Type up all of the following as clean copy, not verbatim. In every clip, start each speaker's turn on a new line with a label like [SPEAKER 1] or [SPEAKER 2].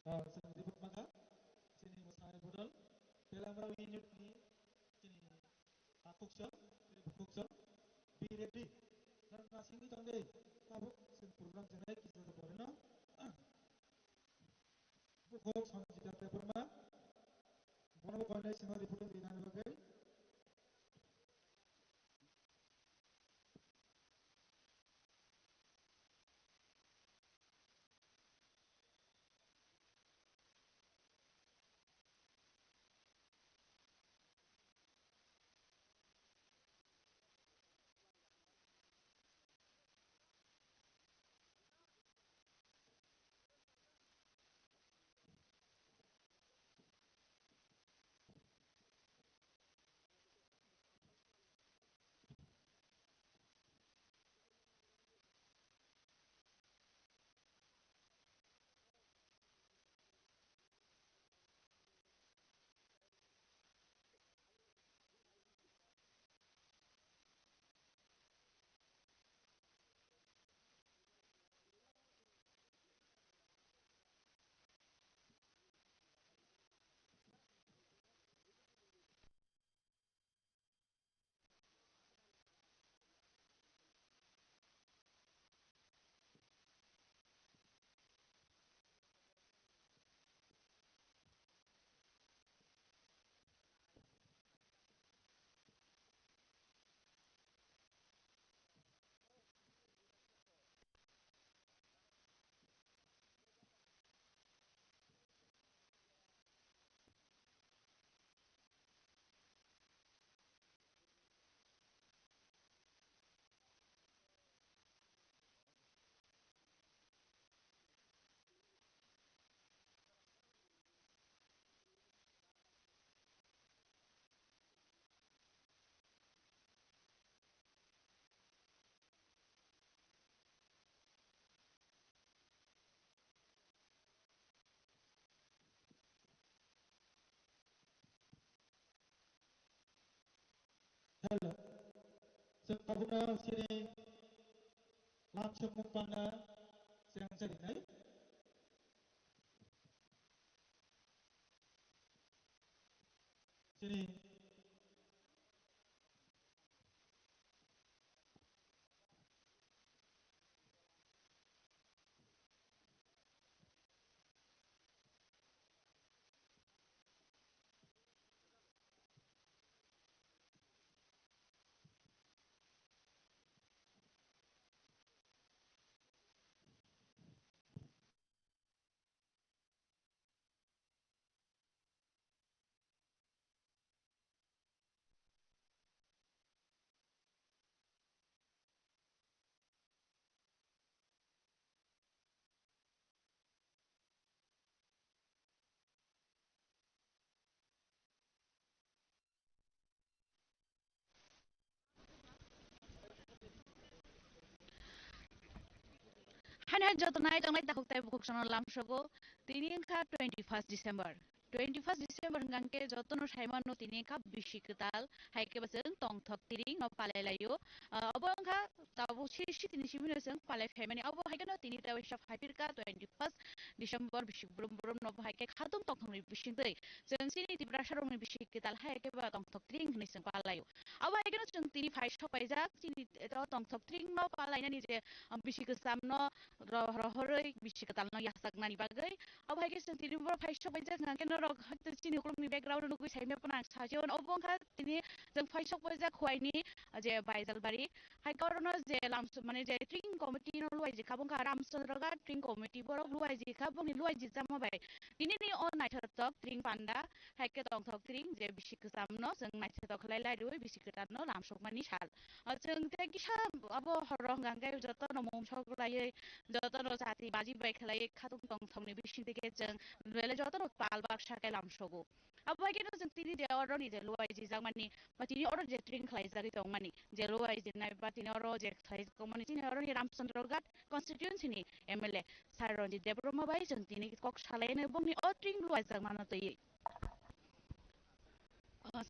[SPEAKER 1] जों जोबोद मागा जोंनि मोसानाय बदल बेलामराव इउनिटनि जोंनि हाखुकजों बुकुकजों बि ready dan masing itu deh tabuk sen program jenai kita sebenarnya bukuk sama jika Tripura mana bukan semua diputar di dalam bagai hello sen tabuknya sini langsung mukbangnya yang jadi naik sini
[SPEAKER 2] Hanya jatuh naik jangan tak hukum buksan lam shogo tini ka 21st December 21st December ngangke jatuh no shaiman no tini ka bishi ketal hai ke basen tong thok tiring no palai layo abo angka tabu sih tini sih mina seng palai family abo hai ke no tini tahu shaf happy ka 21st December bishi belum belum no hai ke khatung tong thong ni bishi deh jeng sini di berasal orang bishi ketal hai ke ba tong thok tiring ni seng palayo abo hai ke no jeng tini fai shop aja tini itu tong thok tiring no palai na ni je bishi kesam no rohoroi bisi ketalno yasak nani bagai अब है कि तिनी बर fries बायजा ngake no rok chini khorang background no gui saime pana sajon obong kha tini jeng फाइस बायजा khowai ni je Baijalbari hai korno je lamsu mane je Tring committee no luai je khabong ka ramchandra ga Tring committee borok luai je khabong ni luai je jama bai tini ni on naithatok Tring panda hai ke tong thok Tring je bisi kesam no jeng naithatok lai lai roi bisi ketan no lamsok mani sal jeng te kisa abo horong gangkai joto no mom sok lai joto no jati baji bai khlai khatung tong thong ni bisi deke jeng bele joto no pal bak sakai lamsogo abo hai ke no jeng tini de order ni je luai je jang mani ba tini order je Tring khlai jari tong mani je luai je nai ba tini order je khlai ko mani tini order ni ramchandra gat constituency ni MLA Saronji Debroma bai jeng tini kok salai ne bong ni o Tring luai jang mana toi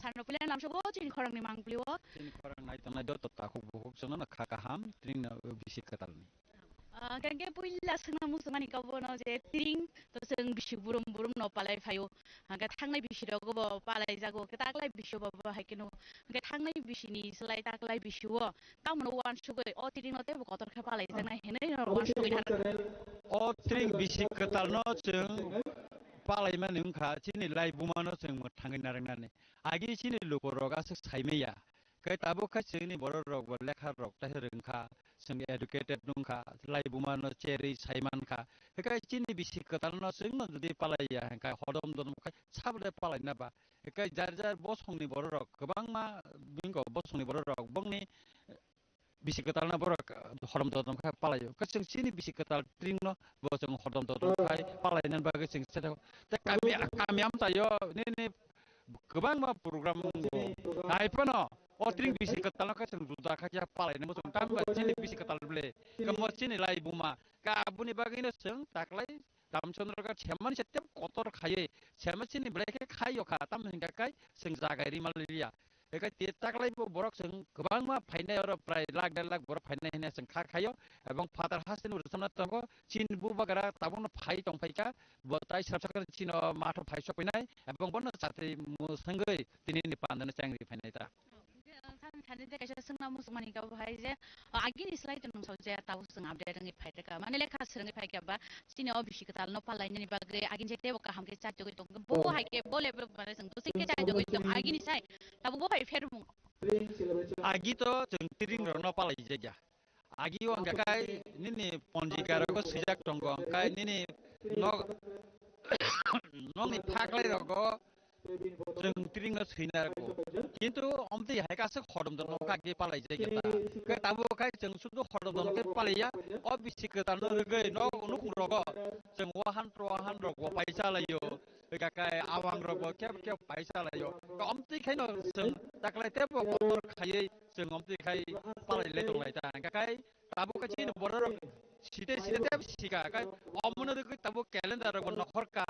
[SPEAKER 2] Sarno pilihan lamsogo Chini Khorang ni mangliwo
[SPEAKER 3] Chini Khorang nai tanai dot tak huk bukuk sono na khakaham Tring na bisi ketal ni
[SPEAKER 2] Kage puila sengna musmani kabo no je tring to seng bisi burum burum no palai phayo ga thangnai bisi ro go palai jago ke taklai bisi bo haikeno ga thangnai bisi ni slai taklai bisi wo tamno wan sugoi o tring no te bo kotor kha palai jangna henai no wan sugoi har
[SPEAKER 3] O tring bisik ketal no jeng palai man nungkha chini lai buma no jeng mo thangin narangane agi chini lukoro ga sik saimeya kai tabo ka chini borok rok bo lekha rok ta rungkha jeng educated nungkha lai buma no cheri saiman kha kai chini bisik ketal no jeng no jodi palai ya kai hodom dom kai sabre palai na ba kai jar jar bosongni borok rok gobang ma bingo bosongni borok rok bongni bisi ketal na borak hodom dodom khai palayo kasing sini bisi ketal tring no bo jeng hodom dodom khai palai nan bagai sing sedang te kami am tayo ni gobang ma program nai pano o tring bisi ketal no kasing duda khai ya palai nan bo jeng tam sini bisi ketal ble kemo sini lai buma ka abuni bagai no jeng taklai tam chondro ka cheman setiap kotor khai cheman sini ble khai yo kha tam hingga kai sing jagai ri malaria Eka taklai bo borok seng gobang ma phainai oro prai lakh der lakh borok phainai hene seng kha khayo ebong father hasin ursamna tongo chin bu bagara tabung no phai tong phaika bo tai sarsak chin matho phai sok pinai ebong bon satri mu sangai tini ni pandan changri phainai ta
[SPEAKER 2] san khane te kaisa sengna musmani ka bhai je agin slide nung so je tabu seng update ngi phai ka mane lekha seng phai ka ba sini o bisi ketal no palai ni bagre agin je te bo ka hamke cha jogi tong bo hai ke bo le bare seng to sik ke cha jogi tong agin sai tabu bo hai fer mung
[SPEAKER 3] agi to jeng tiring ro no palai je ja agi wang kai nini ponjikar ko sijak tonggo kai nini no nong ni phaklai ro ko jeng tiring no sinar ko কিন্তু অমতে হাইকাছে খরম দন কাকে পালাই যায় গেতা কে তাবো খাই जों শুধু খরম দন কে পালাইয়া অ BC কে তান গে ন নুক রগ जों ওয়াহান রগ পয়সা লাইयो কে কাই আওয়াং রগ কে পয়সা লাইयो অমতে খাই ন जों তাকলাই তেবো কতর খাই जों অমতে খাই পালাই লে দং লাইতা কাই তাবো কাছে ন বড় রগ সিতে তেব সিকা কাই অমনে কে তাবো ক্যালেন্ডার রগ নখরকা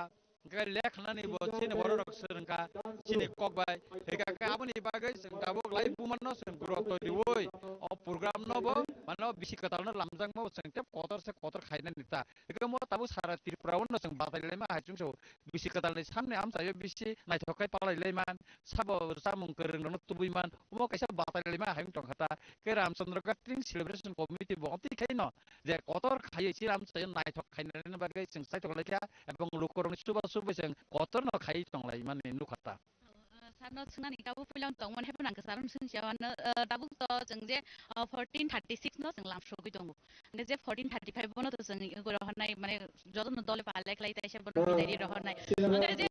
[SPEAKER 3] Cái lẽ khả năng bộ trên bộ rок sơn cả trên cọc bài thì cái áp này bagai sơn cả bộ lại buman nó sơn group tôi đi vui ở program nó bộ mà nó bị cái tao nó làm răng mà sơn tiếp quarter khai nên nita cái mà tao sara Tripura nó sơn batai lên mà hai chúng số bị cái tao này sáng này am saya bị này thôi cái palai lên man sabo samung kereng nó tubui man mà cái sao batai lên mà hai chúng kata cái ram sondro cái Tring celebration committee bộ ông tí khai nó J quarter khai chỉ ram saya này thôi khai nên bagai sơn sai thôi lấy cái এবং লোকরং সুবা সুবেসং কতর ন খাই তংলাই মানে নুখাতা
[SPEAKER 2] sarno sengna ni kabu pulang tong mon hepan ang saram sung siawan tabu to jeng je 1436 no jeng lam sogui dong ne je 1435 bono to jeng go rohanai mane jodon dole palai klai ta se bono dai rohanai ne je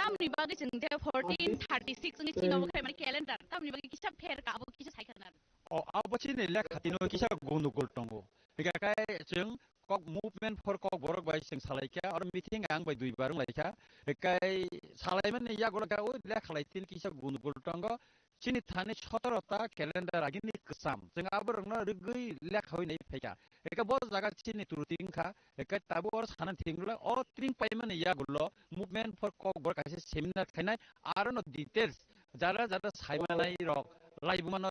[SPEAKER 2] tam ni bagi jeng je 1436 ni chino khai mane calendar tam ni bagi kisap pher ka abo kisap sai kana
[SPEAKER 3] 어 아버지 내 카티노 기사 고누 골동고 그러니까 정 꼭 movement for 꼭 보러 가이 생 살아이까 or meeting ang bai dui barang laika kai salaiman ya gola ka o le khalaitin kisa gonuh goltongo chini thani sotorota calendar agini ksam jeng abor no rugui le khoi nei pheka eka bo jaga chini turuting kha eka tabu or sanan thingla or tring paiman ya gollo movement for কক bor kaise seminar khainai aro no details যারা যারা সাইমানাই rock লাইবুমানো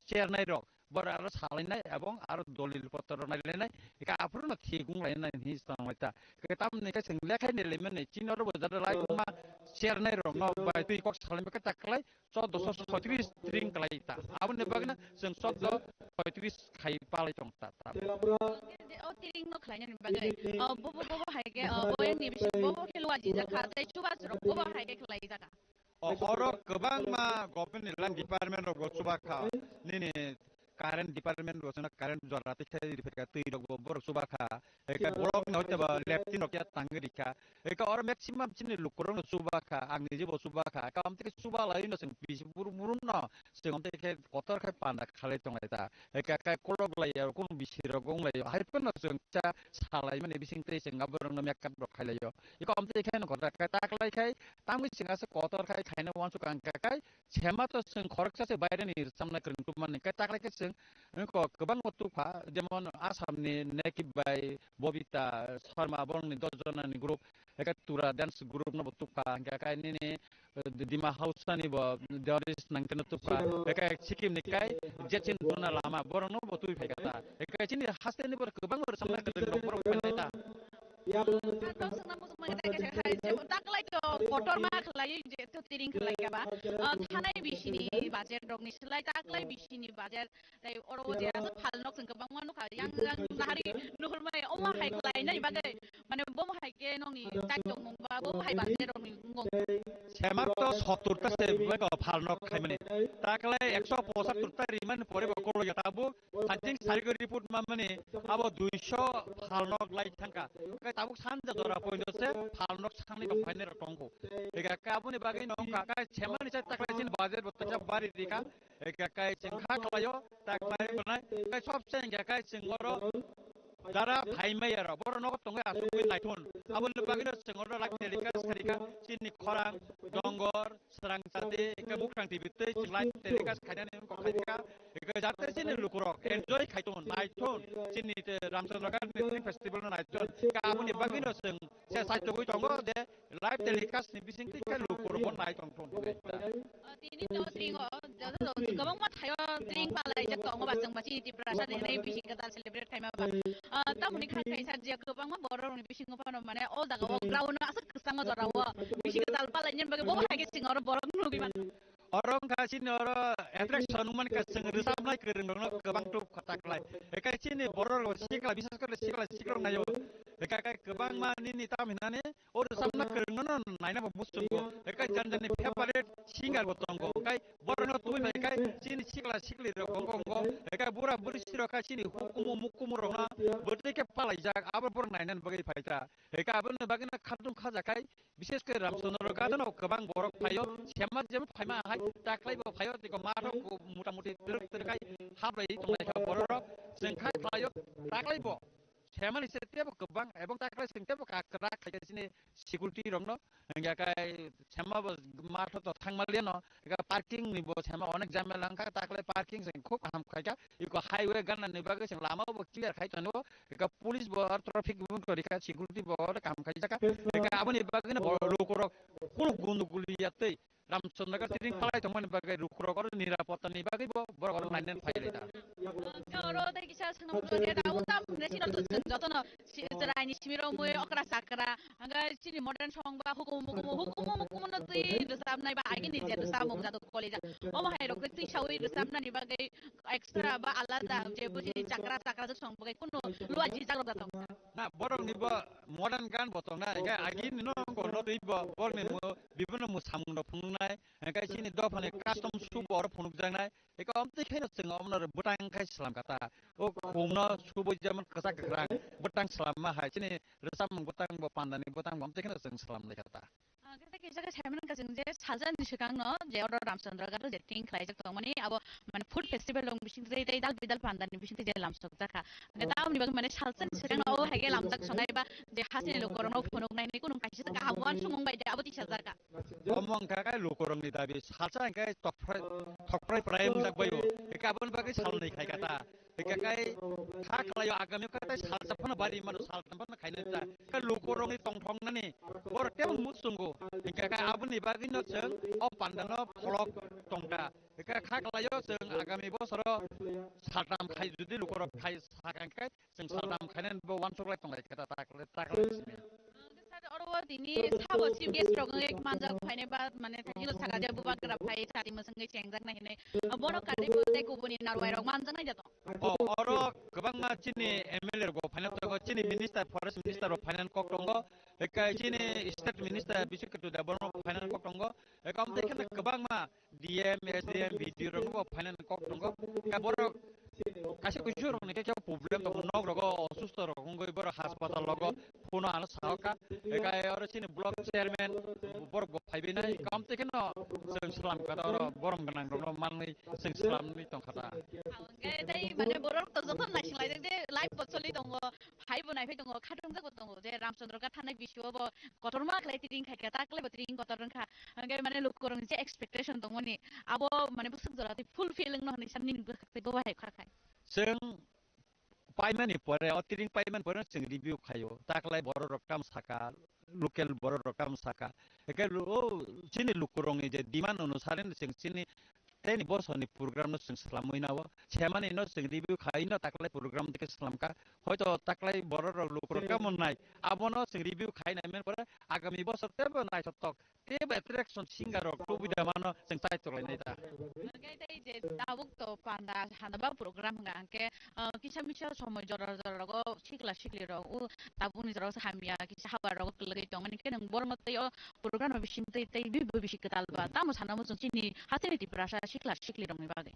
[SPEAKER 3] চেয়ারনাই rock বড় আরো সালাইনাই এবং আরো দলিল পত্র নাইলাইনাই একা আফরনো থিগুং লাইনাই হি সাংলাইতা কেতাম নেকা जों लेखाय नेलेमन चिनर बजार लाइबुमा চেয়ারনাই রক ন বাই তুই কক সালাইमे का ताकलाय 1436 ट्रिंग लाइता आबने बागना जों 1436 खाइ पालाय दं ता
[SPEAKER 2] o tiring no khlai ni bagai bo haige bo yang ni bisi bo kelwa ji ja khatai chuba jro bo haige khlai jaga
[SPEAKER 3] Oro kebang ma government lang department of Subaka nini current department was na current jorati khai rifeka tui dog bor Subaka eka borok na hote ba leftin okya tangrika eka or maximum chini lukurong Subaka angni jibo Subaka ka amte Suba lai no sing pisi burum no sing amte ke kotor khai panda khalai tong eta eka kai kolog lai ya kun bisiro gong lai har pen no sing cha salai mane bising te sing gaborong no mekap rok khai lai yo eka amte khai no kotor ka tak lai khai tamgi singase kotor khai खाइन वान्सु कांका काय छेमा तो जों खरकसासे बायरानि सामना करन तुमान काय ताकलाय जों गोबां गथ'फा जेमन आसामनि नेकिब bye Babita Sharma बरंनि 10 जनानि group एका तुरा डान्स ग्रुप न गथ'फा गाकायनि दिमा हाउसनि ब दरिस नांकन तुफा एका सिक्किम निकाय जेचिन तुना लामा बरंनो बतुइ फेकाता एका चिनि हास्तेनि बर गोबां बर सामना गदों बर फैनायता
[SPEAKER 2] Atau senang musuh mereka cakap hai cuma tak lagi tu kotor mah kelai je tu tiring kelai apa thanai bisini budget dog ni selai tak lagi bisini budget dari orang je asal falnok sengkau bangun nuk yang nahari nuhur mai oma hai kelai ni bagai mana bom hai ke nong ni tak jong mong ba bom hai budget dog ni ngong
[SPEAKER 3] semak to 70 ta se baga falnok khaimani taklai 175 ta riman pore bakolo ya tabu sanjing sargo report mamani abo 200 falnok lai thangka tabuk sanja dora poindo se falnok sangni ba phaine ra tongko ega kabuni bagai nong kaka chemani cha taklai sin budget botcha bari dika ega kai chengkha klayo taklai banai kai sob chen ga kai chengoro dara phaimai ra bor nok tonga asukui naithon abul bagino chengoro lak telika sarika chini khorang dongor serang sate eka bukrang tibite chenglai telika khaidane ko khaika eka jatte chini lukurok enjoy khaiton naithon chini ramchandra Tring festival naithon kabuni bagino seng se saitogui tongo de live telecast ni bising tika lukurok naithon thon
[SPEAKER 2] tini tu Tring jadi gabung mat hayo Tring palai jak tong ba jeng masih di prasa ni bising kita celebrate kai ma ba tamu ni kan kai saja gabung mat borong ni bising apa namanya all dah gabung ground asal kesang aja rawa bising kita palai nyen bagai bawa hai kesing orang borong nu gimana
[SPEAKER 3] orang kasih orang attraction uman kasih resap naik kering dong kebang tuh kataklai eka sini boror sikla bisa sekali sikla nayo eka kebang mana ini taminane orang resap naik kering non naina bamusung eka jangan favorite singal botonggo kai boror tuh eka sini sikla rongo eka bura siro kasih hukumu rona berarti ke palai jak apa bor nainan bagai faita eka apa bagina khadung khajakai বিশেষ করে রামচন্দ্র গাদনো গোবাং বরক ফাইও সেমাত যেম Faima high তাকলাইবো ফাইও তিকো মারক মোটামুটি তেরকাই হাবলাই তংলাই বরক जोंखा फाइयो ताकलाइबो semen सेतेबो गोबां एबं ताकलाइ सेंतेबो काकरा खायसिनि सिकिउरिटी रंनो गाकाय सेमाबो माथो त थांमालिनो गा parking निबो सेमा अनेक जामेलांखा ताकलाइ पार्किं जों खूब हाम खायगा इको हाईवे गाननानै बागै जों लामाबो क्लियर खायतनो गा पुलिस बो ट्राफिक बुन करिका सिकिउरिटी बो काम खायजाका गा आबनि बागैनो लोकरो कुल गुन्दुगुलियातै रामचन्द्रका तिरिं पालाय थमन बागै रुखरगर निरापत्तानि बागै बरगर नायनानै फायलायदा
[SPEAKER 2] Kalau tadi kisah senang dia tahu tam nasi nol tu jotono cerai ni simiro mui okra sakra angga sini modern song ba hukum nanti dusam nai ba agi ni je dusam mau jatuh college oh hai rok tu sawi dusam nai ba gai extra ba alada je bu sini sakra tu song bagai kuno lu aji sakra datang
[SPEAKER 3] nah borong ni ba modern kan botong na ga agi ni no ko no ri ba bor ni mo bibino mo samung no phungnai ga sini do phane custom su bor phunuk jangnai eka amti khaino sing omno butang khai salam kata o khumno subo jaman kasak gerang butang selama hai sini resam butang bo pandani butang amti khaino sing salam le kata
[SPEAKER 2] kita kisah kesamaan kasih je sajan di sekarang no je orang Ramchandra kan je Tring kelai jak tong mani abo mana food festival long bising tei dal bidal pandan bising tei lam sok jaka kita am ni bagi mana sajan di sekarang oh hege lam jak songai ba je hasil lo korong no phonok nai ni kunung kaisi tak hamuan sumong bai je abo ti jaka
[SPEAKER 3] omong kakai lo korong ni dabi sajan kai tokprai prime jak bayo eka abon bagai sal ni khai kata eka kai khak layo agami kata sal sapna bari manu sal tempat khai na ka lo korong ni tong thong na ni bor tem musungo eka kai abon ni bagi no jeng o pandano phlok tongda eka khak layo jeng agami bosoro satam khai judi lo korong khai sakan kai jeng satam khainan bo wan sok lai tong lai kata tak
[SPEAKER 2] orang ini sahabat chief guest program ek manja phai ba mane thani lo saka jabu ba kra phai sati masangai chengjak nai ne bono kari bo te kubuni narwai rok manja nai jato
[SPEAKER 3] oro gobang ma chini MLA go phai to chini minister forest minister ro finance kok tongo eka chini state minister bisikatu da bono finance kok tongo eka am dekhe gobang ma DM SDM BD ro go finance kok tongo ka boro Kasi kusyurong ni kaya problem to nog rogo susto rogo ngoi bor hospital rogo puno ano sauka kaya oro sini block chairman bor go phaibe nai kam te keno seng salam kata oro borom ganang rogo manni seng salam ni tong kata
[SPEAKER 2] tadi mana borok to joton naising lai de live botoli dongo hai bonai phai dongo khatung jago dongo je ramchandra ka thanai biswa bo kotorma klai tiring khai kata klai botring kotorang kha ngai mane lukorong je expectation dongo ni abo mane busuk jora ti full feeling no ni sanni ni khakte go hai khakai
[SPEAKER 3] seng paimani pore otiring paiman pore seng review khayo taklai boro rokam saka local boro rokam saka ekai lu sini lukurong je demand অনুসারে seng sini teni bos ni program no seng salamoi nawo chemani no seng review khai no taklai program dike salamka hoyto taklai boro rok lukurong kamon nai abono seng review khai nai men pore agami bosor tebo nai sotok tebo attraction singer rok tubida mano seng tai tolai nai ta
[SPEAKER 2] ngai tai je tabuk to panda hanaba program ga ke kisa misa somoy jora jora go sikla sikli ro u tabuni jora hamia kisa hawa ro klagi tong mani ke nang bor mate yo program no bising tai tai bi bisik ketal ba tamo sana mo chini hasini ti prasa sikla sikli ro mi bage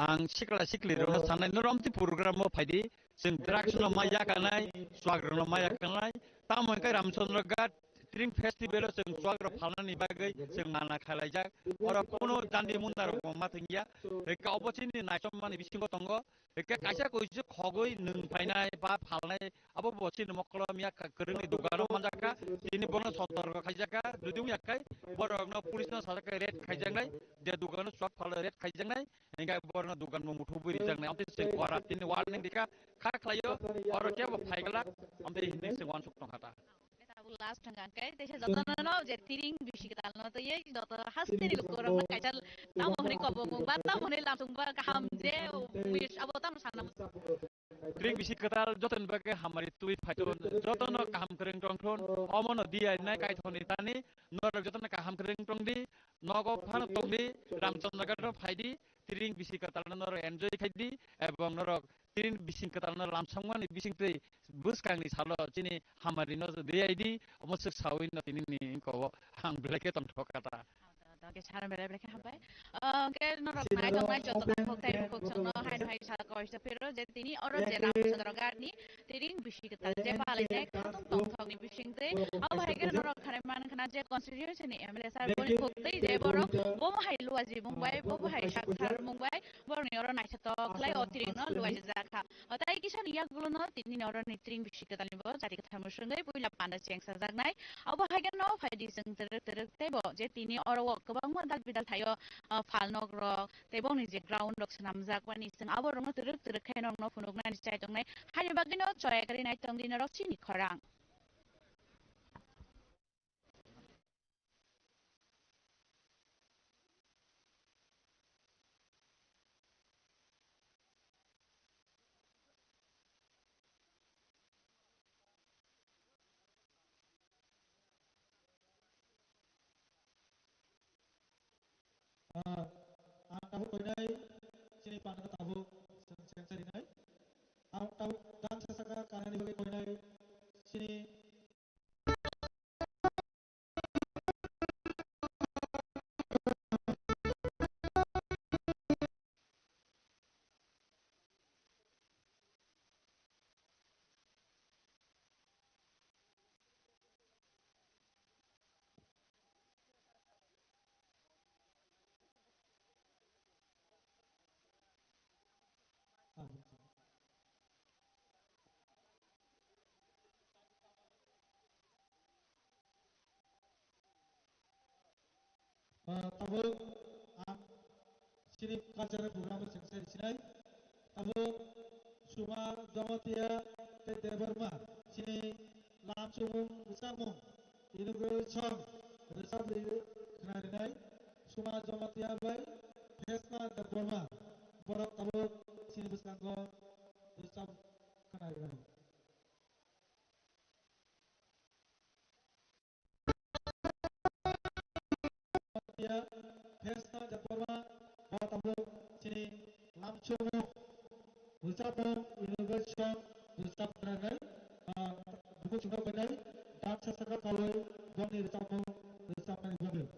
[SPEAKER 3] ang sikla sikli ro sanai no romti program mo phaidi seng drugs no maya kanai swag no maya kanai tamo kai ramchandra gat Tring festival seng swag ro phalani bagai seng mana khalai jak ora kono dandi mundar ko mathingya eka opportunity naisom mani bisingo tongo eka kaisa ko je khogoi nung painai ba phalnai abo bochin moklo miya kereng ni dogano manjaka ini bono sotorgo khaijaka dudung yakai borok no police no sadaka red khaijangnai de dogano swag phal red khaijangnai enga borno dogan mo muthu buri jangnai amte seng kwara tin warning dika kha khlayo oro ke bo phaigala amte hindi seng wan suk tong khata
[SPEAKER 2] last tanggang kai tese jotono no je tiring bisik tal no to ye joto hasti ni lukorong na kaisal tamo ni ko bong ba tamo ni langsung ba kaham je wish abo tam sana
[SPEAKER 3] Tring bisik ketal joten bage hamari tuit phajon jotono kaham kereng tong thon omono dia nai kai thoni tani nor jotono kaham kereng tong di nogo phan tong di ramchandra gatro phaidi tring bisik ketal nor enjoy khaidi ebong nor tring bisik ketal nor lamsangmani bising tei buskang ni salo chini hamari no deidi omosuk sawin no tini ni ko hang bleke tong thokata
[SPEAKER 2] ke chara bele bele habai ke no rok nai dong nai joto na hok tai hok no hai no hai sa ko ista pero je tini oro je ramchandra gat ni tiring bisik ketal je palai ne khatung tong thong ni bising te abo hai ke no rok khare man khana je constitution ni mla sar boni hok tai je borok bo mo hai luaji mumbai bo bo hai saksar mumbai bor ni oro nai sato klai otiring no luaji jakha tai kisan yak gulo no tini oro ni tiring bisik ketal ni bo jari ketham sungai puila panda cheng sa jaknai abo hai ke no phaidi sing terek terek te bo je tini oro गोबां मोदाल बिदाल थायो फालनग रक तेबं नि जे ground रक सनामजाक वानि जों आबो रंनो तरक तरक खायनो न फुनुग नानि चाय दंनाय हानि बागिनो चयागरि नाय तं दिन रक चिनि खरां
[SPEAKER 1] tabu koinai sini panah tabu sensor ini tabu dan sesaka kanan di bagi koinai sini tabu sini kacara program sensor di sini tabu suma jamatia te debarma sini langsung bersama ini bersama bersama kena dinai suma jamatia bay Vesna debarma borak tabu sini bersama bersama kena dinai ya Vesna debarma borak tabu sini langsung bersama ini bersama bersama kena dinai buku sudah benar dan sesekali kalau bani bersama bersama ini benar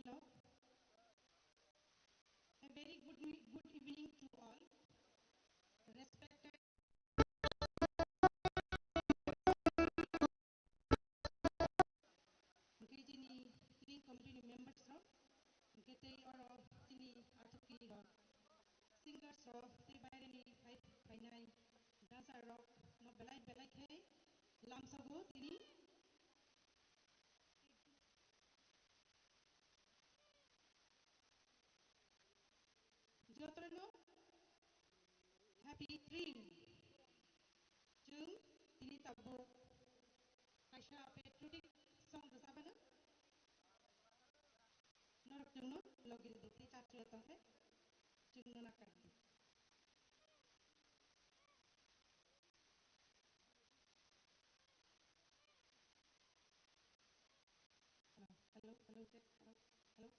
[SPEAKER 4] Hello. A very good evening to all. Respected Chini Tring community members of Gete or Chini Artuki singers of Tribairani Painai dancer of no belai K Lamsago Tini Jotrano Happy Tring Jung Tini Tabo Aisha Patriotic Song the Sabana Norok Jungno Login the Teacher Tohe Jungno Nakati. Hello, check, hello.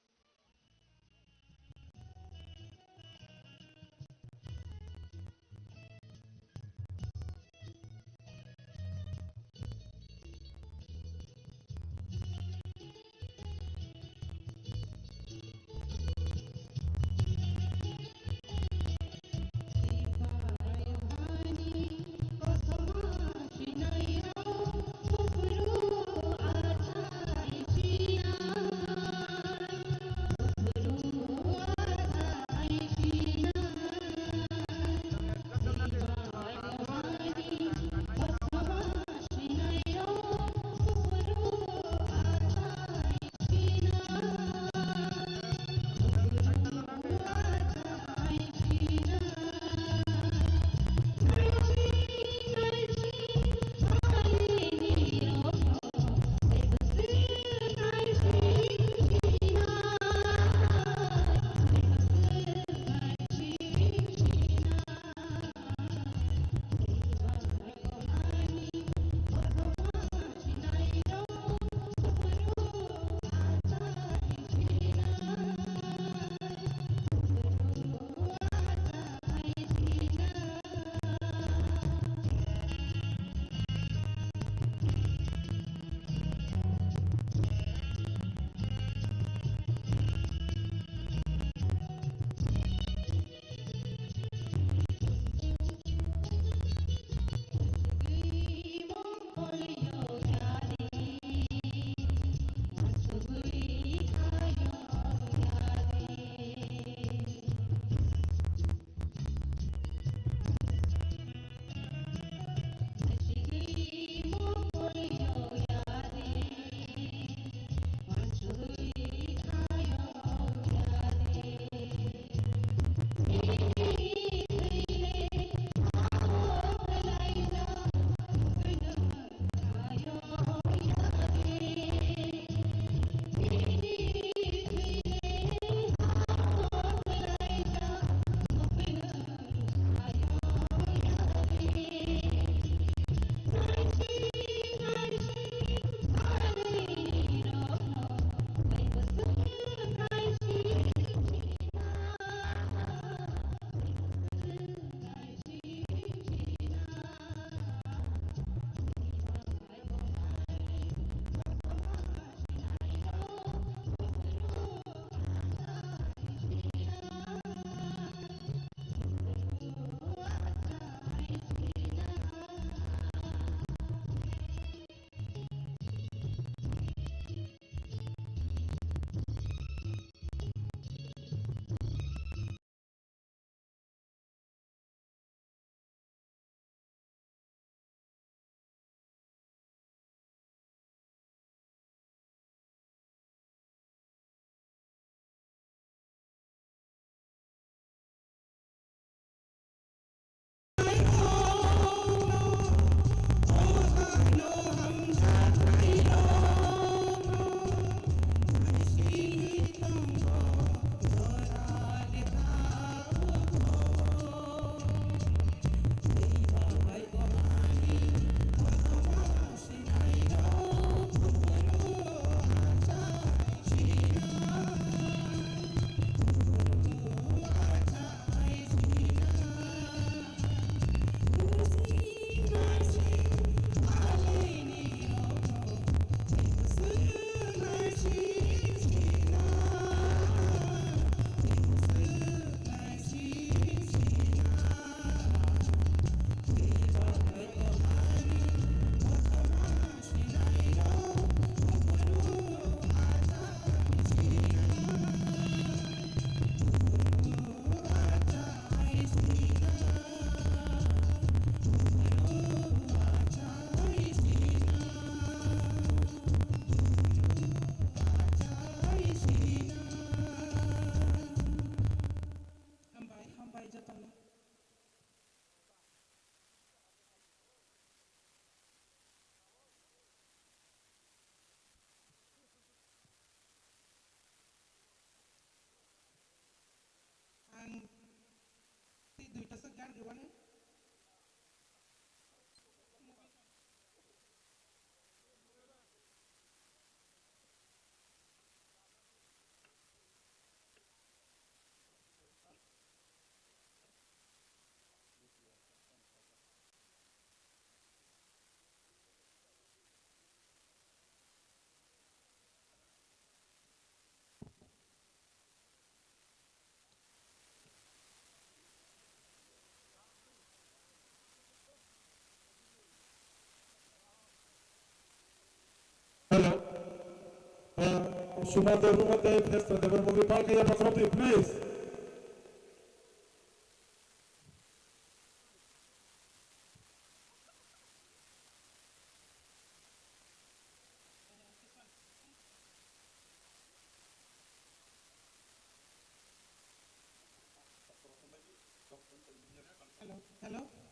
[SPEAKER 5] Sumatera Rumate Festa Devan Mogi Party Patroti, please.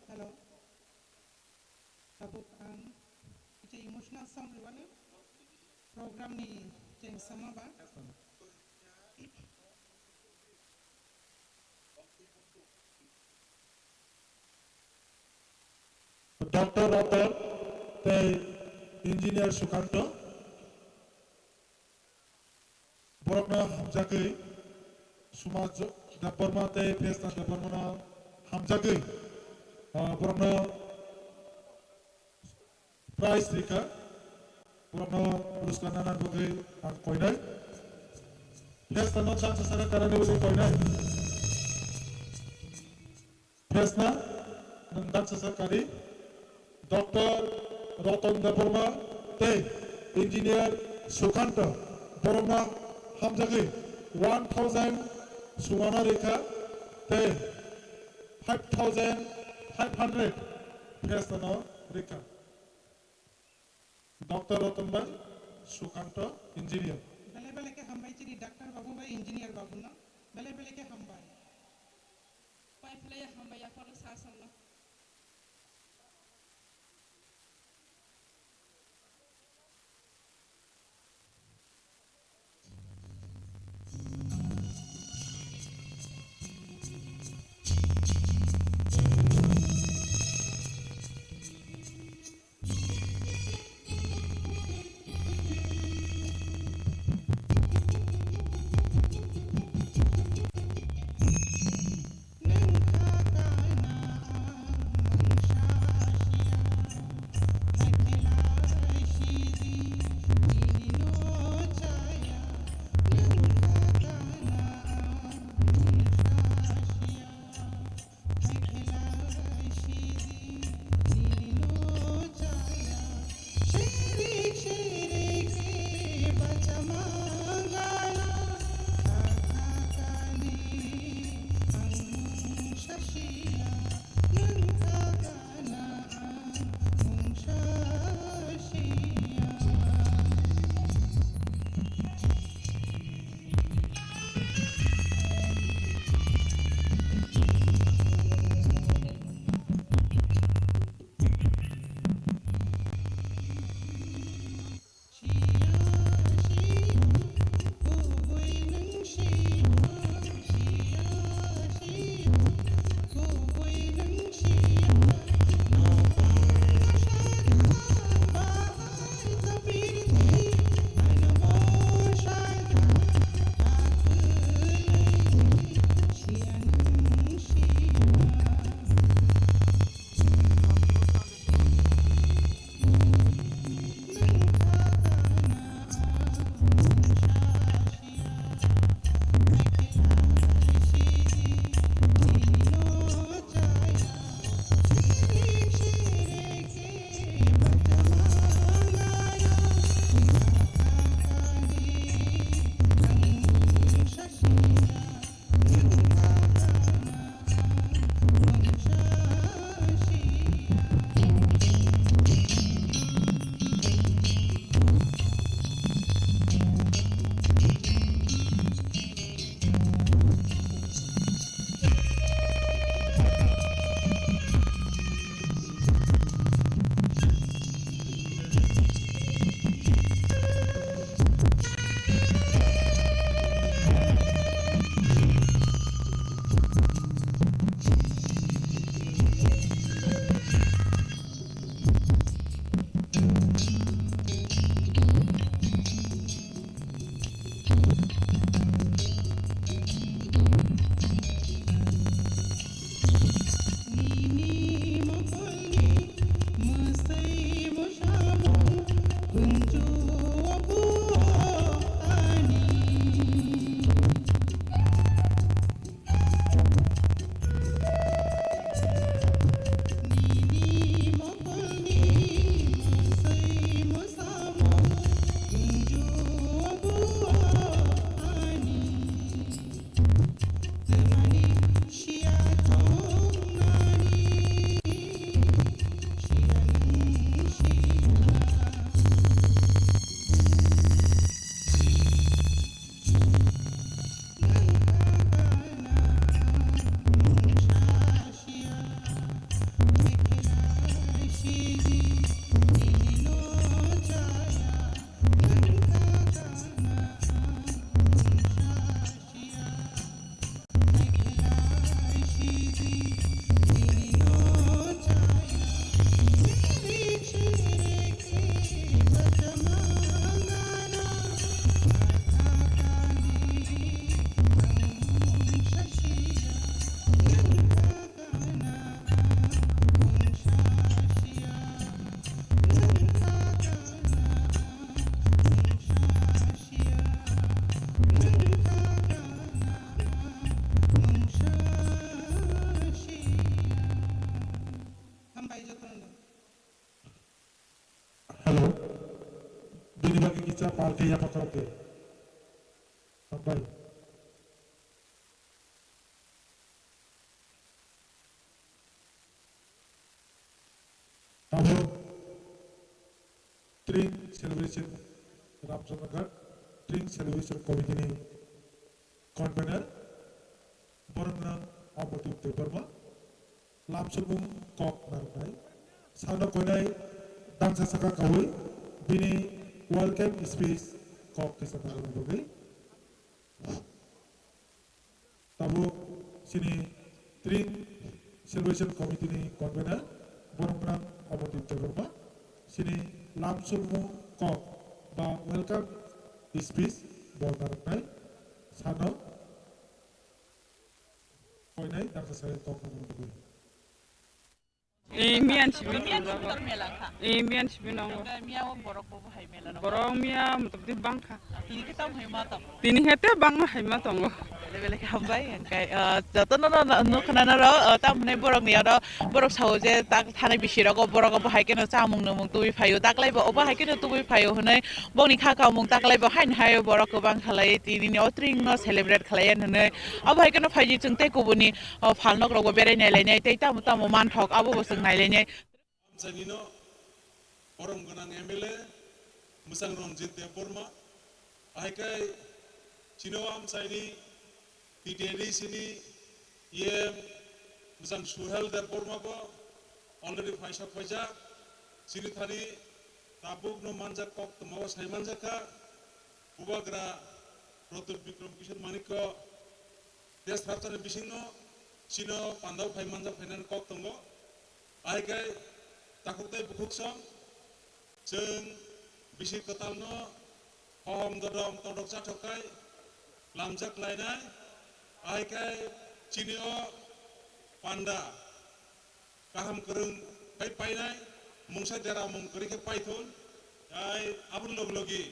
[SPEAKER 4] Hello. Tabuk kita emotional song riwane program ni ceng sama ba.
[SPEAKER 5] Dr. Rotter, the engineer Sukanto, Borokna Hamjaki, Sumaj Daparmate, Pesta Daparmana Hamjaki, Borokna Price Rika, Borokna Ruskana Bugi and Koinai, Pesta no chances at a Karanavi Koinai, Pesta, and that's a Kari. Dr. Roton Daparma, the engineer Sukanta, Boroma Hamjagi, 1,000 Sumana Rika, the 5,500 Pestano Rika. Dr. Rotonba, Sukanta, engineer.
[SPEAKER 4] Bele ke hambai chiri doctor babu ba engineer babu na. Bele ke hambai.
[SPEAKER 6] Pai player hambai ya follow sasan na.
[SPEAKER 4] Nengka kaina
[SPEAKER 6] Hambai Jotono.
[SPEAKER 5] Hello. Bini bagi kita partai apa kerja? Sampai. Tahu Tring celebration Ramsanagar Tring celebration committee ni convener Bornang Amotif Teberma Lamsubung Kok Narkai Sana Konai Dansa Saka Khowai Bini welcome space Kok Kesataran Bogai Tahu sini Tring celebration committee ni convener Bornang Amotif Teberma sini Lamsubung Kok ba welcome space Bornang Sana Konai Dansa Saka Khowai
[SPEAKER 7] Mian sibin mian sibin borong mia untuk di bangka tini hete bang haima tongo
[SPEAKER 8] Bele hambai kai jatono no khana ro ta mne borok ni ro borok sao je tak thane bishiro go borok go haike no chamung no mung tui phayo tak lai bo oba haike no tui phayo hne boni kha ka mung tak lai bo hain hayo borok ko bang khalai tini ni otring no celebrate khalai hne oba haike no phaji chungte ko buni phal nok ro go bere ne lai nei tei ta mo man thok abo bo sung nai lai nei
[SPEAKER 9] Sanino orang ganang MLA musang Ronjit Deborma aikai Chinoam Saini Tideli sini ye musang Suhel Deborma ko already Faisha Faja sini thani tabuk no manjak kok temawa sai manjaka ubagra Rotul Bikram Kishore Maniko des thartane bisino sino pandau phai manjak phainan kok tongo aikai takutay bukuksam jeng bisi ketalno hom dodom todok catokai lamjak lainai aikai cinio panda kaham kereng pai painai mungsa dera mung keri ke paithun ai abun logi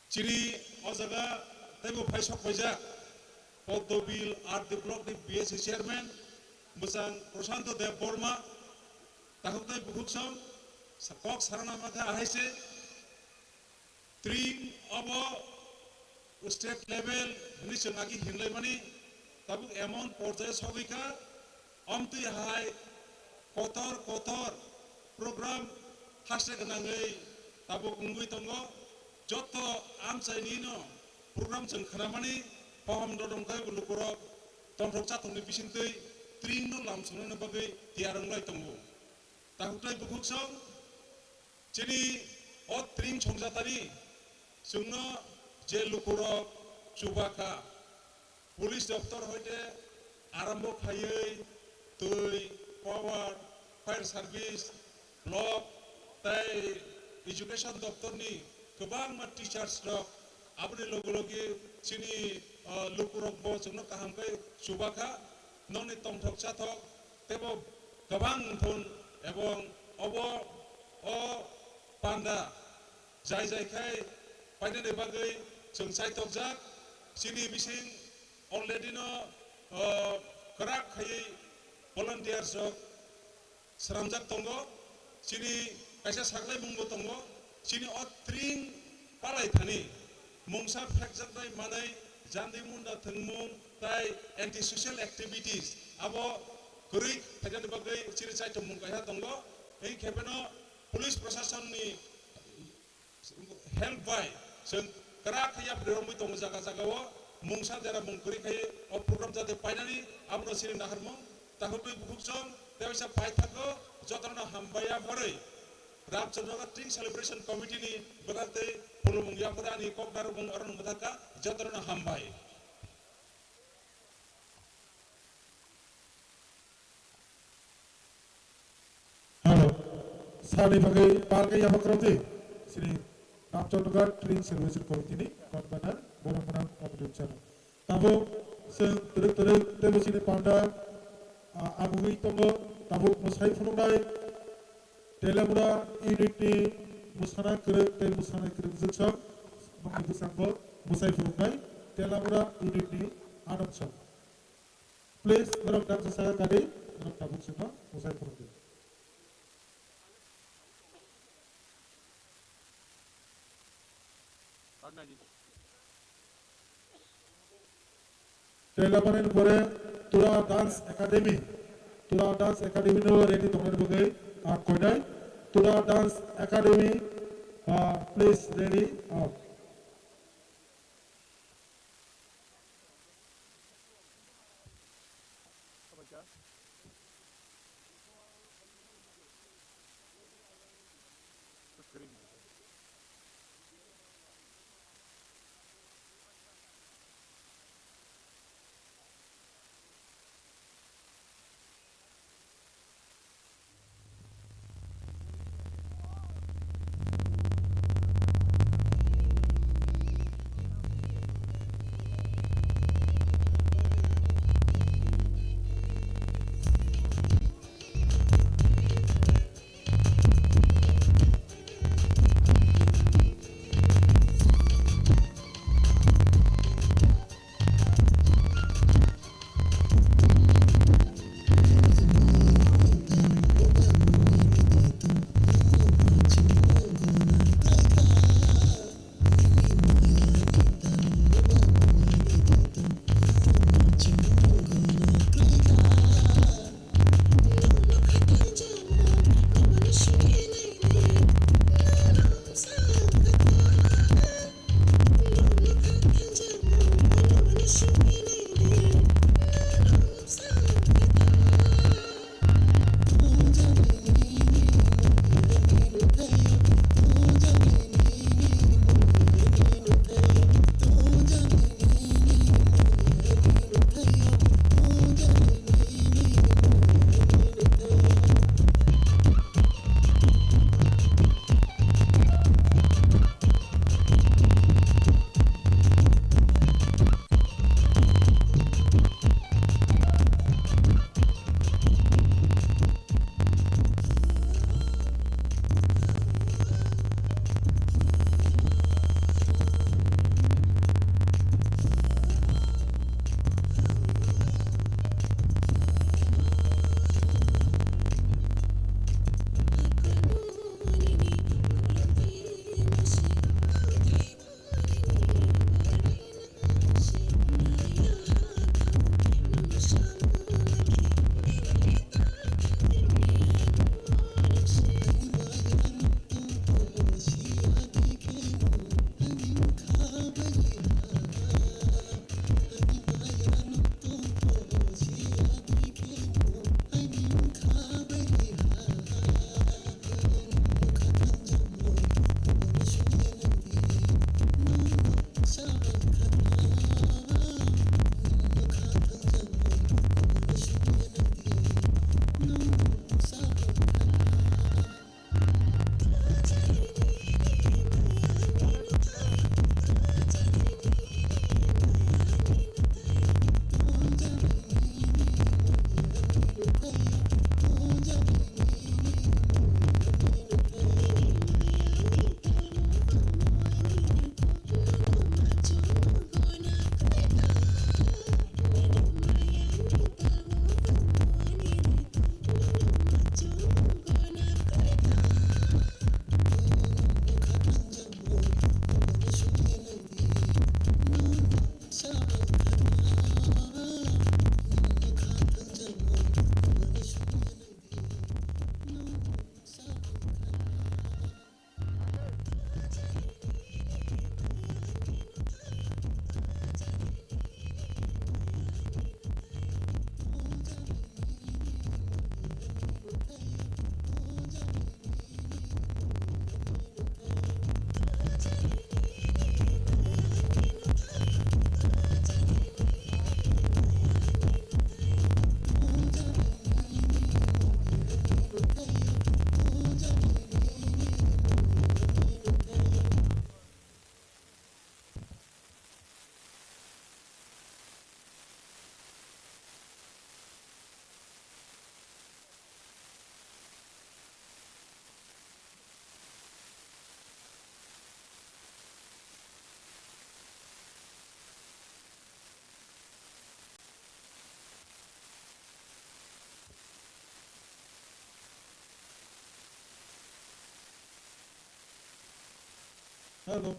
[SPEAKER 9] ciri ojaga tebo paisok pajak Poddobil art the block di BSC chairman musang Prosanto Deborma takutay bukuksam sakok sarana mata ahaise Tring abo state level nisho nagi hinlai mani tabuk emon porjaya sobika amtui hai kotor program hasre ganangai tabuk ungui tongo joto amsai nino program jeng khanamani paham dodong kai bulukurok tongrok chatongni bisintui Tring no lamsungna bagai tiaranglai tongo takutay bukuksam Chini Tring Chongjatari Sungno je lukurok Chubaka Police Daftar hoite Arambo Khayai Tui Power Fire Service Block Tai Education Daftar ni Kebang mat teachers dok Abri logi Chini lukurok bo Sungno kaham kai Chubaka Noni tongthok chathok Tebo Kebang thun Ebong Obo O Panda Jai kai Paine de bagai Sengsai tokjak Sini bising Already no Kerak khai Volunteers sok Seramjak tonggo Sini Kaisa saklai mungbo tonggo Sini Tring Palai thani Mungsa phekjak dai manai Jandi munda thengmung Tai anti-social activities Abo Kurik Paine de bagai Sini cai tomung kaya tonggo Ei khepeno Police Prashasan ni help by sen kerak khaya beromui tong jaga jagawo mungsa dera mungkuri khaya o program jate painani amro sini naharmo tahutui bukuksong dewasa paithako jotorna hambaya bore Ramchandra Tring celebration committee ni berarti pulung yang berani kok baru mengarang mutaka jotorna hambai
[SPEAKER 5] Halo Sari bagai partai yang bekerja sini Ramchandra Tring celebration committee ni konvener borong-borong update channel tabu terus temu sini panda abui tongo tabu musai fununai telemura unit ni musana kerek zetsam mengaku sangbo musai fununai telemura unit ni adam sam please berang dan saya tadi berang tabu semua musai fununai Telapanin pore Tura Dance Academy no ready to bugai kodai Tura Dance Academy please ready up. Hello.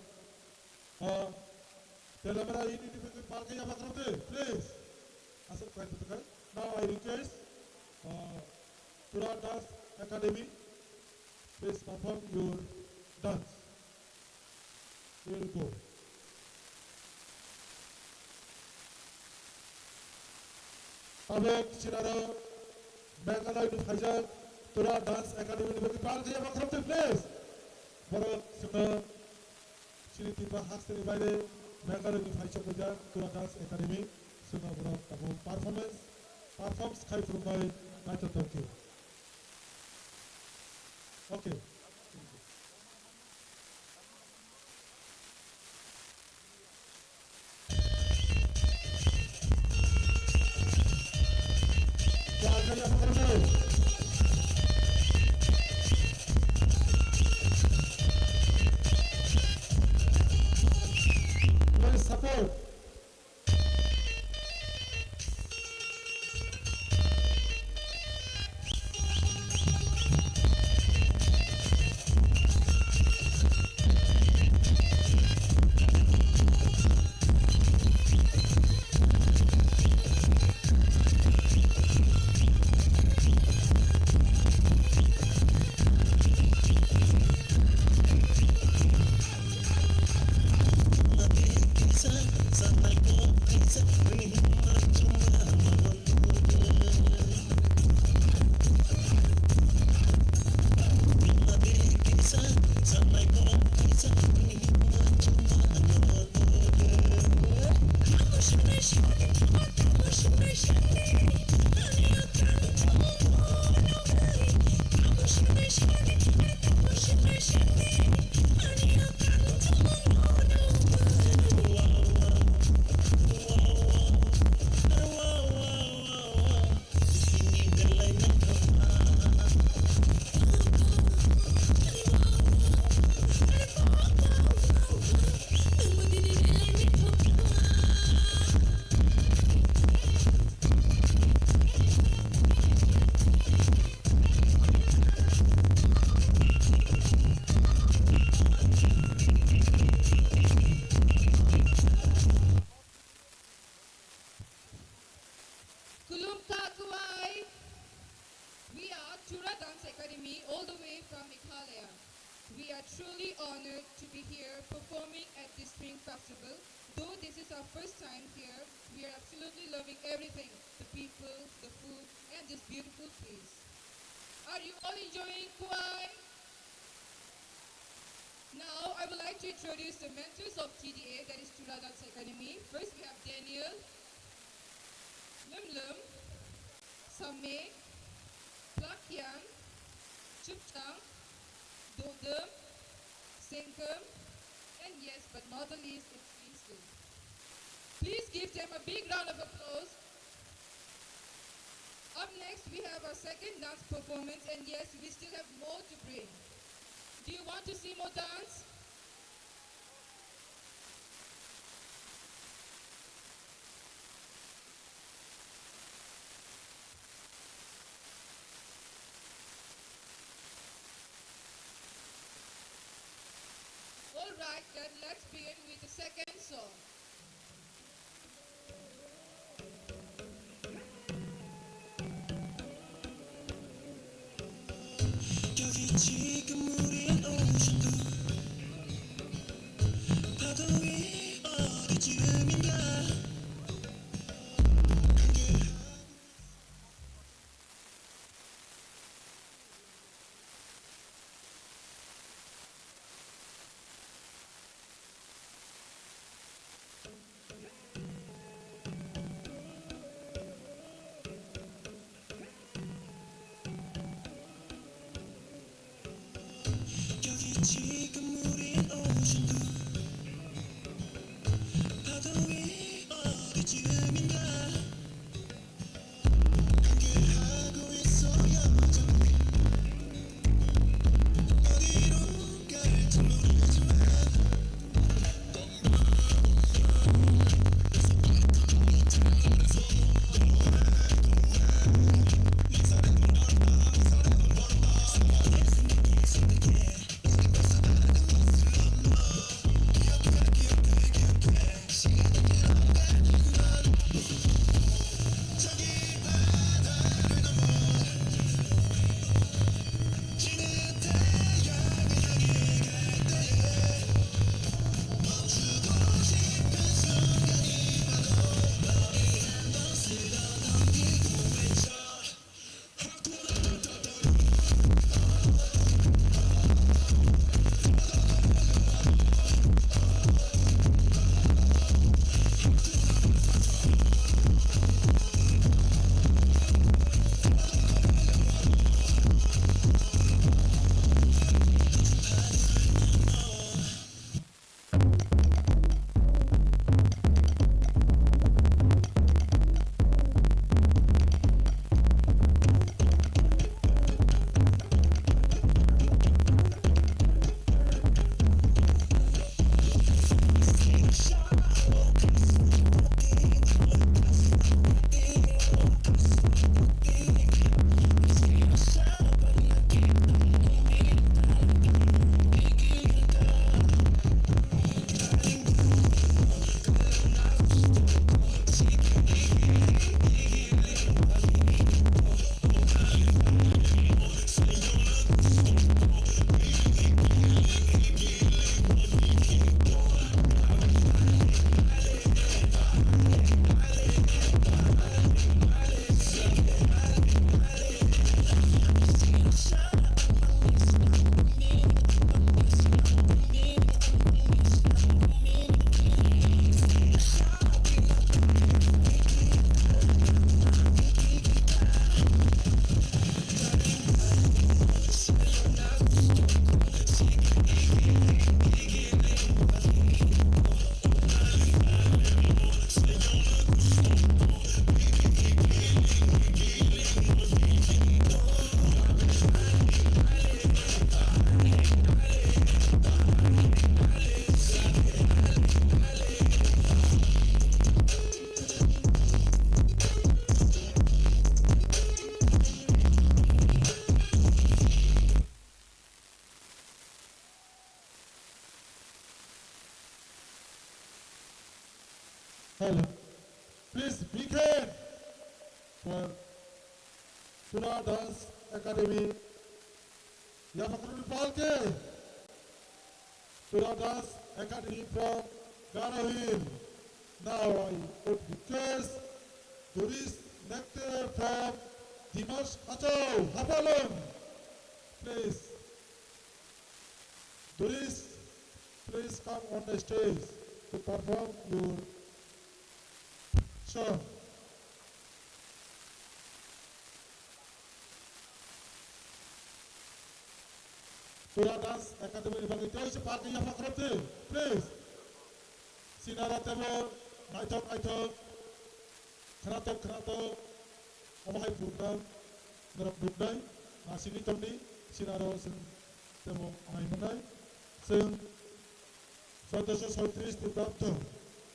[SPEAKER 5] Telamera ini di parkir yang bakrate, please. Asal kau itu. Now I request Tura Dance Academy, please perform your dance. You will go. Abek sinara Meghalaya itu Faisal Tura Dance Academy di parkir yang bakrate, please. Baru sudah Chini Khorang Tripura bayar Meghalaya itu Faisal Tura Dance Academy sudah baru performance kai from my Tokyo. Okay. Please support.
[SPEAKER 6] Khowai. We are Tura Dance Academy, all the way from Meghalaya. We are truly honored to be here performing at this Tring festival. Though this is our first time here, we are absolutely loving everything, the people, the food, and this beautiful place. Are you all enjoying Khowai? Now, I would like to introduce the mentors of TDA, that is Tura Dance Academy. First, we have Daniel, Lim, Sameh, Plakyan, Chupchang, Dodem, Sengkem, and yes, but not the least, it's Winston. Please give them a big round of applause. Up next, we have our second dance performance, and yes, we still have more to bring. Do you want to see more dance? Alright, then let's begin with the second song.
[SPEAKER 5] Harlem. Please big hand for Tura Dance Academy. Yamakuru Palke. Tura Dance Academy from Garaville. Now I would request Doris Nectar from Dimash Achau, Hapalem. Please. Doris, please come on the stage to perform your show. Tura Dance Academy bagi terus party yang makroti, please. Sinara temo, naitok, keratok, omahai program, nerap dudai, masih ni tomni, sinara sen temo omahai menai, sen, sodasya soitris tibabto,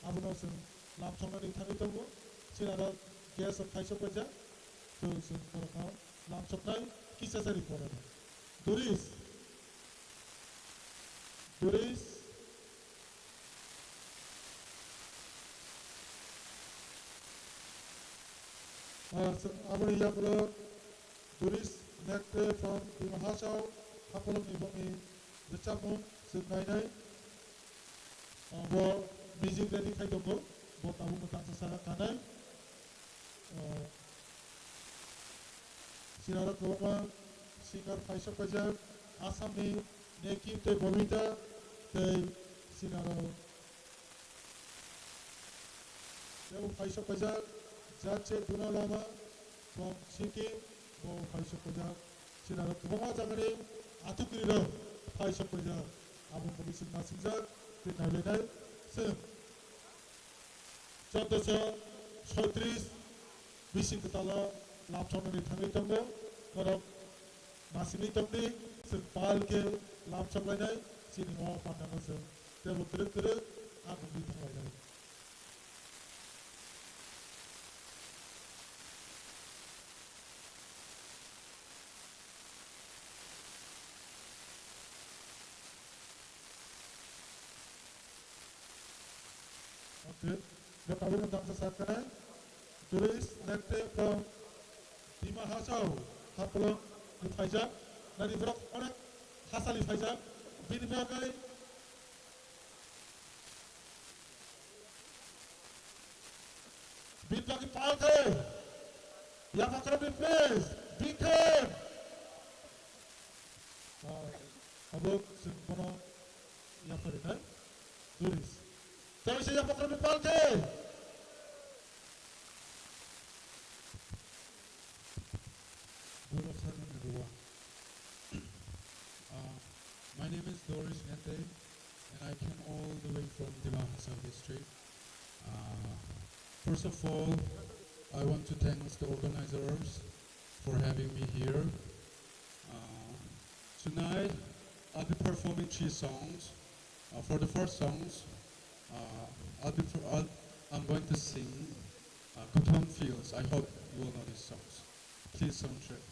[SPEAKER 5] abuno sen lam chonga ni thani tomo, sinara gas kaisa paja, tu sen korang lam chongai, kisah seri korang. Doris, abang yang berok, Doris Nectar from the Mahasau, Hapolong ibongi, bercampur senai, bawa music ready kai donggo, bawa tahu tentang sesara kanai, sinara keloma, singer Faisal Pajak, Asam ni Neki te Bobita, te sinara, te Faisal Pajak. Jace Duna Lama from Sikkim, go Faisal Pajak, Sinara Kubama Jangari, Atukirilo, Faisal Pajak, Abu Komisin Masinjak, Tinalai, Sem, Chotosha, Shotris, Bishin Kutala, Lapchon and Tangitango, Korok, Masini Tamdi, Sem Palke, Lapchon Lanai, Sinimo Pandamasem, Devo Kuru, Abu Bitangai. The Pavilion Dancer Sakana, Doris Nectar from Dima Hasau, Hapolo, the Faja, Nani Vrok Onak, Hasali Faja, Binimagai, Bitaki Palke, Yamakarabi Place, Bikem. Abok Simpono Yaparina, Doris. Terus saya pakai palke.
[SPEAKER 10] Good afternoon, everyone. My name is Doris Nete, and I came all the way from the Mahasau district. First of all, I want to thank the organizers for having me here. Tonight, I'll be performing 3 songs. For the first songs, I'm going to sing Cotton Fields. I hope you will know these songs. Please soundtrack.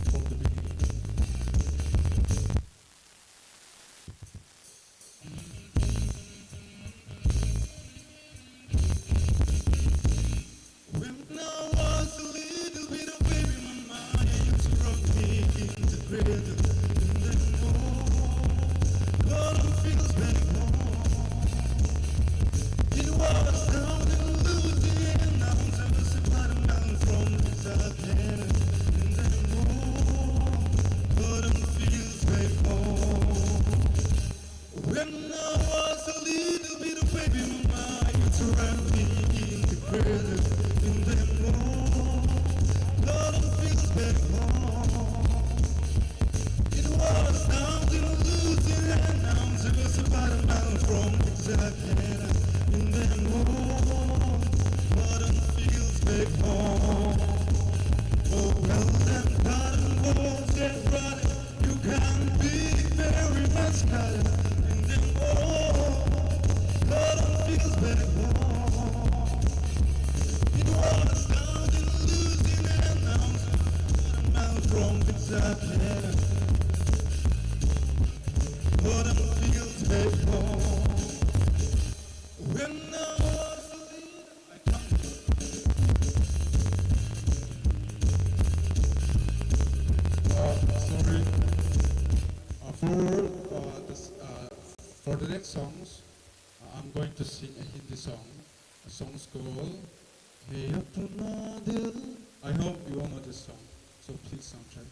[SPEAKER 10] From the beginning.
[SPEAKER 9] When I was a little bit of baby, mama, I used to rock me in the cradle. And then cotton fields back home. It was down in Louisiana, just about a mile from Louisiana. And then cotton fields back home. When I was a little bit of baby, mama, I used to rock me in the cradle. In them cotton fields back home. It was down in Louisiana, just about a mile from Louisiana. In them cotton fields back home. Oh well, them cotton balls get rotted. You can't be very much cotton. In them cotton fields back home.
[SPEAKER 5] from the jacket, autumn fields they fall. When I was a leader, I come. Sorry. For the next songs, I'm going to sing a Hindi song. A song's called Hey Apna Dil. I hope you all know this song, so please soundtrack.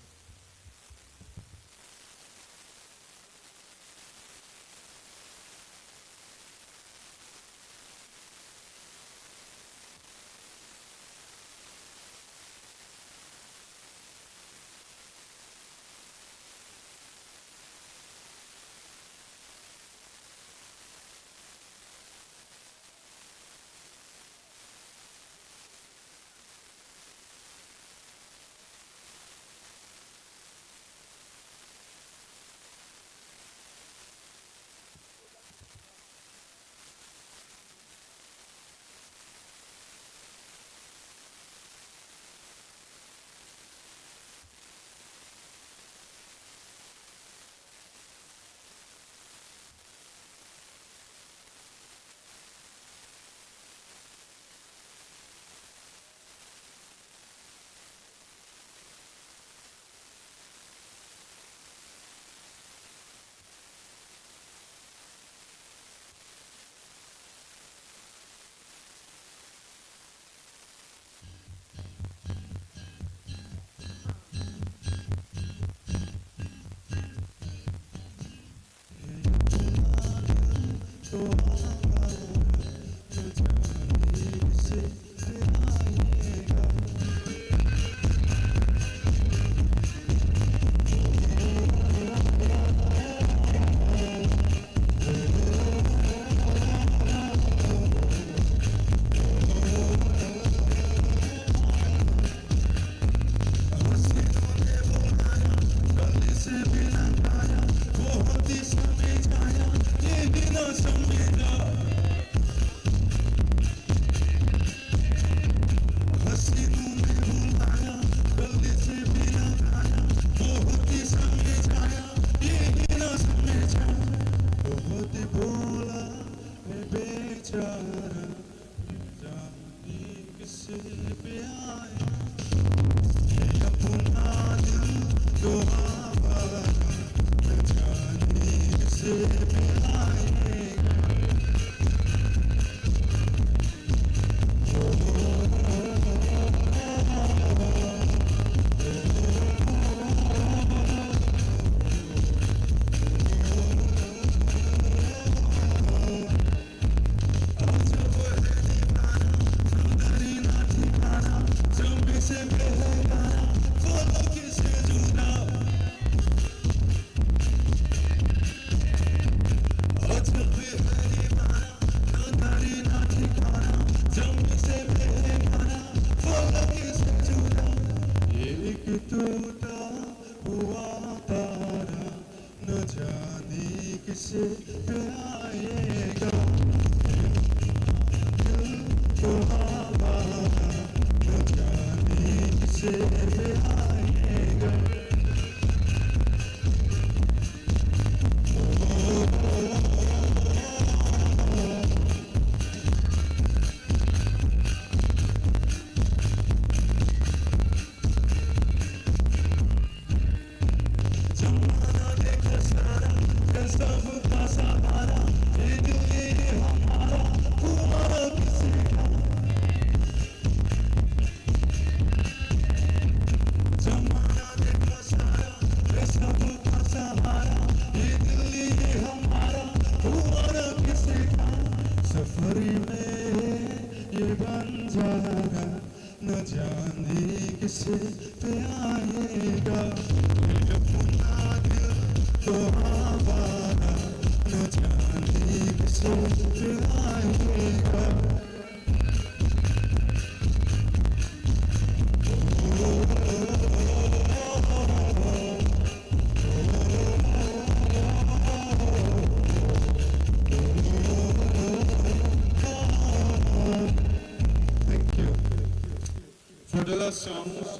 [SPEAKER 5] For the last songs,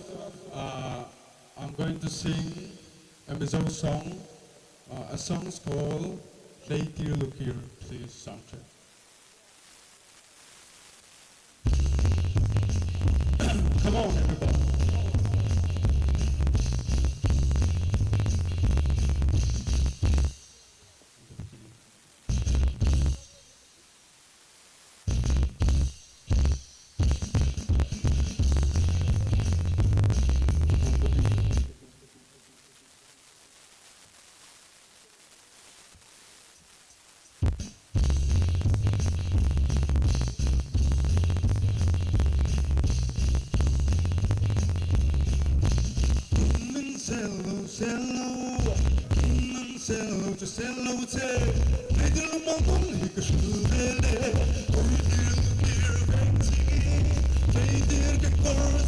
[SPEAKER 5] I'm going
[SPEAKER 10] sing a Mizo song. A song is called Play Dear Look Here, please, soundtrack. Come on, everybody. Cello, cello, cello, just cello, say, I don't know he could shoot it. Oh, dear, hey, dear, get chorus,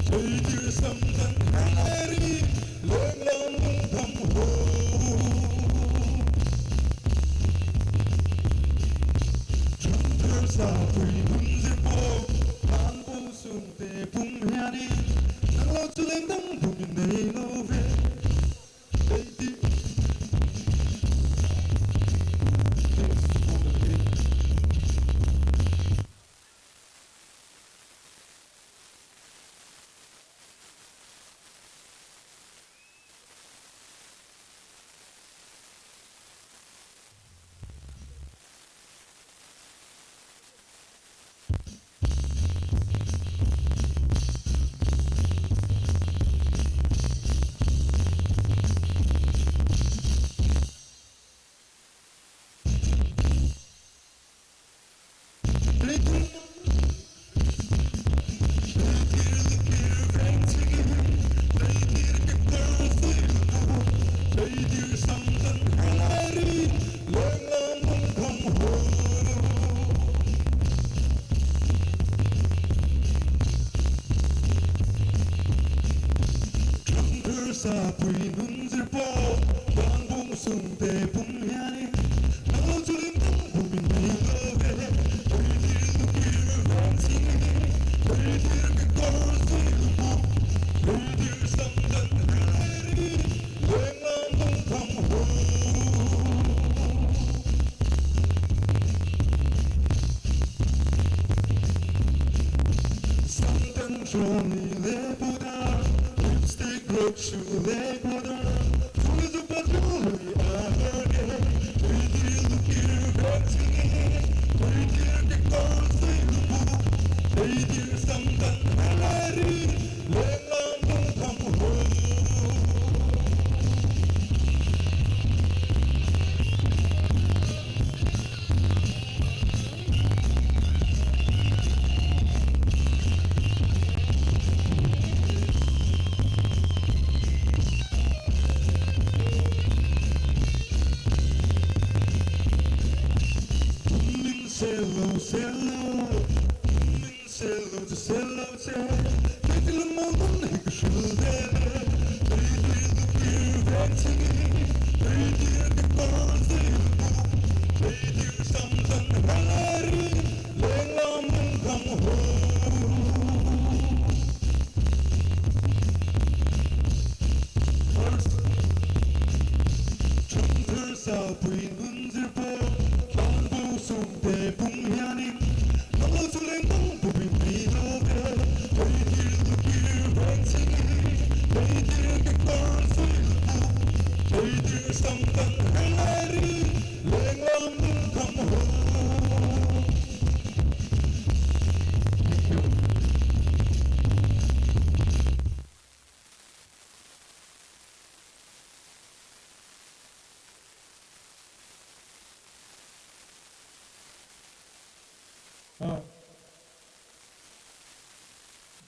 [SPEAKER 10] hey, dear, something, Harry, long, come home. Trumpers are free, the ball, Mambo soon, they boom, Yanni. Hello to them, boom, they know it.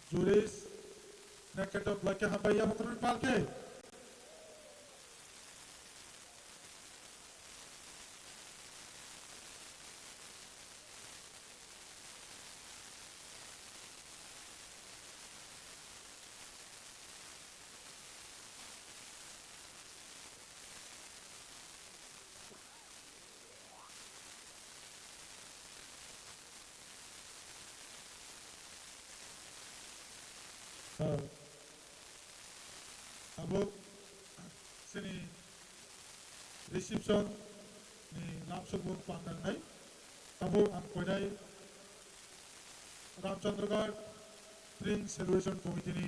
[SPEAKER 5] Juris, nakadog lagi hamba ya putri palke. abo sini reception ni namsubun pangdang nai abo ang koidai Ramchandra Tring Celebration Committee ni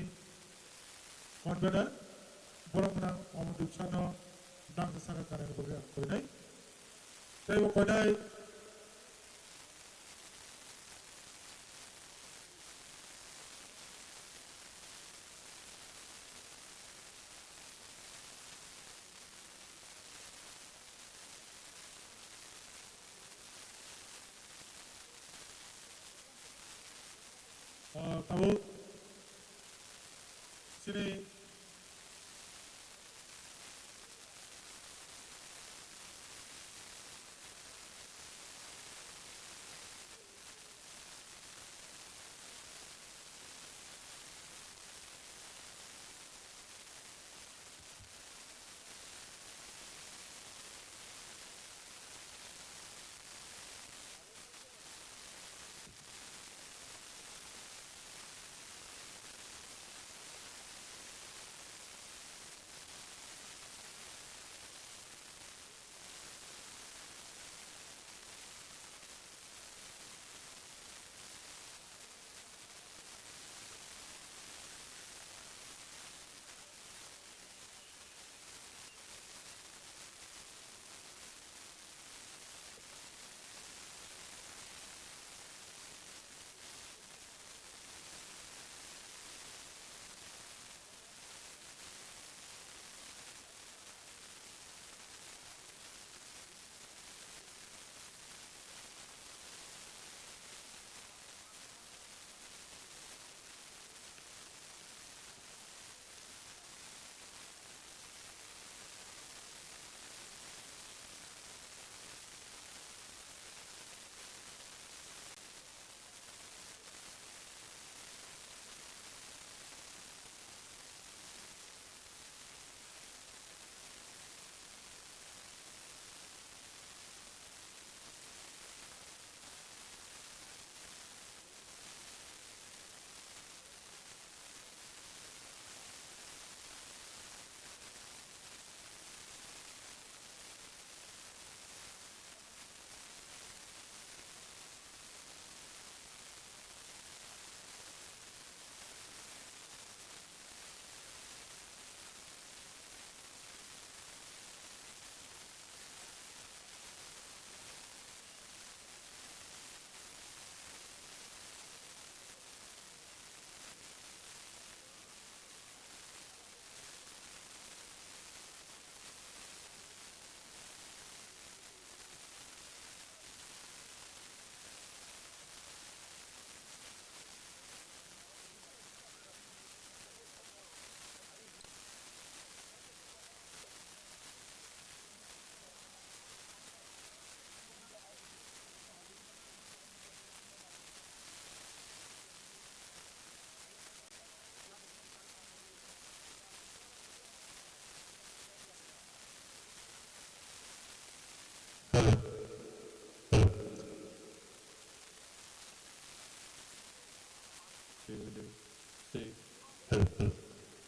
[SPEAKER 5] convener borong menang Muhammad Chano dang sangat karen boleh ang koidai tayo koidai tahu sini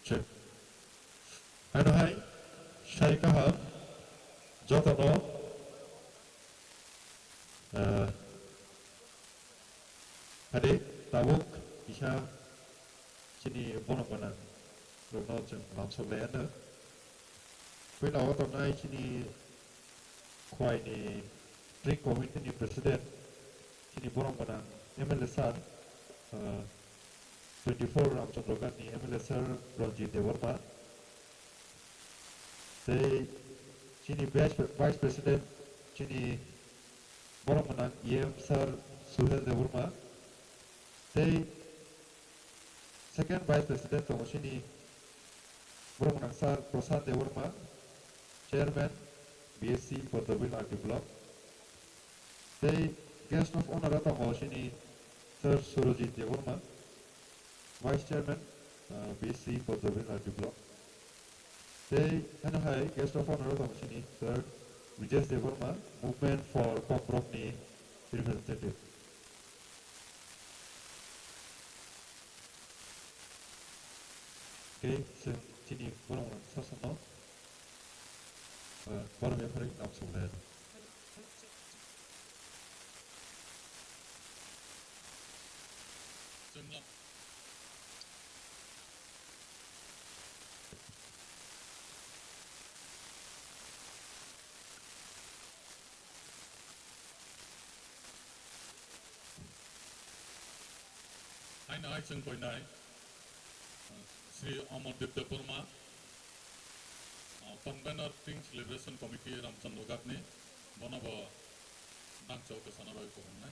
[SPEAKER 5] check. Ano hai, saya kaham, jotono, adik, tabuk, bisa, sini bono mana, rono jeng langsung leana. Kau tahu tu nai sini, Khowai ni, Tring Committee ni President, sini bono mana, MLSR, 24 Ramchandra ni MLSR Ranjit Dewarma. They Chini Vice President Chini Khorang EM Sir Suhel Dewarma. They Second Vice President of Chini Khorang Sir Prasad Dewarma, Chairman BSc for the Will Block. They Guest of Honor at Chini Sir Surajit Dewarma, Vice Chairman BSc for the Will Block. They and high guest of honor of Chini, Sir Vijay Devarma, Movement for Pop Rockney representative. Okay, so Chini Khorang Tripura Khorang Tripura Namsunglen.
[SPEAKER 9] I know it's in Khowai. Sri Amar Dipta Purma, Convener Tring Celebration Committee Ramchandra Gatne, one of our Dang Chowk Sanaroi Purma.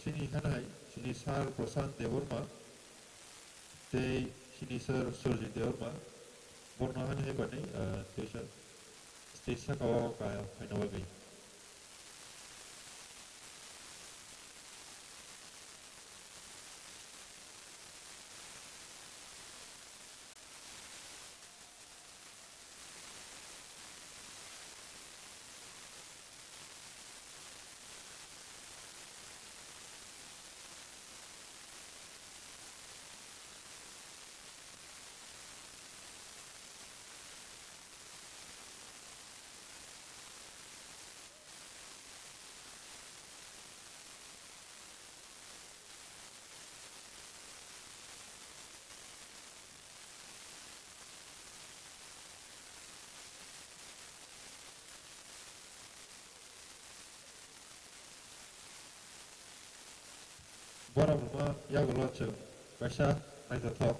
[SPEAKER 5] Chini Khanai, Chini Sar Prasan Devorma, Te Chini Sir Surji Devorma, Borna Han Hebani, Station, Station of Hainawagi. Bora Burma Yagolocho, Basha, Night Talk,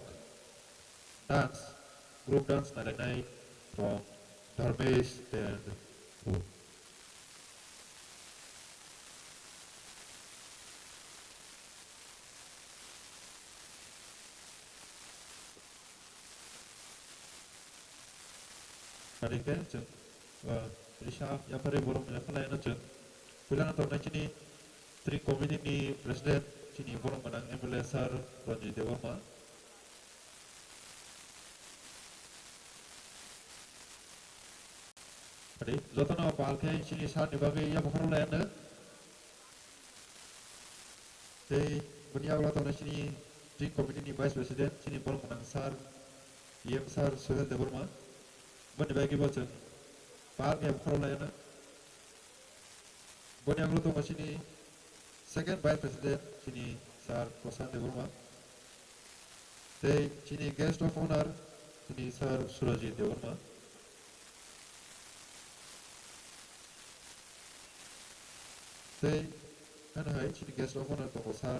[SPEAKER 5] Dance, Group Dance Night from Dharmesh and Who. Adike, Risha, Yapare Borom Yakala and Chun. Pilana Tonachini, Tring Committee President, Chini Borom and Ambulance, Roger Devorma. Adi, Zotana Palke, Chini Sar Nibagi Yaparoland. They Bunyawata Chini, Tring Committee Vice President, Chini Borom and Sar, Yem Sar, Sudan Devorma. But the baggy button, Palke Yaparoland. Bunyawata Machini, Second Vice President, Chini Sar Prasan Devorma. They Chini Guest of Honor, Chini Sar Suraji Devorma. They and I Chini Guest of Honor to Sar.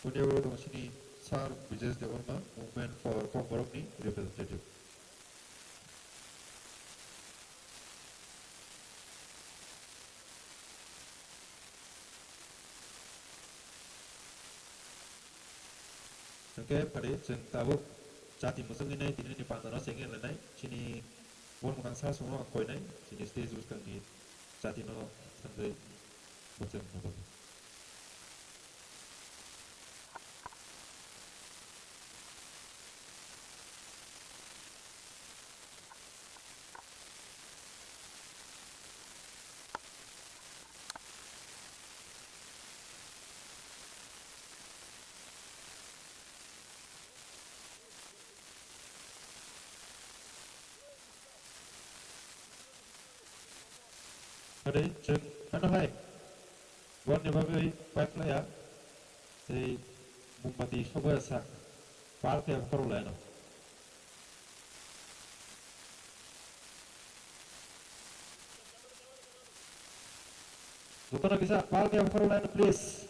[SPEAKER 5] Bunyawata Machini Sar Vijay Devorma, Movement for Komborokni representative. Okay, pada jeng tahu jati musuh ini di pantana sengit lenai, sini pun mangsa semua koi nai, sini stage us kami jati no sampai macam apa. ở đây chừng nó hay buat ni bagai baik lah ya si mumpati sobat sak parti yang perlu lah no Dokter bisa parti yang perlu lah no please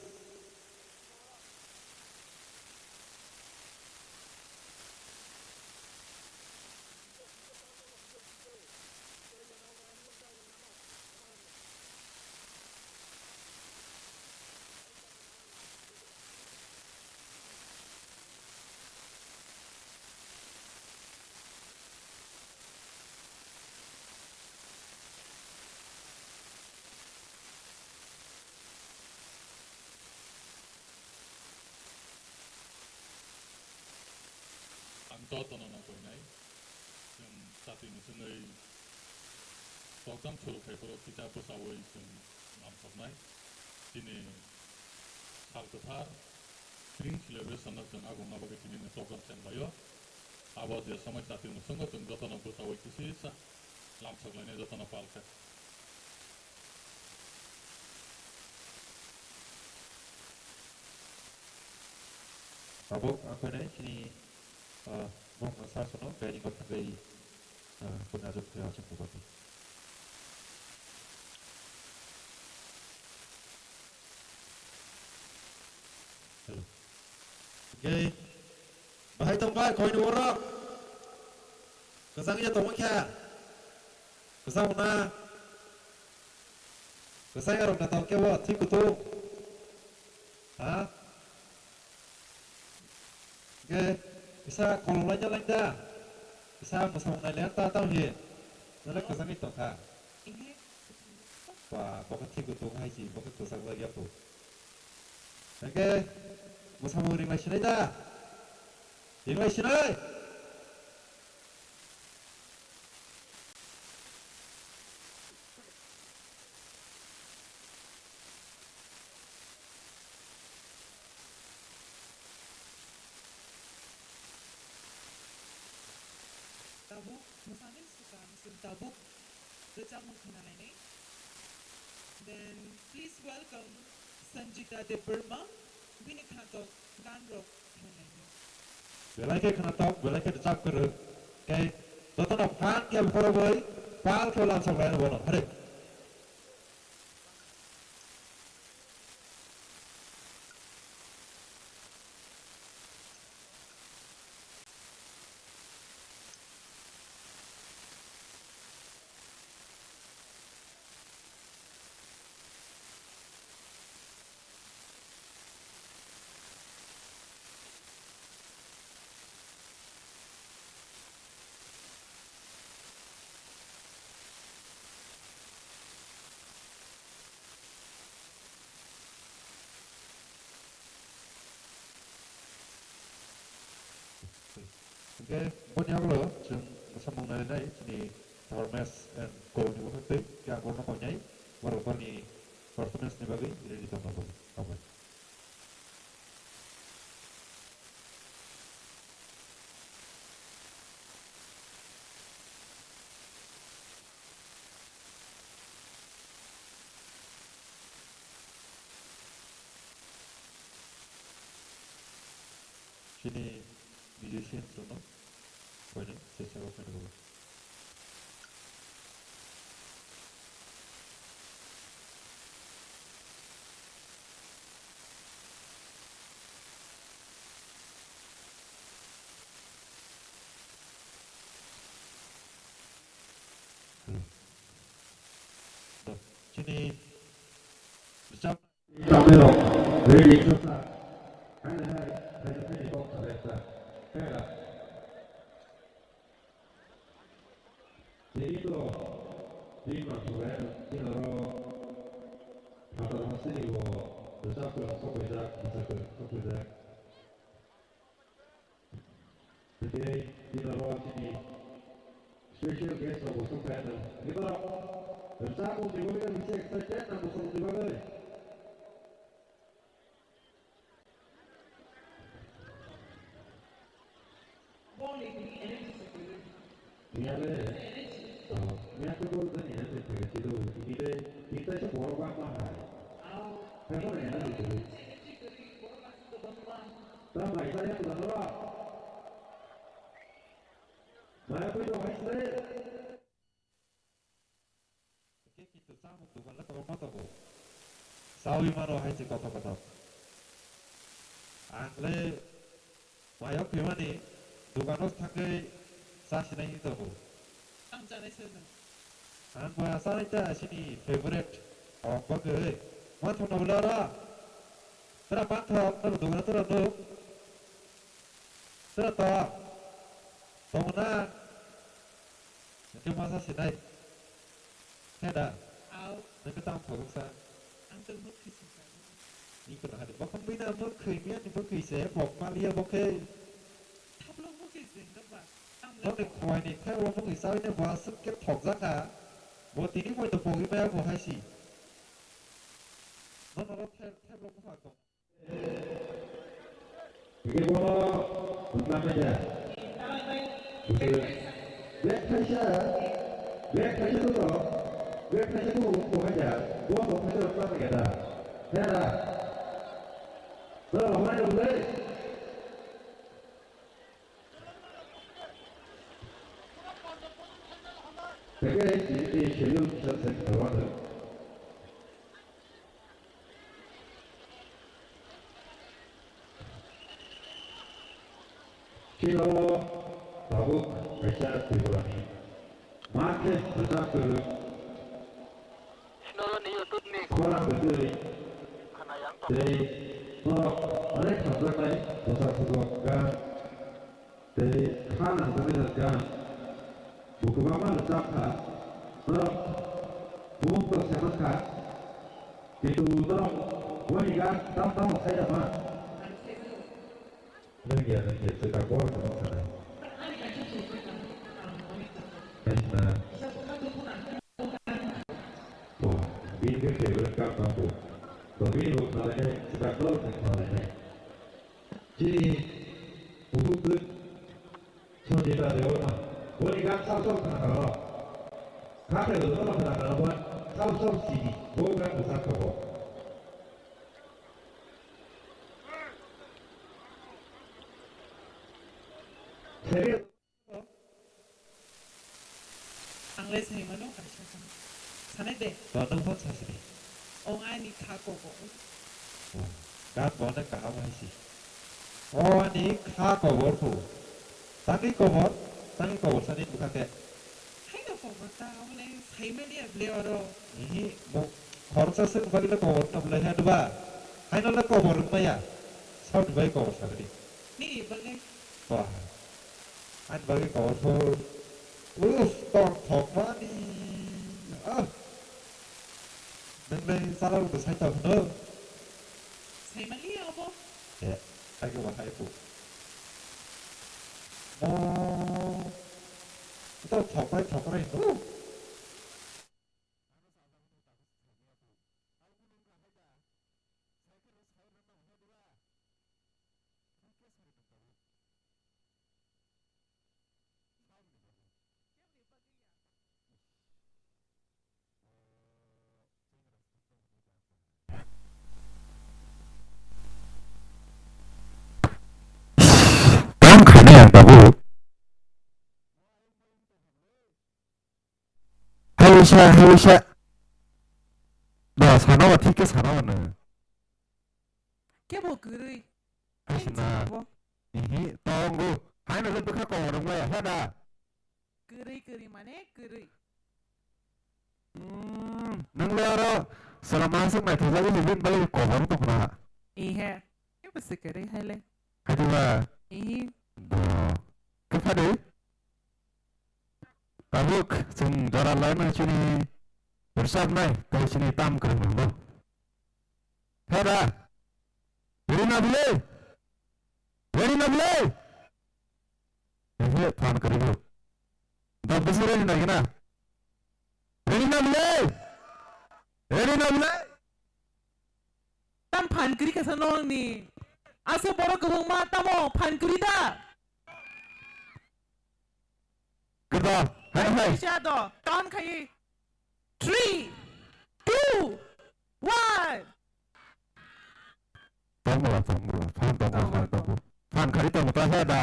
[SPEAKER 9] Cho tao nó coi này, nhưng tại vì mình này, tao cũng chưa thấy có cái gì sao vậy, nhưng làm sao này, thì này, sao cái thà, Tring level sana jeung agung apa ke sini program sen bayo, awal dia sama tại vì mình sangat jeung data na sao vậy kisi sa, làm sao này data na palka.
[SPEAKER 5] Abok apa ni sini Bung Sasono kaya ingat kaya penajak kaya macam bupati. Hello. Okay. Bahai tempat kau ini orang. Kesangnya tolong kaya. Kesang mana? Kesang orang datang kaya wat tim betul. Hah? Okay. Bisa kalau aja lenda, bisa masang nilai tahu ye, nilai kesan itu kah? Wah, pokok tiga tu hai sih, pokok tu sangat lagi apa? Oke, masang ring lagi sini dah, ring lagi sini.
[SPEAKER 8] Tabuk, misalnya suka musim tabuk, bercampur dengan ini. Then please welcome Sanjita de Burma, bini kantor Ganrok Hanani.
[SPEAKER 5] Belai ke kantor, belai ke decap keruk, ke, tuan nak pan yang perlu pal ke langsung lain bono, hari. Okay, buat yang lo, jeng sambung nari nari, sini performance and goal ni bukan tu, yang goal nak nyai, baru ni performance ni bagi, jadi di tempat tu, apa? Sini musician semua. Banyak secara penuh. Sini bercak. Tamero, very interesting. Hai, kok terasa. Kayak. Jadi itu di mana di luar atau masih di besar berbeda berbeda. Jadi di luar sini special guest of the panel. Kita bersama juga bisa saja nama sebagai Miale, miale boleh ni ada cerita ini
[SPEAKER 10] Ramai saya tidak salah. Saya pun doa Israel.
[SPEAKER 9] Kita sama tu kan, kalau mata bu, sawi mana hai cik kata. Angle, maya kemana? Dukanos thakai sasi nahi tu bu. Ang maya sari ta sini favorite. Apa ke? Mata nak belara. Tera pantau, tera dukan tera tu. Tera ta. Tongna. Itu masa sinai. Ada. Nanti tahu fokus sa. Ini kena ada. Bahkan bina mukhi ni, ni mukhi saya bok malia mukhi. Nó được khoai này theo một người sao này vào sức kết thọc ra cả một tí nữa tôi bồi cái của hai xì nó theo một cái hoạt động
[SPEAKER 10] Ini bola bukan saja. Black Asia tu loh. Black Asia tu bukan saja. Gua bukan saja orang kita. Saya. Kalau mana boleh. Sebagai di schedule selesai awal. Kilo tahu Baijalbari Tripura ni, makin besar tu. Khorang betul. Jadi, ada khazan lain besar sebuah dari kanan berdekat. Buku apa letak kah? Buku siapa kah? Itu orang wanita tahu saya apa? Lagi sekarang orang tahu saya. Karena, wah, ini kebetulan kampung. Tapi bukan lagi sekarang orang lagi. Jadi, buku tu cerita dewa. Wanita sausau kena kata itu orang kena buat sausau sini, bukan besar kau. Serius?
[SPEAKER 8] Angles ni mana kasih sana. Sana deh.
[SPEAKER 9] Tuan pun sasi.
[SPEAKER 8] Orang ni kaku kok.
[SPEAKER 9] Kat mana kau masih? Oh ni kaku berpu. Tadi kau sana bukan ke?
[SPEAKER 8] Hai dah kau tahu ni saya melihat beliau.
[SPEAKER 9] Ini mau khorsa sen bagi le kau tak boleh ada ba. Hai nak le kau berapa ya? Saud bagi kau sana ni.
[SPEAKER 8] Ni bagi.
[SPEAKER 9] Wah. Hai bagi kau tu. Tong thok mani. Neng salah udah saya tahu no.
[SPEAKER 8] Saya melihat apa?
[SPEAKER 9] Ya, aku wahai bu. Oh, itu thok itu.
[SPEAKER 10] yang tahu. Halusya. Dah sana tiket sana mana?
[SPEAKER 8] Kau gurui.
[SPEAKER 10] Asina. Ini tunggu. Hai nak lebih kau orang mana? Ada.
[SPEAKER 8] Gurui mana? Gurui.
[SPEAKER 10] Nenglara. Selama masuk naik terjadi lebih balik kau baru tu pernah.
[SPEAKER 8] Iya. Kau pasti gurui hele.
[SPEAKER 10] Kedua.
[SPEAKER 8] Iya.
[SPEAKER 10] Dah. Kepada. Tabuk, sing jalan lain sini bersab naik, kalau sini tam kering dulu. Hera, beri nak boleh. Ini tam kering dulu. Dah besar ni nak kena. Beri nak boleh.
[SPEAKER 8] Tam pan kiri kesanong ni. Asa borok kebun mata mo pan kiri dah.
[SPEAKER 10] Kedua. Hai.
[SPEAKER 8] Shadow, count kayi. 3, 2, 1.
[SPEAKER 10] Tunggu. man khari tong ta ha da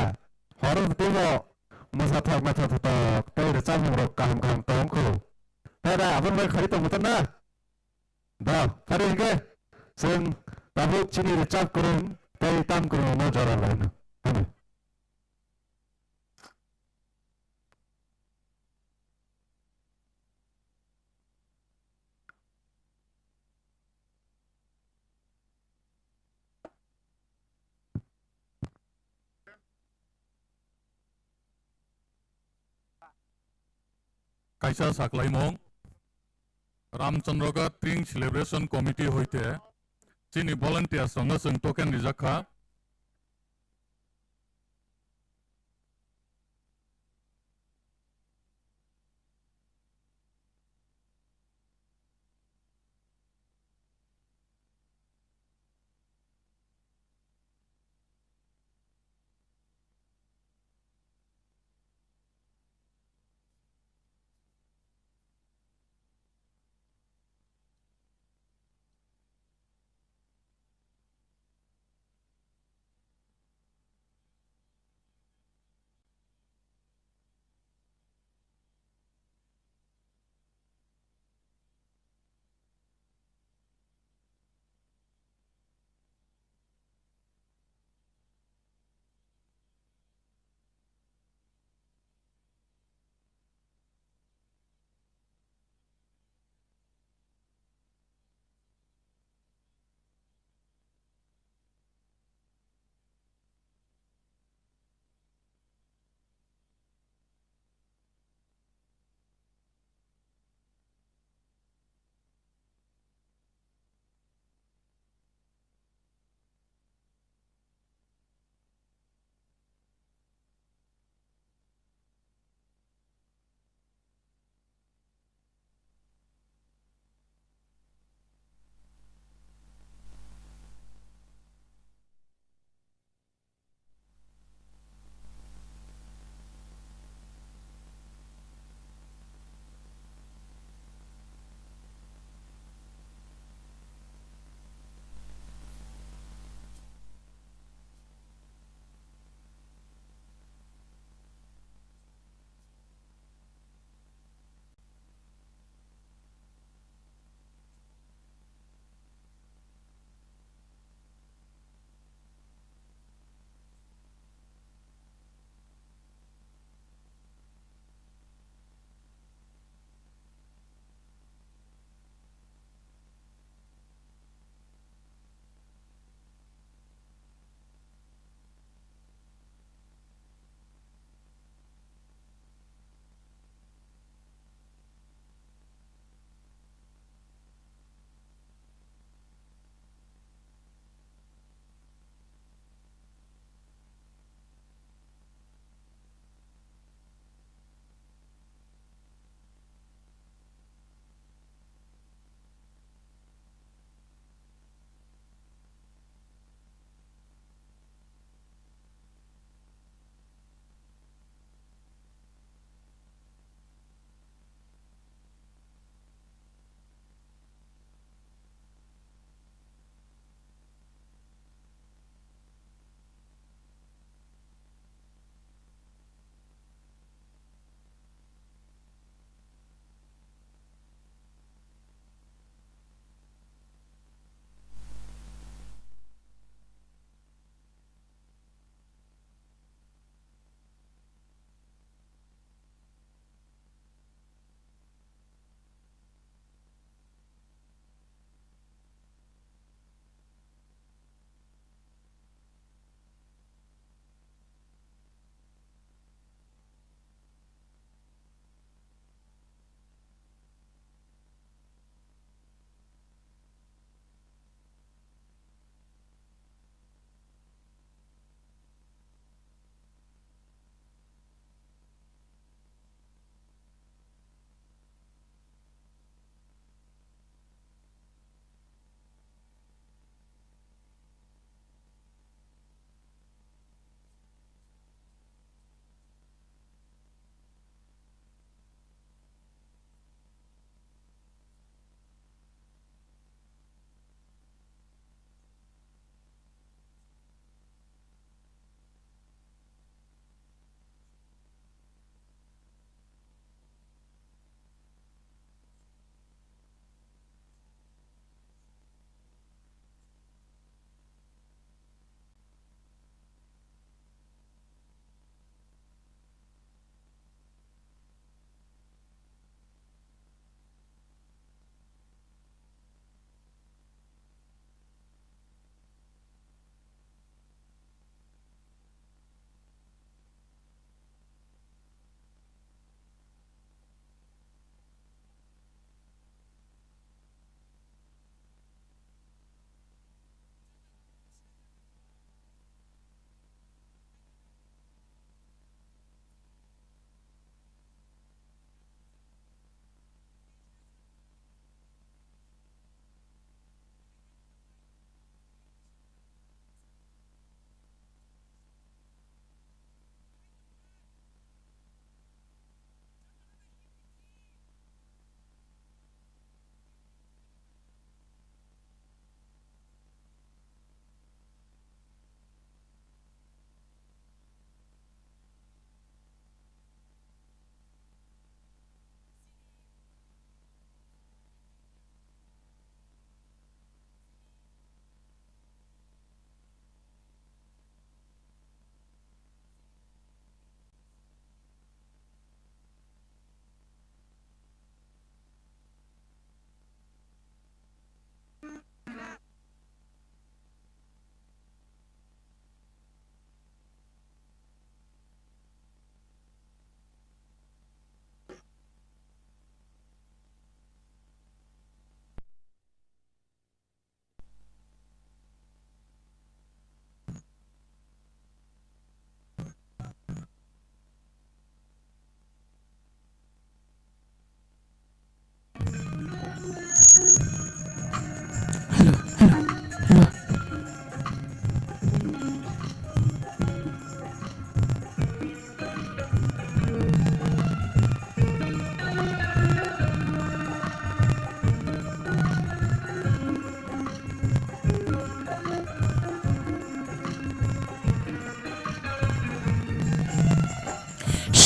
[SPEAKER 10] horong tu mo musa thok ma thok tok te de cham rok kam kam tong ko ta da abon mai khari tong ta na da khari ke sing tabu chini de chap kurun te tam kurun mo jara la na
[SPEAKER 11] কাইসা সাকলাইমং রামচন্দ্রগা ট্রিং celebration committee হইতে চিনি volunteer সঙ্গে जों token রিজাখা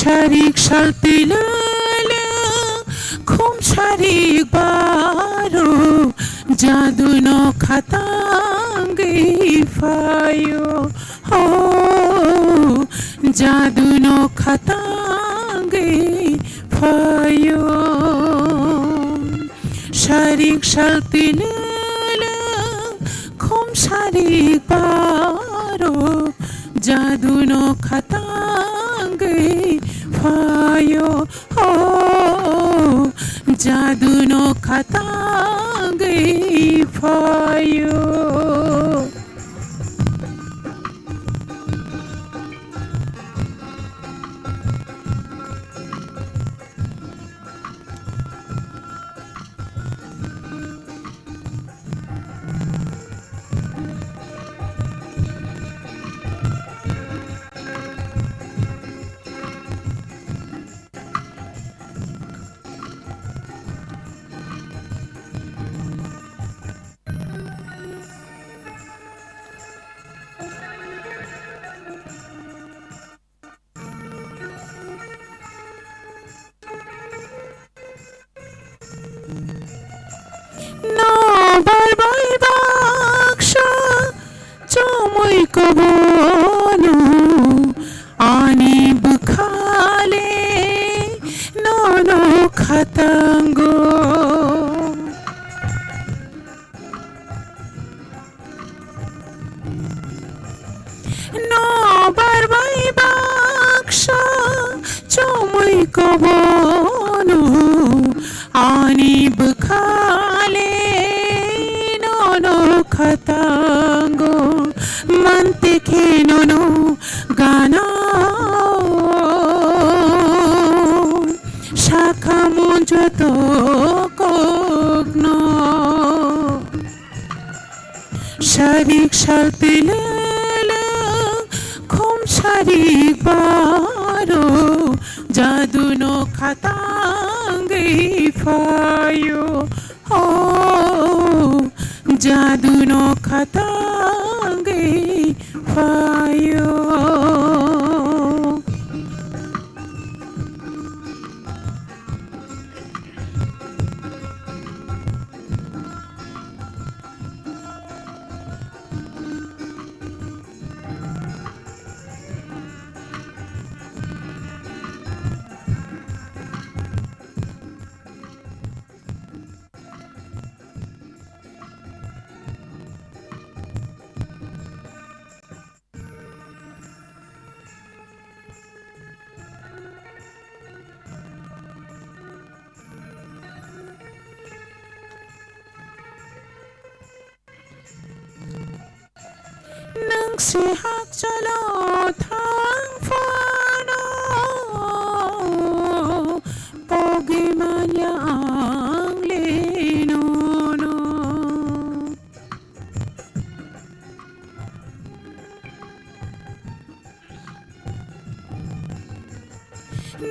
[SPEAKER 7] Sharik shaltilala khum sharik baro jadu no khatangi fayo ho jadu no khatangi fayo sharik shaltilala khum sharik baro jadu no khatangi fayo ho jadu no khatangi fayo Barbai baksha chomoi kobono ani bukhale no khatango no barbai baksha chomoi kobono ani bukhale no khatango mante kheno no gana shakha monjoto kogno sharik shaltilala khum sharik baro jadu no khatangi fayo oh jadu no khatangi fayo Sihak chalo thang fano pogi manya angle no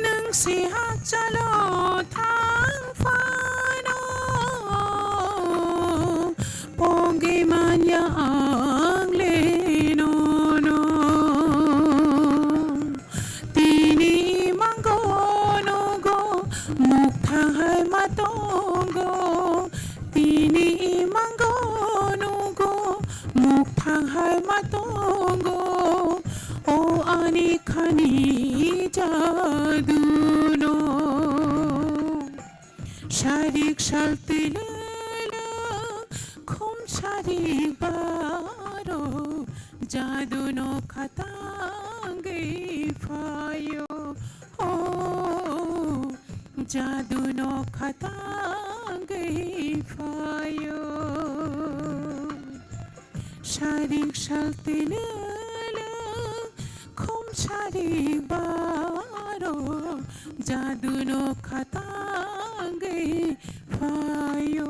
[SPEAKER 7] nang sihak chalo thang fano pogi manya hai matongo o ani khani jadu no sharik shaltilala khum sharik baro jadu no khatangi fayo oh jadu no khatangi fayo sharik shaltilala khum sharik baro jadu no khatangi fayo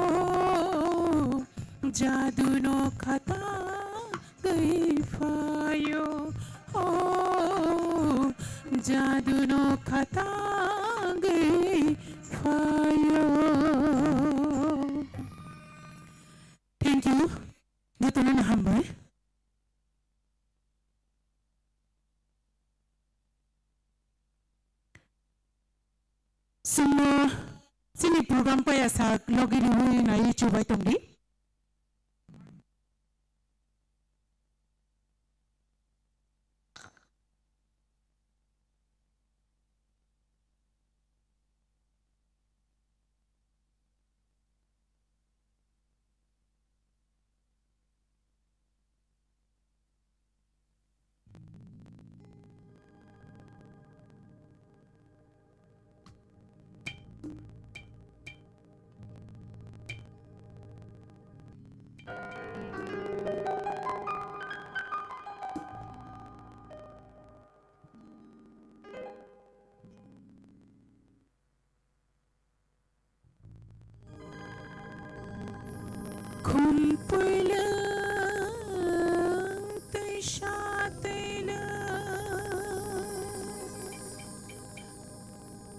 [SPEAKER 7] oh jadu no khatangi fayo oh jadu no khatangi fayo. Thank you. Natuloy na hambay.
[SPEAKER 12] Semua sini program pa ya sa login hui na YouTube ay tong di.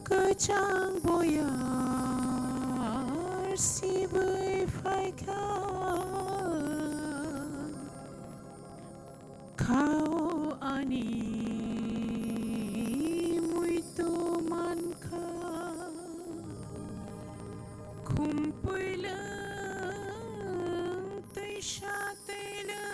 [SPEAKER 12] Kacang boyar si berfaikan kau ani muito manka kumpulang tesyatela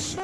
[SPEAKER 12] Thank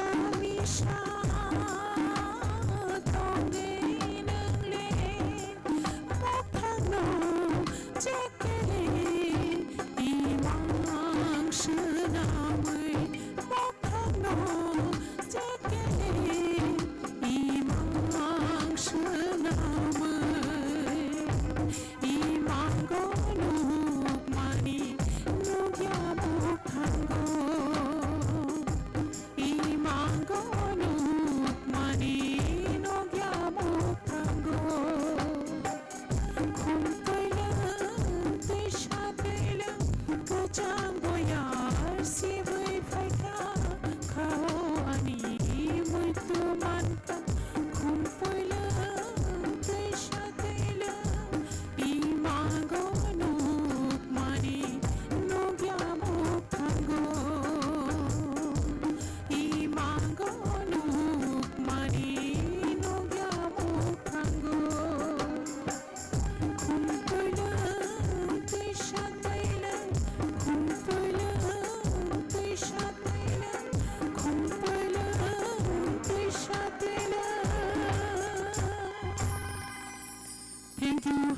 [SPEAKER 12] you.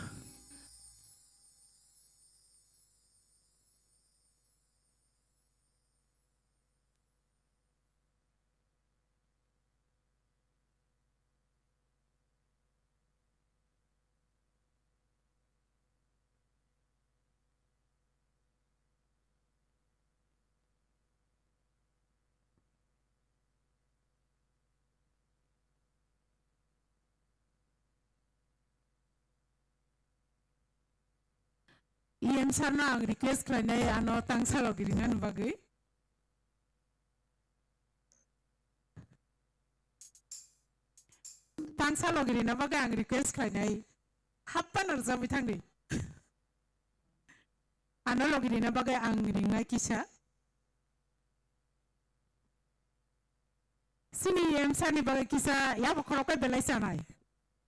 [SPEAKER 12] Ian sarna ang request klanay ano tang salogiringan bagay. Tang salogirina bagay ang request klanay. Hapan arza bitang di. Ano logirina bagay ang ringay kisa. Sini ian sarni bagay kisa ya bokorokoy belay sanay.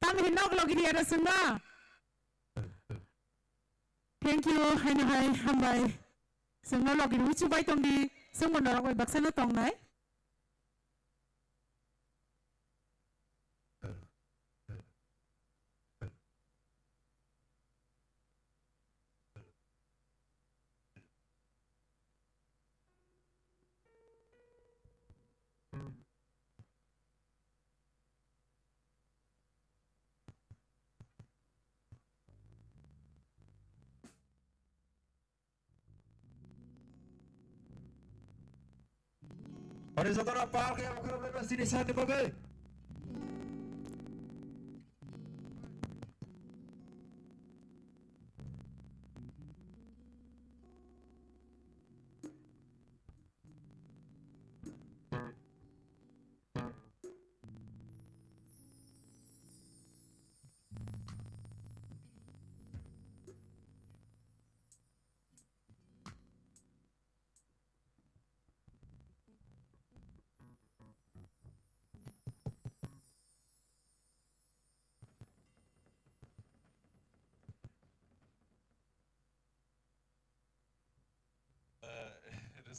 [SPEAKER 12] Tam hinog logiri ada sunga. Thank you, hai hambai. Sengno login ucu bai tong di sengmo norok bai baksana tong nai.
[SPEAKER 10] Hari saudara Pak yang berkenan sini saat dipakai.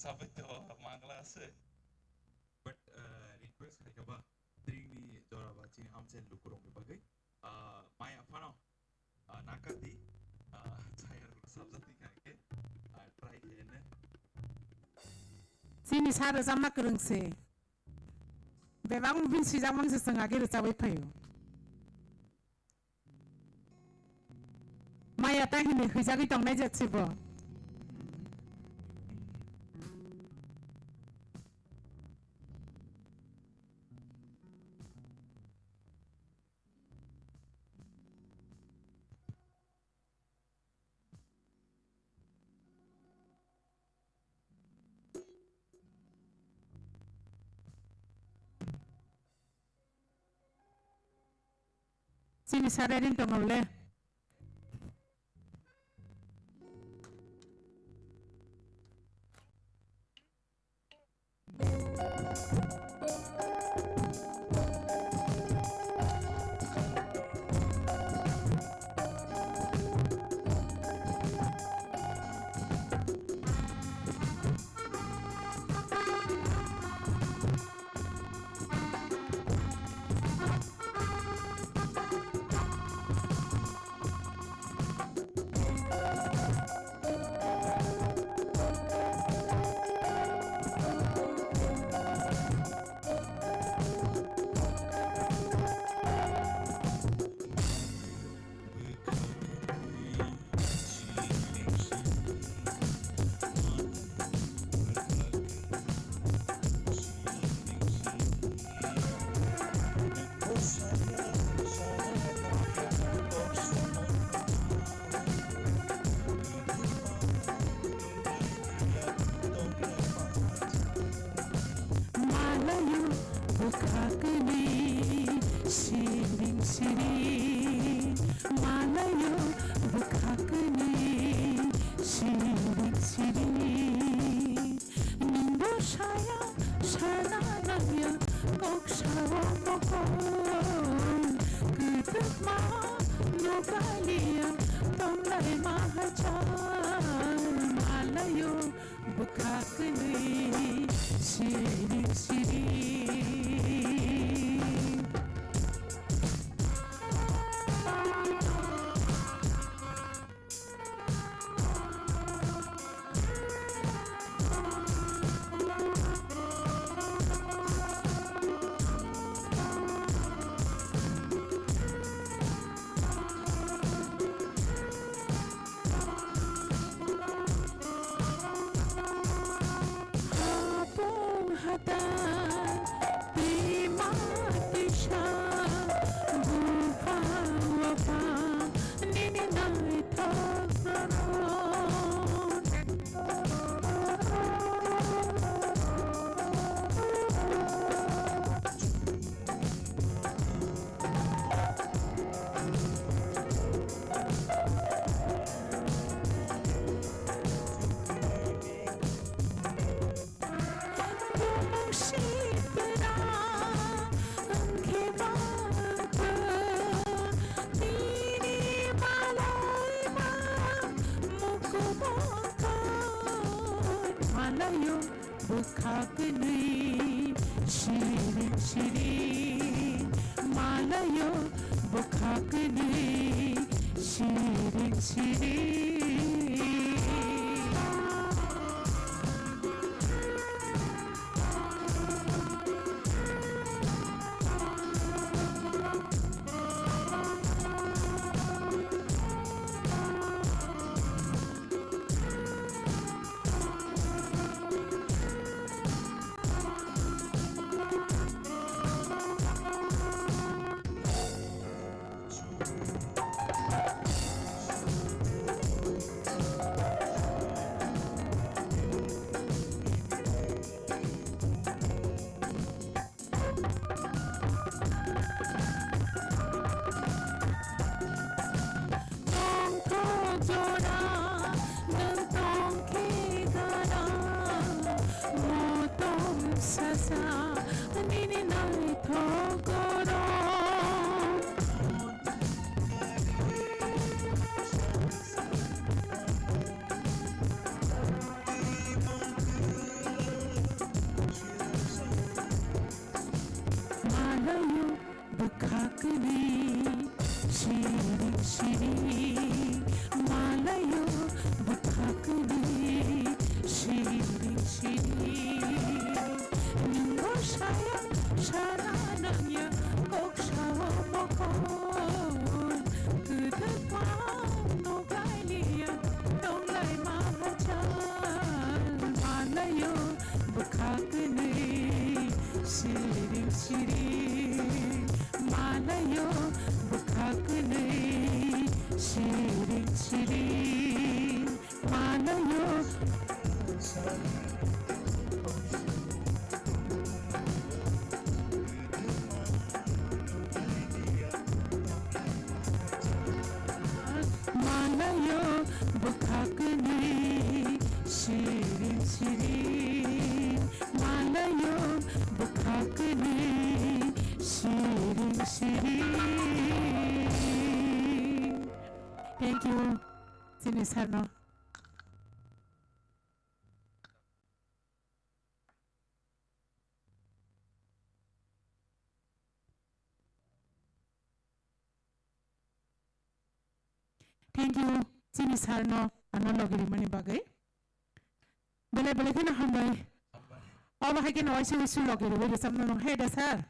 [SPEAKER 13] Sabi to mangla se. But request kai ka ba Tring ni dora ba Chini Hamsen lukurong ke bagai. Mai apano nakati saya subjati kai ke try ke ne.
[SPEAKER 12] Sini sara sama kereng se. Bebang bin si jamang se setengah kira cabai payu. Maya tah ini hijaki tong meja cibo. Sini sararin tong oleh. bukhakni siring siring malayo bukhakni siring siring nindo saya sananaya koksawa mokon kutma nogaliya tomlai mahachan malayo bukhakni siring siring bukhakni siring siring malayo bukhakni siring siring Thank you, Chini Sarno. Thank you, Chini Sarno. Another money bagay. Bale bale kina hamay. Aba hakin oisi usu logiri. Wala samno no head sir.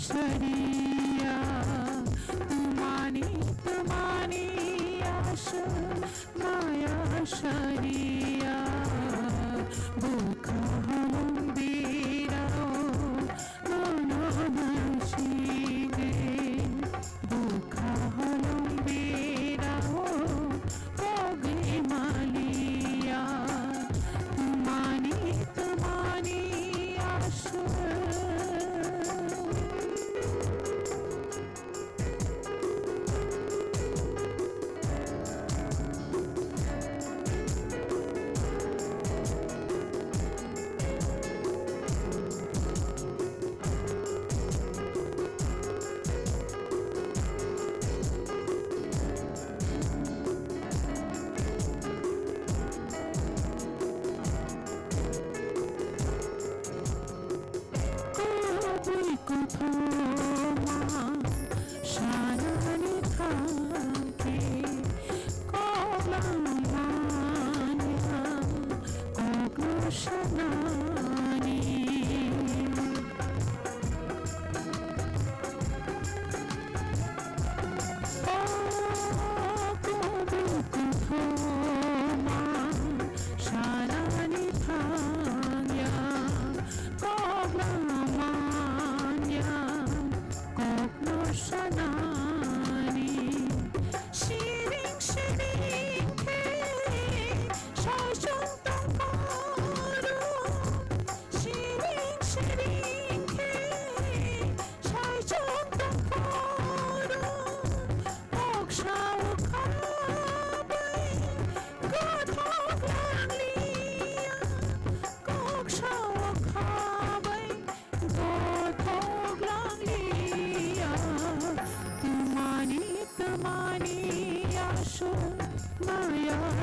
[SPEAKER 12] शरिया तुम्हारी तुम्हारी आशा माया शरिया भूखा हम बीराओ नाना नशीने भूखा हम बीराओ होगी मालिया तुम्हारी तुम्हारी आशा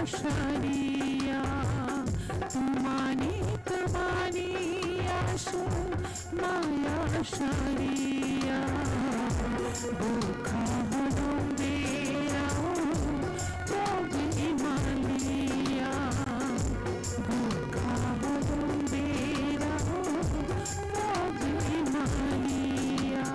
[SPEAKER 12] शरिया तुम्हारी तुम्हारी आशा माया शरिया भूखा हम बीराओ होगी मालिया भूखा हम बीराओ होगी मालिया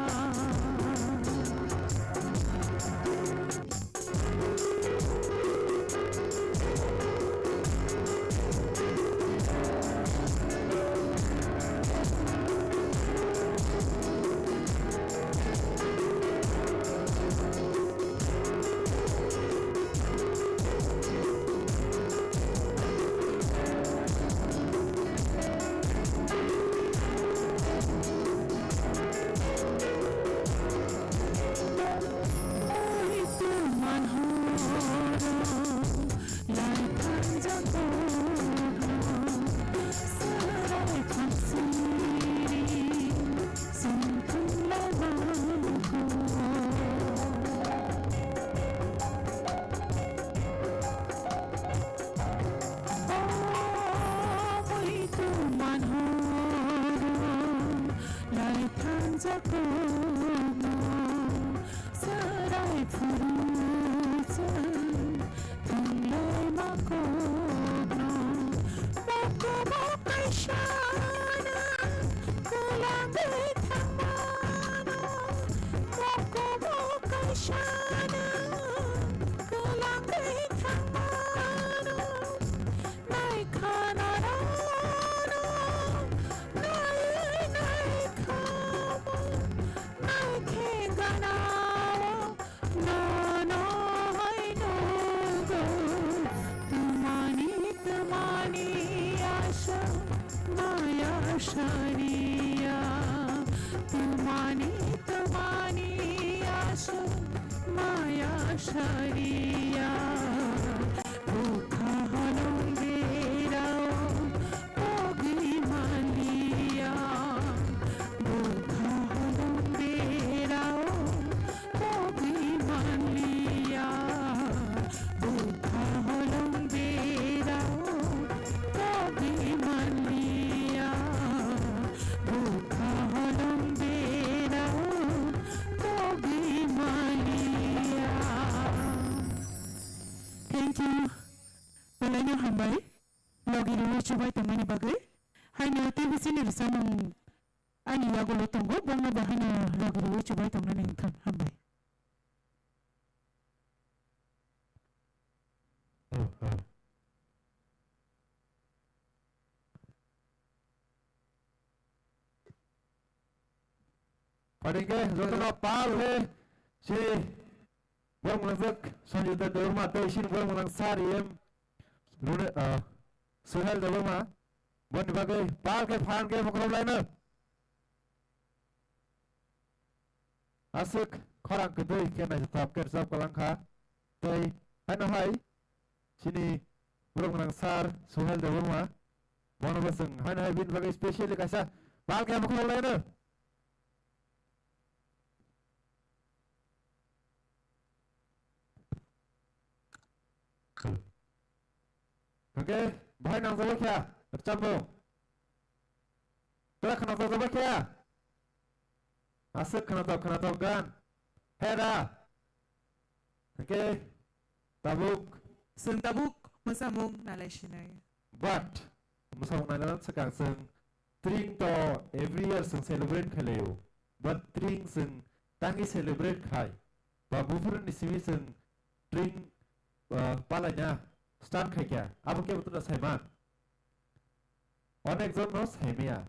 [SPEAKER 12] Gana माया शरिया तुम्हानी तुम्हानी आशा माया शरिया भूखा हलुंगेराओ ओगी मालिया भूखा हलुंगेराओ ओगी मालिया भूखा हलुंगेराओ ओगी मालिया भूखा हलुंगेराओ ओगी Mallya. Thank you. Palanya hambay. Lagi dulu coba temani bagai. Hanya TV sini bersama ani lagu lotonggo. Bangga bahana lagi dulu coba temani kan hambay.
[SPEAKER 10] Padingke zotono palhe si buang mulak sanjuta dorma to isin buang mulak sariem lune suhel dorma buang dibagai palke phanke mokrom laina asuk khorang kedui kena tetap kersap kalangkha tei hana hai sini buang mulak sar suhel dorma mono baseng hana hai bin bagai special kasa palke mokrom laina. Oke, bahai nang coba kia, tercampur. Terus kena coba kia. Asik kena tahu gan. Hera. Oke, tabuk.
[SPEAKER 7] Sentabuk masamong nalasinay.
[SPEAKER 10] But, masamong nalan sekarang seng Tring to every year seng celebrate khaleo. But Tring seng tangi celebrate khai. Babu pun disini seng Tring palanya. Start khai kya abo ke betul saiman onek jon no saimia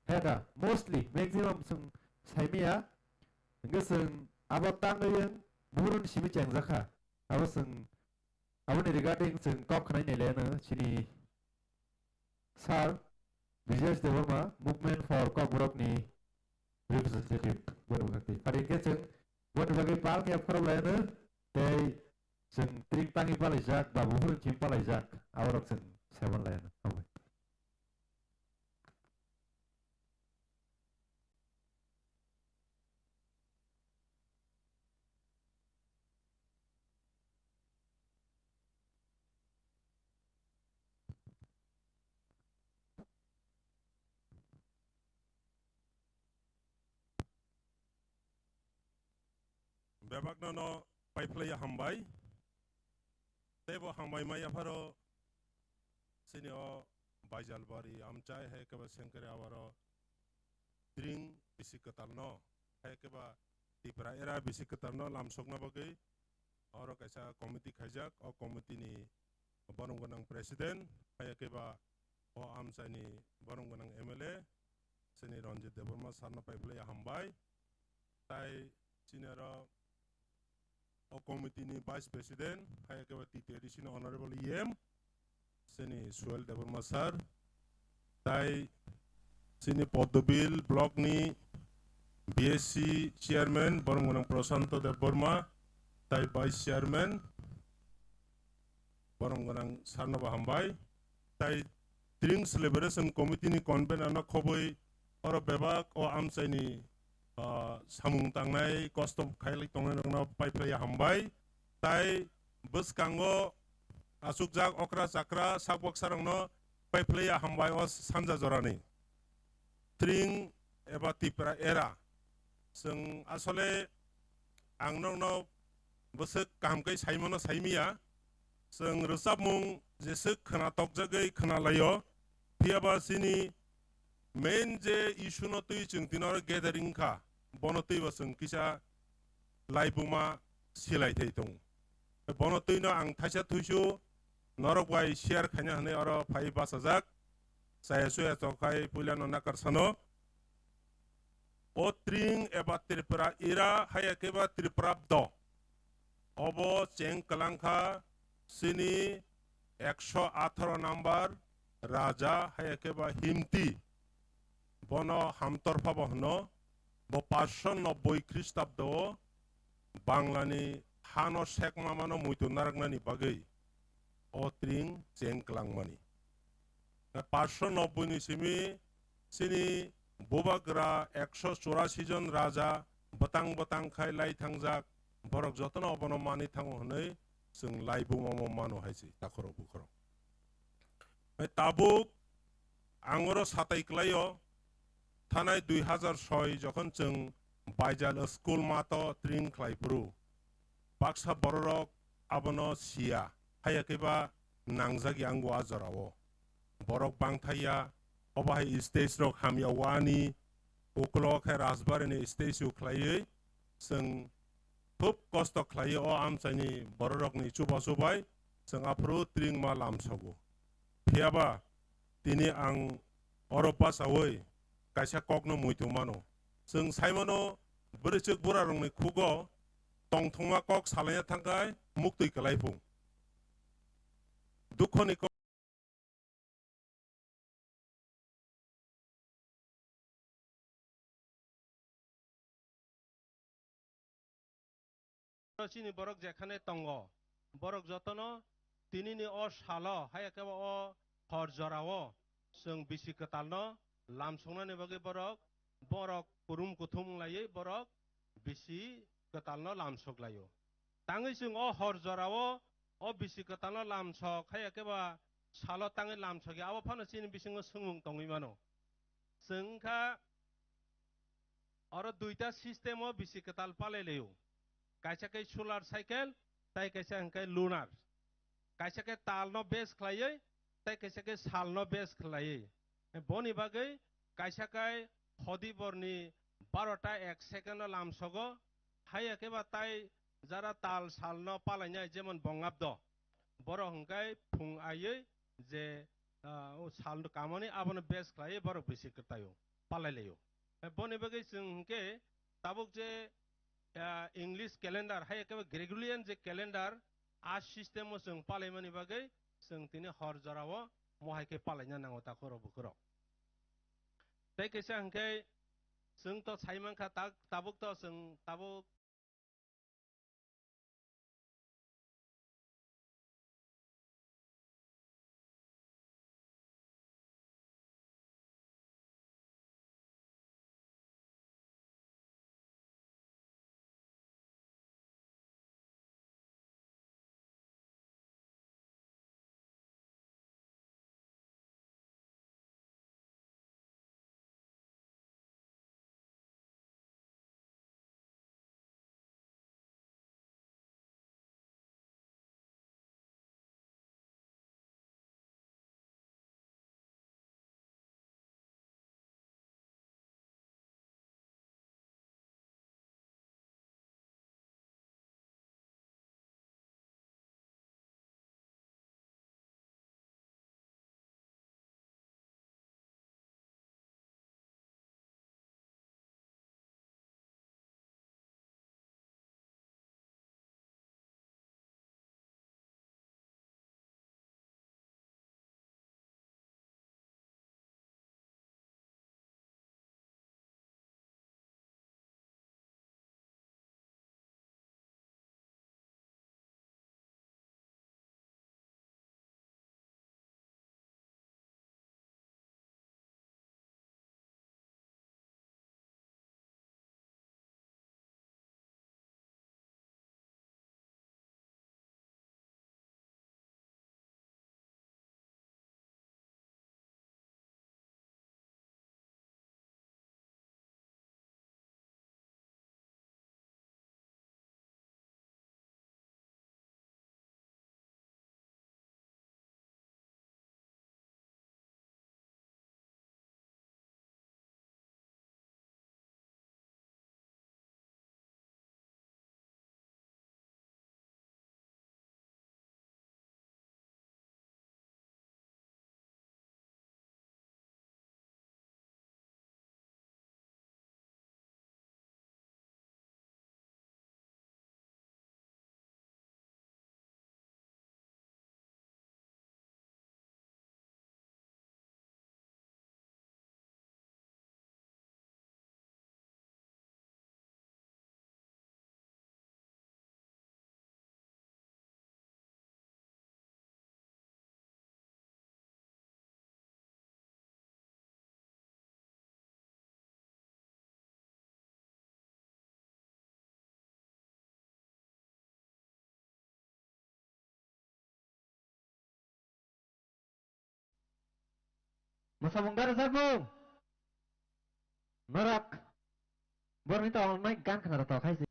[SPEAKER 10] heka mostly maximum sung saimia nge sung abo tangyen burun simi chang zakha abo sung abo ni regarding sung kok khnai ne le na chini sar business development movement for kok burok ni representative bodo kakti pari ke sung bodo bagi pal ke problem le na tei sing Tring tangi palai jak babu pun cim palai jak awak sing seven lain awak.
[SPEAKER 14] Bebak nono pipeline hambai. Tebo hambai maya faro sini o Baijalbari amcai hai keba sengkere awaro Tring bisikatalno hai keba Tripura era bisikatalno lamsokna bagai oro kaisa komiti khajak o komiti ni borong gonang presiden hai keba o amcai ni borong gonang MLA sini Ranjit Deborma sarna pipeline hambai tai sini oro o committee ni vice president hai ke bati tradition honorable EM sini Suel Deborma sir tai sini Podobil block ni BSC chairman Borong Prosanto Deborma tai vice chairman Borong Sarna Bahambai tai Tring celebration committee ni convener na Khowai oro bebak o amsai ni samung tangnai kostom khailik tongnai no pipeline hambai tai bus kango asukjak okra sakra sabok sarangno pipeline hambai os sanja jorani Tring eba Tripura era seng asole angnong no busuk kamkai saimono saimia seng resapmung jesuk khana tokjagai khana layo piaba sini main je issue no tui chungtinor gathering kha bono tui basung kisa laibuma silai thei tong bono tui no ang thaisa thuisu norok bai share khanya hne oro phai basajak saya suya tokai puliano nakar sano o Tring eba Tripura era haya keba Tripura do obo cheng kalangkha sini 118 number raja hayake ba himti bono hamtorfa bohno bo 590 খ্রিস্টাব্দ বাংলানি হানো শেকমামানো মুইতো নারাকনানি বাগৈ ও ত্রিং চেংক্লাংমানি 590 ni simi sini bobagra 184 জন raja batang batang khai lai thangjak borok jotono obono mani thango honei जों लाइबुमामो मानो हायसि ताखरो बुखरो Tabuk आंगरो साताइक्लायो थानाय 2006 যখন जों बाइजाल school मातो ट्रिं ख्लाइब्रु Baksa बररक आबनो Siya हायाखैबा नांजागि आंगो आजरावो बरक बांथाया अबाहाय stage रक हामियावानि उकलक राजबारिनि stage उख्लायै जों खुब कस्त ख्लायो अ आमसाइनि बररकनि चुबा चुबाय जों आफ्रो ट्रिं मा लामसागो फियाबा दिनै आं अरपा सावै कायसा ककनो मुइतो मानो जों साइमनो बोरैचोक बुरारंनि खुगो तंथंमा कक सालाया थांगाय मुक्तै कलायफुं दुखनि
[SPEAKER 15] Chini borok jekhane tongo borok jotono tinini o salo hayakeba o hor jorao जों बिसि कतालनो लामसंनानै बागै borok kurum kuthum लायै borok बिसि कतालनो लामसगलायो ताङै जों o hor jorao o बिसि कतालनो लामसग hayakeba salo ताङै लामसगि abo phano chini bisingo sungung tongui mano जोंखा aro duita system o बिसि कताल पालेलेयो kaisa kai solar cycle tai kaisa hangkai lunar kaisa kai talno base khlaiयै tai kaisa kai salno base khlaiयै boni bagai kaisa kai hodi borni 12টা 1 second লামসগো হাই একেবা তাই যারা তাল সালনো পালাইনাই যেমন বঙ্গাব্দ বড় হংকাই ফুং আयै যে সাল কামনি আবনো বেস খাই বড় বেশি করতাयो পালাইলাयो বনি বাgai जों हंके ताबुक जे इंग्लिश कैलेंडर हाय एकेबा ग्रेगोरियन जे कैलेंडर आ सिस्टेम जों पालायमानि बागै जों तिनि हर जरावो महायके पालायना नांगौ ताखरो बुखरो तै कैसे हंके जों तो साइमानखा ताबुक तो जों Tabuk
[SPEAKER 16] Masa munggar sabung. Merak. Borong itu awal naik gan kena tahu kai sih.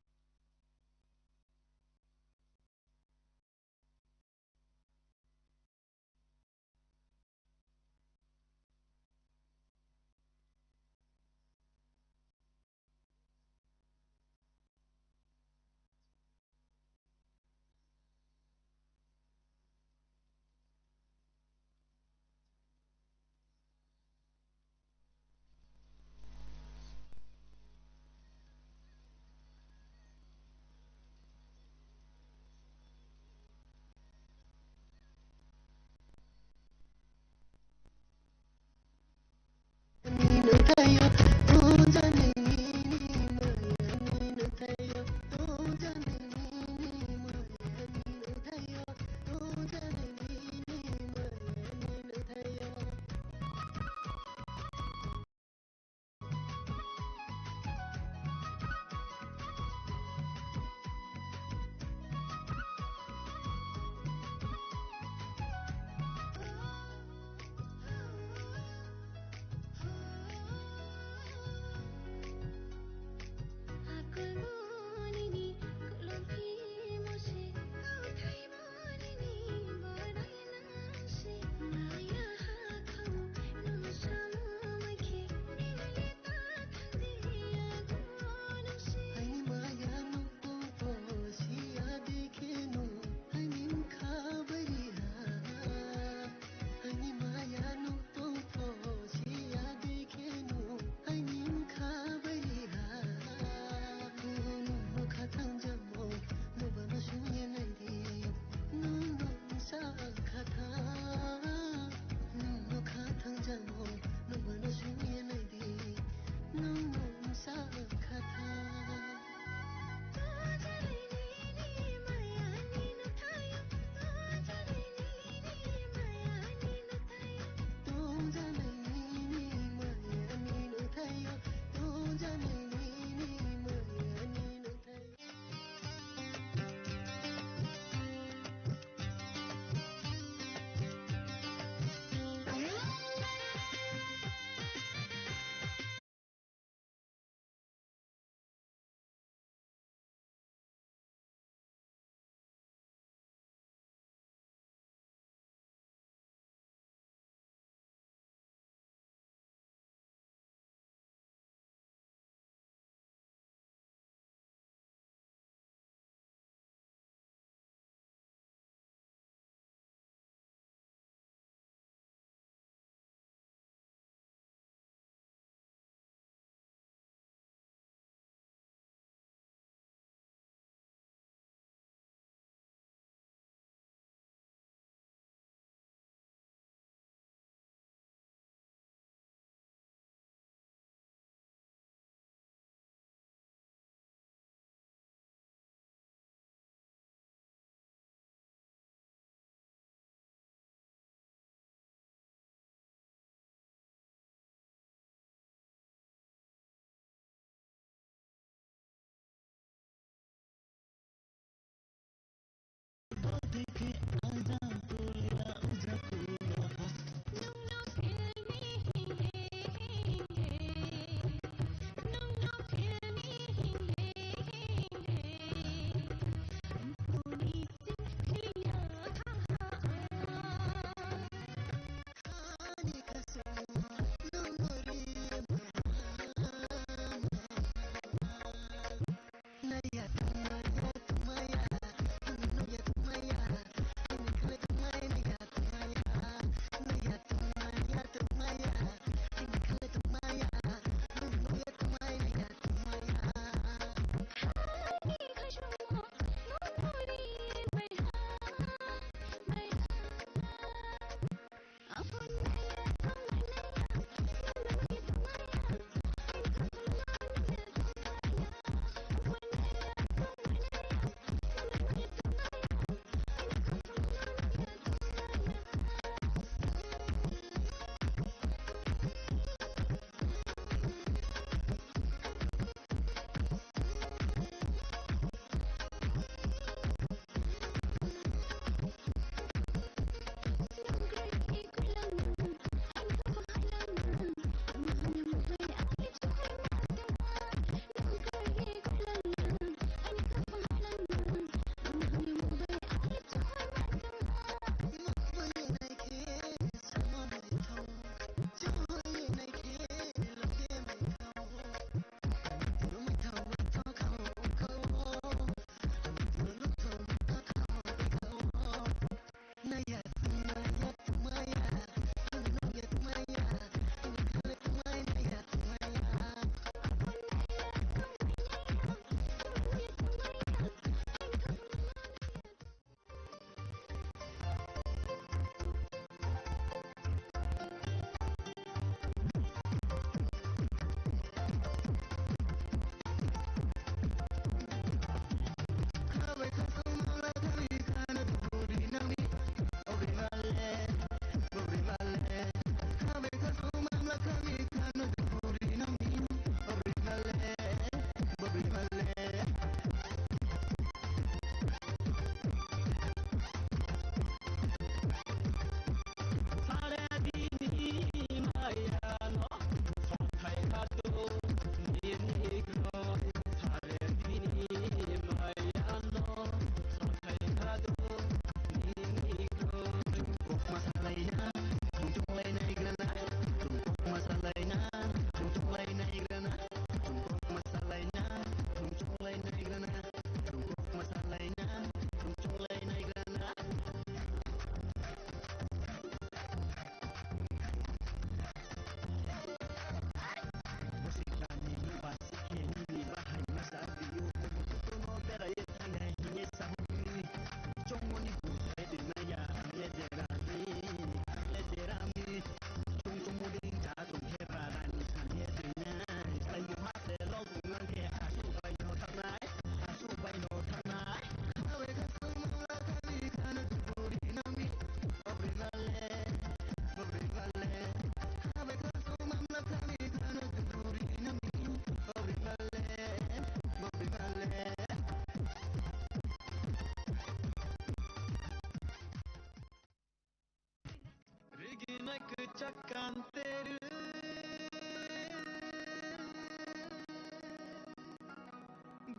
[SPEAKER 17] 짝간대를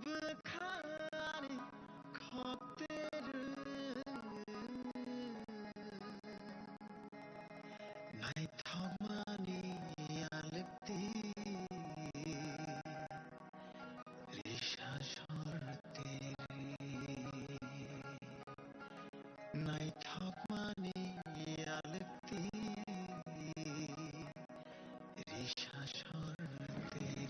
[SPEAKER 17] 북한이 겉대를 나의 턱만이 알렙디 리샤 절대리 나의 턱만이 알렙디 리샤 절대리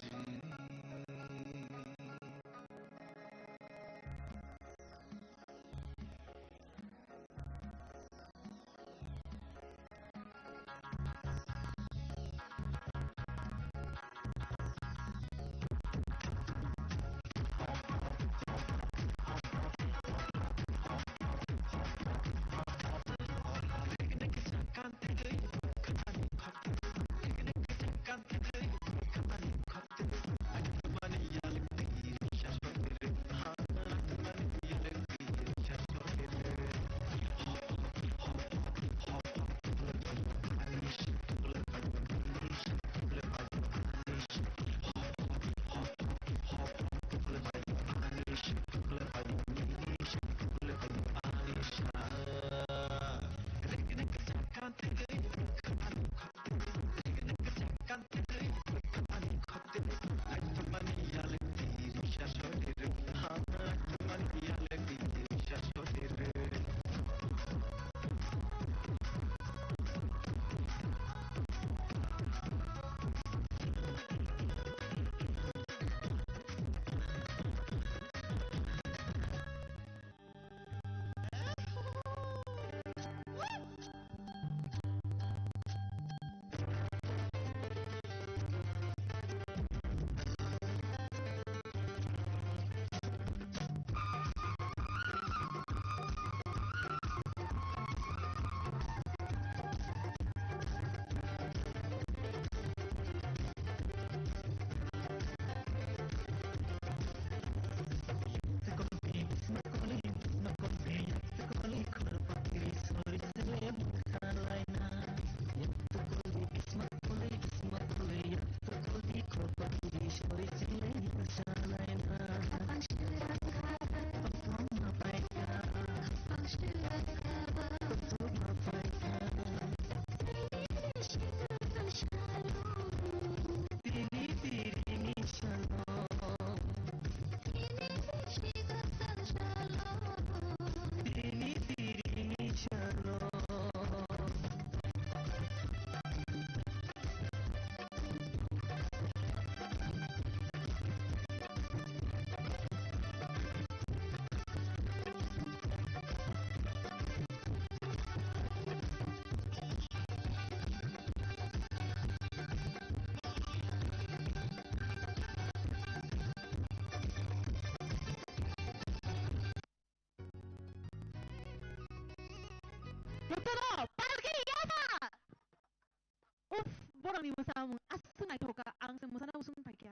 [SPEAKER 2] Dokter, pergi ya! Uf, borang ni masa mung asung ay thoka ang sang masa na usung paikya.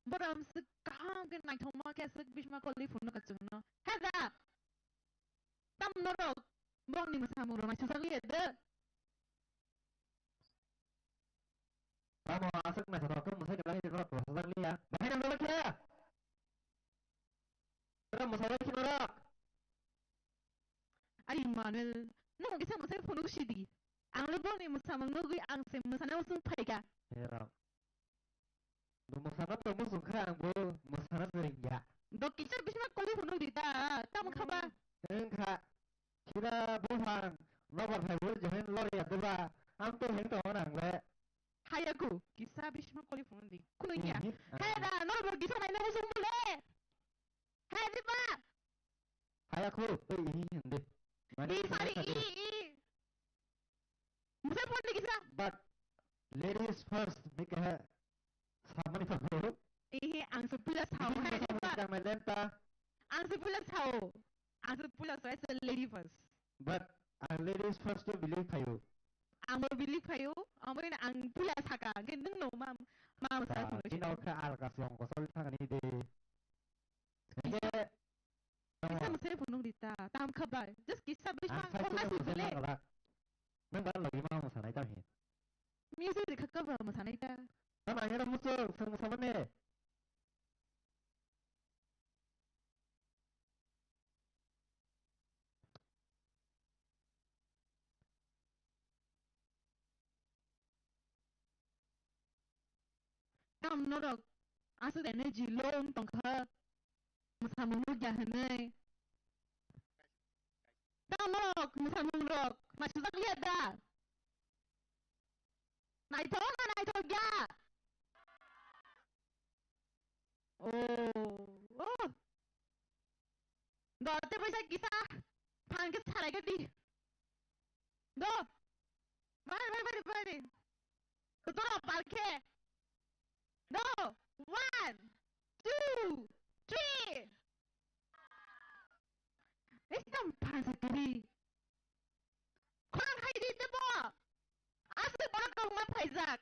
[SPEAKER 2] Borang sekam ke nai thoma ke sek bisma ko li phone ka chung no. Hada. Tam norok. Borang ni masa mung romai susang lihat de.
[SPEAKER 16] Kamu asal nak tahu kamu saya lagi di kelas susang lihat. Bahaya norok ya. Kamu masalah kini norok.
[SPEAKER 2] Ay Manuel, no kita masa phone ko shidi. Ang lebron ni masa mung no gui ang sem masa na usung paikya.
[SPEAKER 16] Hera. Musana to musuh kan bu musana sering ya.
[SPEAKER 2] Dok kita bisma ko li phone dita. Tam khaba.
[SPEAKER 16] Engkau kira bukan nomor saya jangan lori ya tuh am tuh yang tuh orang le.
[SPEAKER 2] Hayaku, kita bisma ko li phone di. Kuno ya. Hada, nomor kita main na usung boleh. Hadi ba?
[SPEAKER 16] Hayaku, ini hindi.
[SPEAKER 2] Masa phone di kita.
[SPEAKER 16] But ladies first, because sama ni pagro.
[SPEAKER 2] Ang sepuluh tahun.
[SPEAKER 16] Jangan melenta.
[SPEAKER 2] Ang 10 tahun. Ang 10 tahun is lady first.
[SPEAKER 16] But ladies first to believe kayo.
[SPEAKER 2] Ang believe kayo, ang ang 10 saka. Gendeng no mam sa phone.
[SPEAKER 16] Ina ka alkasong ko sol tangan ni de.
[SPEAKER 2] Kita mesti phone dita. Tam khabar. Just kisah bisma ko na sule.
[SPEAKER 16] Nang ba lagi mau sana ita hin.
[SPEAKER 2] kakak ba masanay ta.
[SPEAKER 16] Nama hera musuh sama-sama nih.
[SPEAKER 2] Tam nó được asu energy long tong kha masamung lu jahanay. Tam nó được masamung được mà chúng ta lihat dah. Này thôi ya. Oh. Đó tới bây giờ kita phang cái thằng này cái đi. Đó. Bari. Betul parke. No. 1, 2, 3. Istam phang cái đi. Khorang hay đi tới bo. Asu bora kau ma phai jak.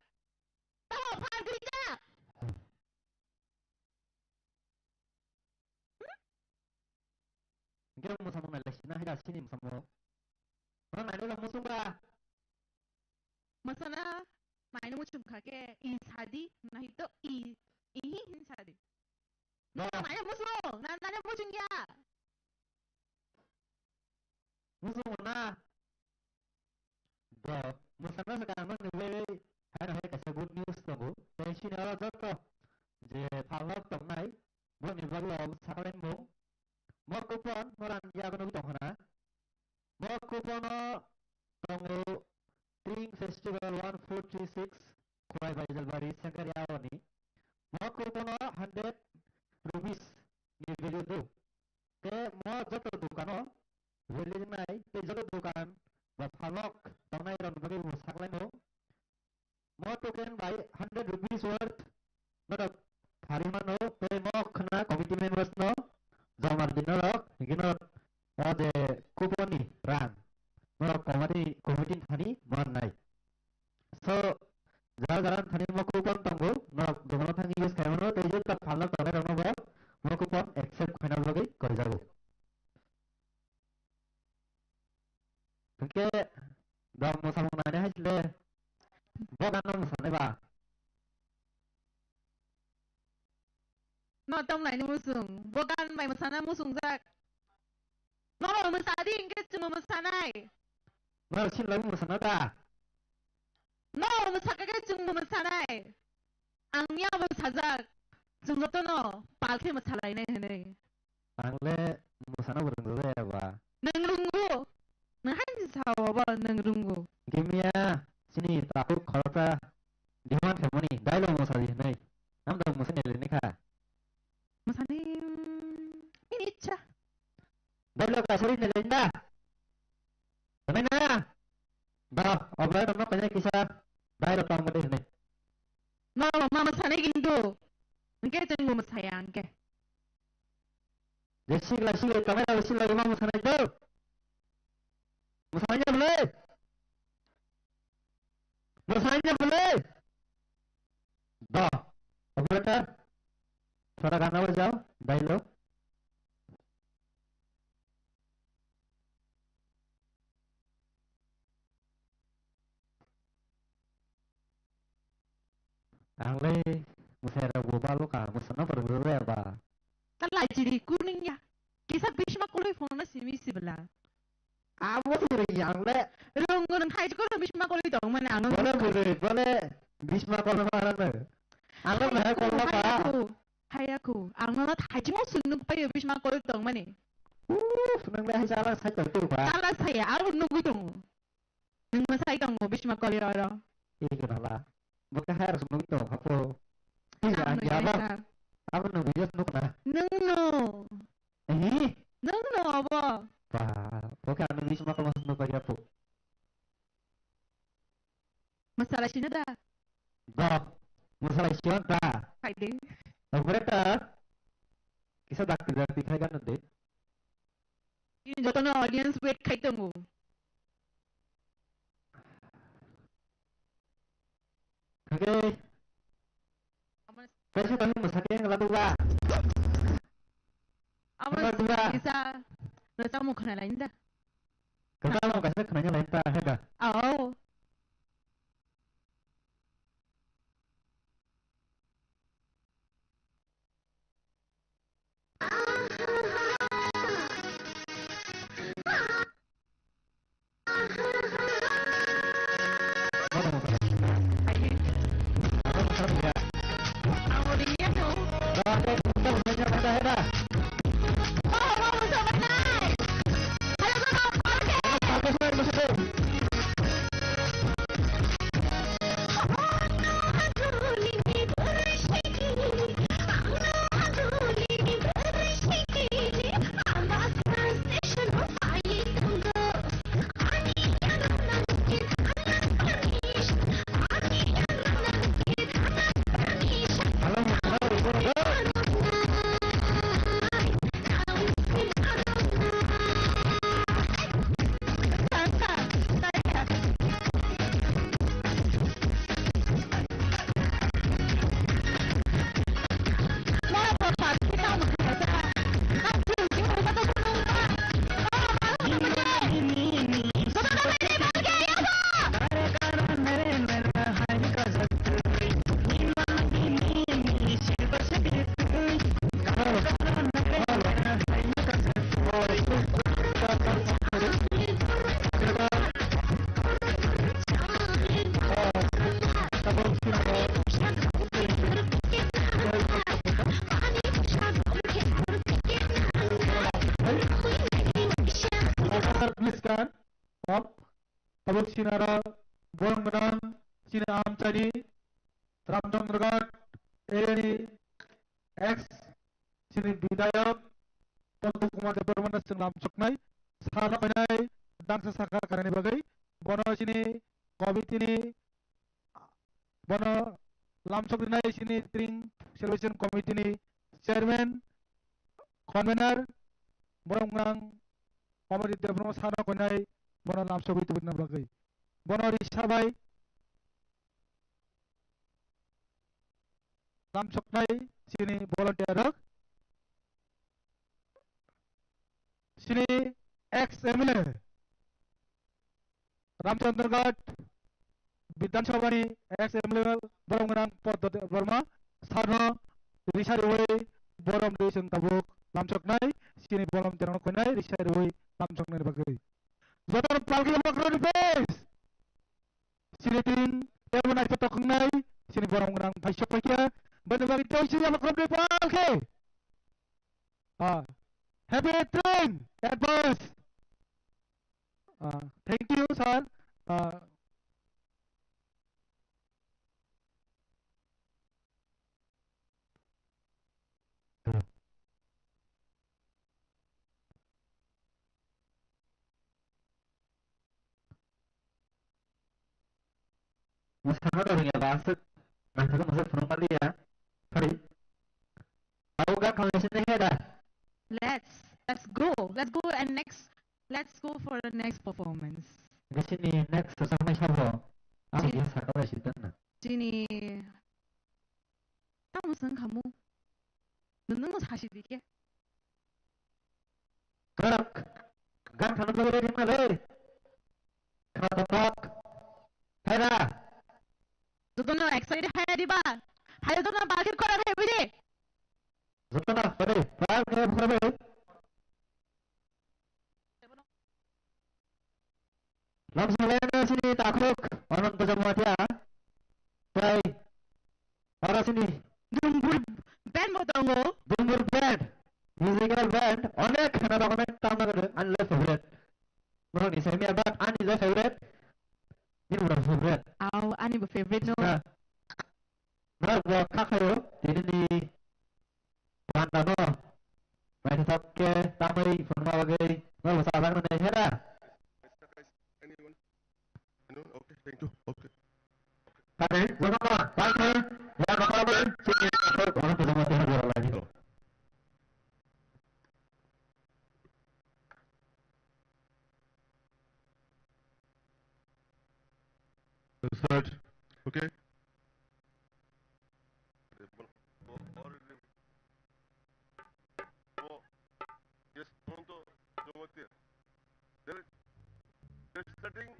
[SPEAKER 2] Tao phang cái đi ra.
[SPEAKER 16] Kira mau sama Malaysia, nah ada sini sama. Orang lain orang musuh ba?
[SPEAKER 2] Masana main mo chung khake insadi nahi to ihi insadi.
[SPEAKER 16] Nah,
[SPEAKER 2] Main musuh, nana mo chung ya.
[SPEAKER 16] musuh mana? Dah, musuh mana sekarang mana ni? Hari kasih good news tahu. Dari sini orang jatuh. Je palak tong nai, buat ni baru sekarang mau. Mau kupon orang ya kena utang mana? Mau kupon tong Tring Festival 1436 Khowai Baijalbari Sangkaryawa ni. Mau kupon 100 rupees ni value tu. Ke mau jatuh dukan value nai, ke jatuh dukan palak tong nai orang bagi musak lain mau token by 100 rupees worth. Nada hari mana ke mau kena committee members no. Jamar dinarok, gino ada kupon ni ran. Norok committee thani mana? So jalan thani mau kupon tunggu, norok dengan thani use kaya mana? Tejo tak falak tak ada orang bawa, mau kupon accept kena lagi kerja go. Oke, dah mau sama nanya hasil, bukan nama sana ba?
[SPEAKER 2] No tong nai musung, bukan mai masana musung jak. No masadi ingke cuma masanai.
[SPEAKER 16] Mau sih lagi mau sana ta?
[SPEAKER 2] No masaka ke cuma masanai. Angnya masajak, cuma tu no palke masalai ne.
[SPEAKER 16] Angle mau sana berundur ya ba?
[SPEAKER 2] Nengrunggu, nahan sawa ba nengrunggu.
[SPEAKER 16] Kimia sini takut kalau ta diman kamu ni, dialog mau sadi nih. Nam dah mau sana ni kah?
[SPEAKER 2] Masani ini cah.
[SPEAKER 16] Dialog kasih ni Linda. Mana? Dah, obrolan orang banyak kisah dialog kamu di sini.
[SPEAKER 2] No mama masani gindu. Engke tunggu masayang ke.
[SPEAKER 16] Jesi kamera jesi lagi mau sana itu. Masanya boleh. Masanya boleh. Dah, operator. Suara गाना बजाओ dialogue Angle musera global ka musana berbeda ba
[SPEAKER 2] Talai jadi kuningnya. Kisah Bishma koloi phone na simi sibla.
[SPEAKER 16] Amo suri angle
[SPEAKER 2] Rungun hai juga Bishma koloi dong mana anu.
[SPEAKER 16] boleh Bishma kalau mana angle mana kalau apa
[SPEAKER 2] Hayaku, angna haji mau sunung payo Bishma koloi dong mana.
[SPEAKER 16] Senang dah salah saya tu ba
[SPEAKER 2] Salah saya, aku nunggu dong. Nunggu saya dong Bishma koloi rara.
[SPEAKER 16] Iya kenapa? Bukan harus nunggu apa? Iya, jawab. Aku nunggu dia nunggu lah.
[SPEAKER 2] Nunggu. Nunggu apa?
[SPEAKER 16] Wah, bukan nunggu semua kalau nunggu bagi apa?
[SPEAKER 2] Masalah sini dah.
[SPEAKER 16] Dah, masalah siapa dah?
[SPEAKER 2] Haide.
[SPEAKER 16] Operator, kisah dah dikai kan nanti.
[SPEAKER 2] Ini jatuhnya audience wait kai tunggu.
[SPEAKER 16] Oke. Kasih kami musaknya yang lalu ba.
[SPEAKER 2] Apa bisa? Nasa mau kena lain dah.
[SPEAKER 16] Kenapa mau kasih kenanya lain tak? Hega.
[SPEAKER 2] Oh.
[SPEAKER 16] tuliskan tabuk sinara borong benang sini amcani ramchandrat eri X sini bidayak tonton kumar departemen senglam soknai sana penai dangsa sakar karani bagai bono sini covid ini bono lamsok dinai sini Tring celebration committee ni chairman convener borong benang Komoditi departemen sana penai bono lamsok itu benar bagai bono risabai lamsok nai sini volunteer sini ex MLA Ramchandrat Vidansabha ni ex MLA borong nang Poddoti Burma sarno risaroi borom deiseng tabuk lamsok nai sini borom terang konai risaroi lamsok nai bagai jotor palgi makro di base sini Tring temen ai petok nai sini borom nang paisok pakia benar bagi toy sini makro di palgi happy Tring advance thank you sir Masyarakat orang yang masuk, masuk penumpang dia, hari. Tahu gak kalau sini ada?
[SPEAKER 2] Let's go and let's go for the next performance.
[SPEAKER 16] Di sini next sesama siapa? Dia sakit di sana.
[SPEAKER 2] Chini 무슨 kamu 넣는 거 사실이게?
[SPEAKER 16] Kak, kan kamu boleh di mana? Kak, Hera.
[SPEAKER 2] 저도는 엑셀이 해야 봐. 하여도는 마켓 거라 해보지.
[SPEAKER 16] 저도는 그래. 그래. Lamsalena sini takruk orang bersama dia. Baik. Orang sini.
[SPEAKER 2] Dumbur band mau tunggu.
[SPEAKER 16] Dumbur band. Musical band. Onek kena dokumen tambah ke unless favorite. Mau ni saya miabat ani saya favorite. Ini bukan favorite.
[SPEAKER 2] Ani favorite no.
[SPEAKER 16] Nah, buat kakak ini di Pantano. Main tetap ke tamai forma bagai mau sabar mana hera.
[SPEAKER 14] Okay, thank you. Okay.
[SPEAKER 16] Kami, jangan pakai ya kalau sini orang bersama dia lagi tu.
[SPEAKER 14] Start. Okay. Yes, pronto. They're starting.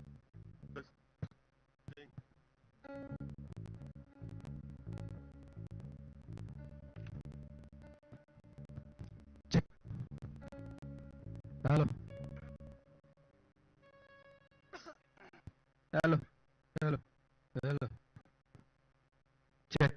[SPEAKER 16] Check. Halo. Halo. Halo. Halo. Check.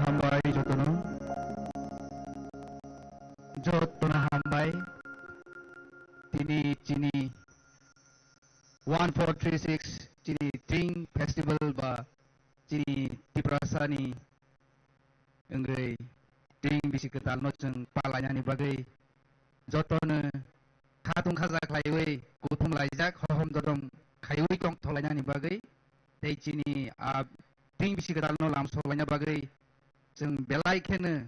[SPEAKER 18] Hambai Jotono Hambai Tini Chini 1436 Chini Tring Festival ba Chini Tiprasani Enggai Tring bisi ketalno jeng palanya ni bagai Jotono Katung Kazak Highway Kutung Laijak Hohom Dodom Highway Tong Tolanya ni bagai Tei Chini Tring bisi ketalno lam solanya bagai jeng belai kene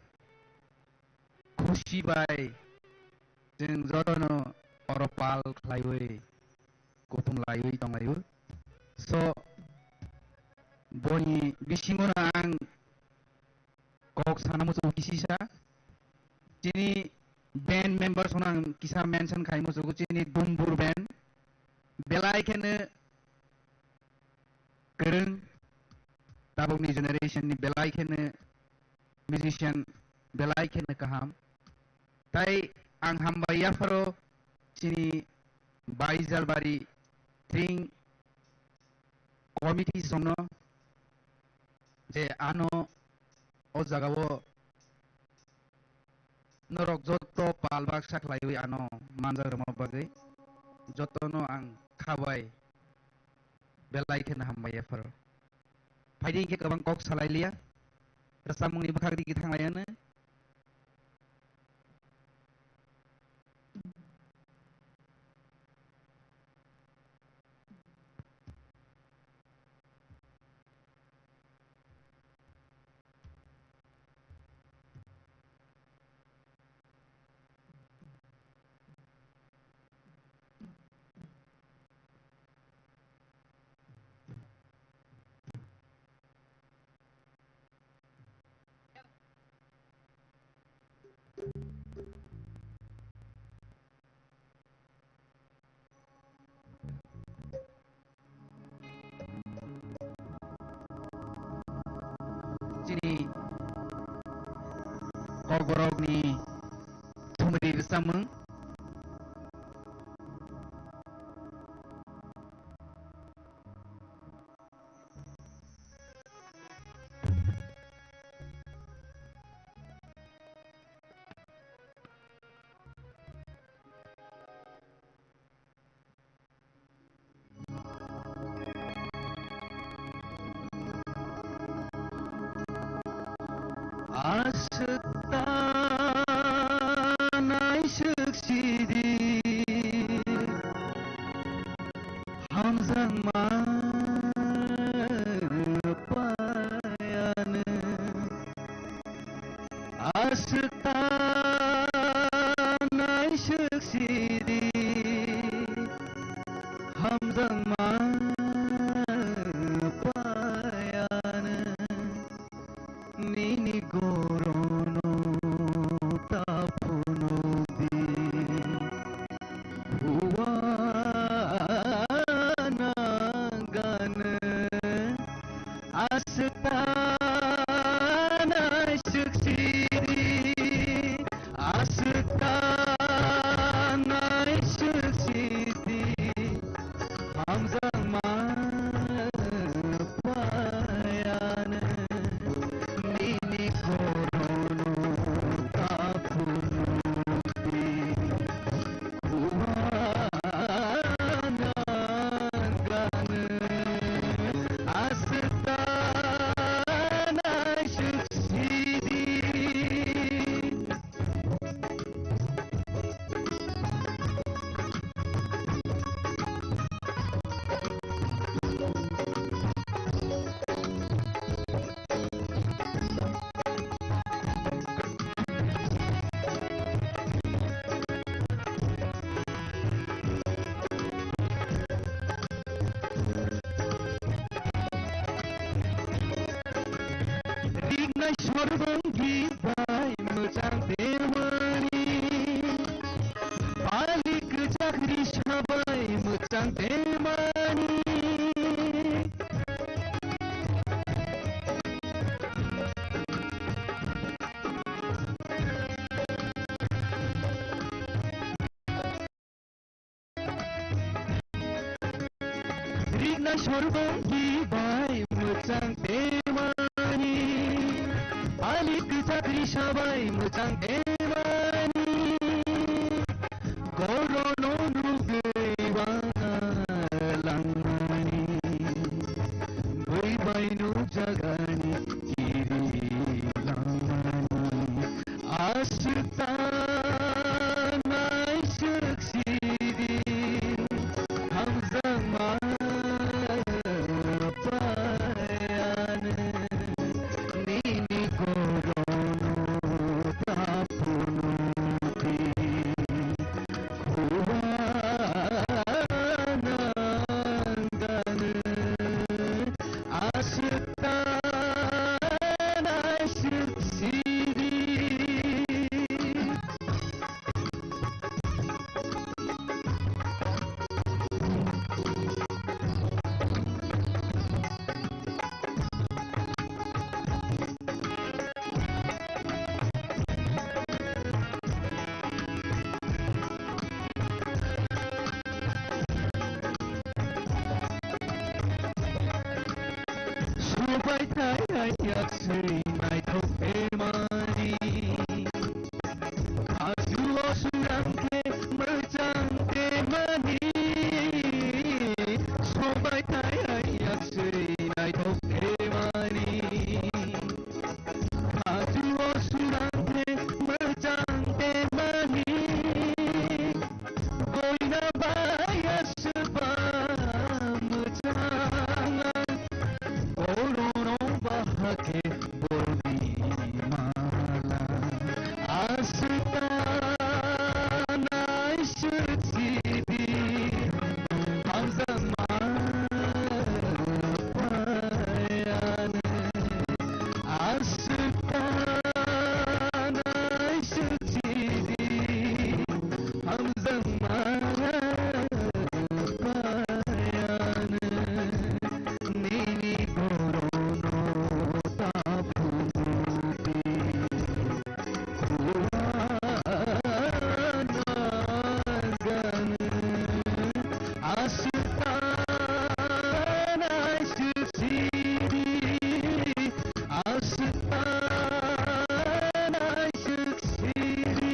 [SPEAKER 18] Kushi bai jeng Jotono Oropal Highway Kutung Highway Tong Highway so boni bisingona ang kok sana musuh kisisa Chini band member sonang kisah mention kai musuh Chini dumbur band belai kene kereng tabung ni generation ni belai kene musician belai kene kaham tai ang hambaya faro Chini Baijalbari Tring committee sono je ano o jagao norok joto palbak saklaiwi ano manjar rama bagai jotono ang Khowai belai kena hambaya faro faiding ke kabang kok salailia rasamung ni bakhak di kitang layana Chini kogorog ni thumri samung Asetanai suksidi Hamzang marpayane Asetanai suksidi Hamzang marpayane Nini gorono tapunubi Huwana gane Asetana suksidi Asetana suksidi Hamzang marpayane Nini gorono tapunubi Huwana gane Asetana suksidi Rigna sorbanggi bai mojang temani Balik jakri sabai mojang temani Rigna sorbanggi bai mojang temani সবাই মোচাং এমানি গরন নুগে বাঙালাঙ্গানি বই বাইনু জাগানি কিরি লাঙ্গানি আশতা নাই সুখসিদি হামজাং পায়ান nini korono tapunuti kuwanangane asyuktan asyuk sidi Subay tayayak serinay emani Kazuo surangke merjangke mani Subay tayayak serinay emani Kazuo surangke merjangke mani Boina bayas sebab merjangan Orono bahake boldi mala Astan asyuk sidi Hamzah mapayan Astan asyuk sidi Hamzah mapayan nini korono tapunuti kuwanangane asyuktan asyuk sidi asyuktan asyuk sidi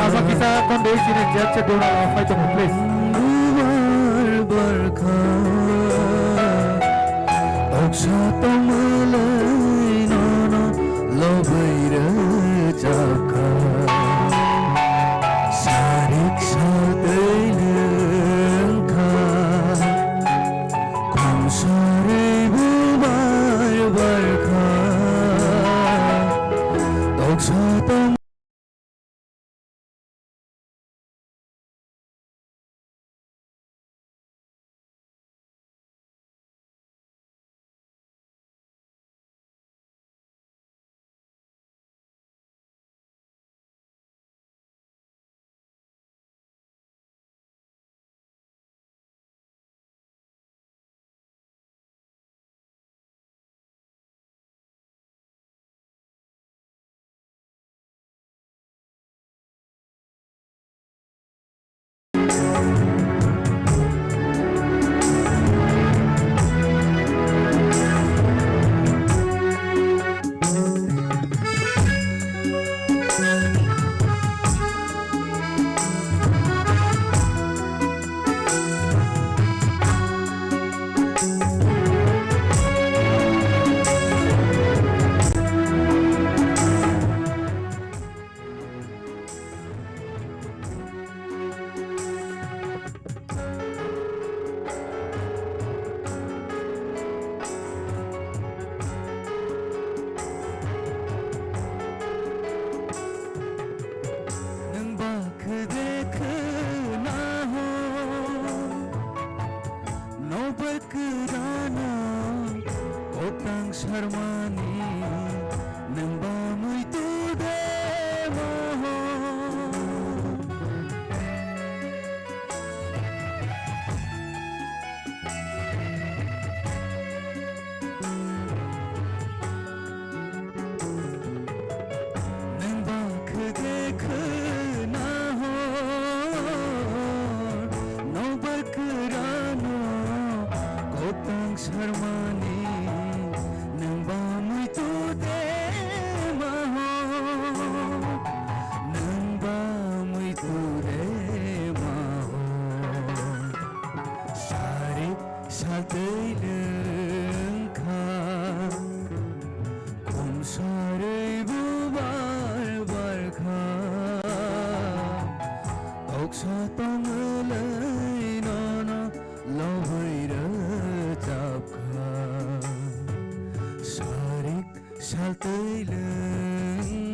[SPEAKER 16] Apa kita kondisi ini jatuh dulu fight on please.
[SPEAKER 18] berkah Oksa tomalai nono lobaira jaka Sarik sadai lengka Kum saribu berkah Oksa tomalai
[SPEAKER 19] Toksa tonglay nono lohoira chapka Sarik saltay lengka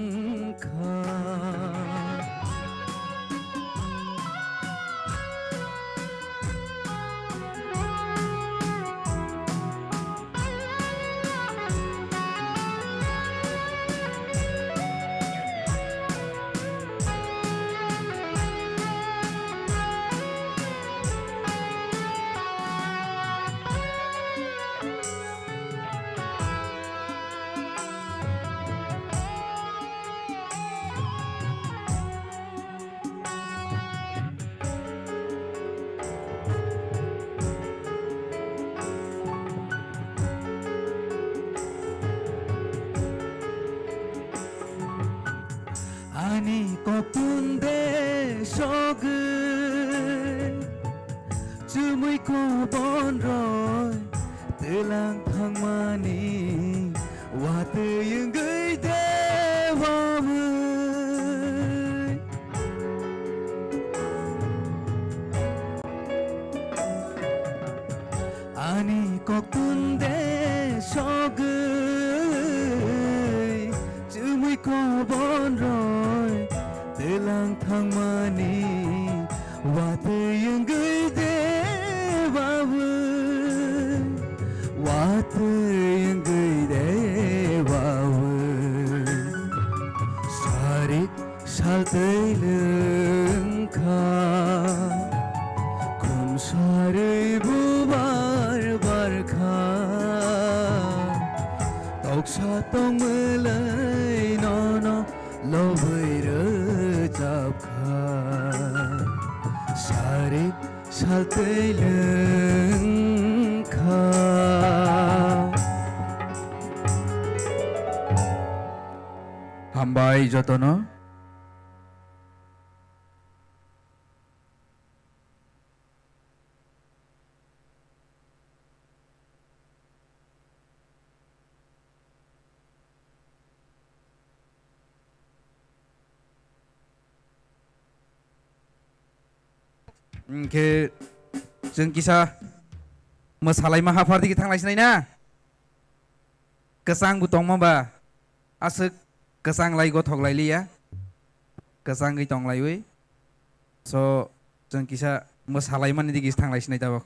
[SPEAKER 19] Ani kopunde sogun Cumui ko bonroy Telang thangmani Wate yung gay dewamun Ani kopunde sogun Cumui ko bonroy Telang thangmani Wate yung gay dewamun Wate yung gay dewamun Sarik saltay lengka Kun saray bubar barka Toksa tonglay nono lohoira chapka Sarik saltay lengka Hambai jotono Ke जों किसा मोसालाय माहाफारदि थांलायसिनाय ना गोसां बुतं माबा आसो गोसां लाय गथगलायलिया गोसां गै तंलायवै so जों किसा मोसालाय माने दिगिस थांलायसिनाय दाबो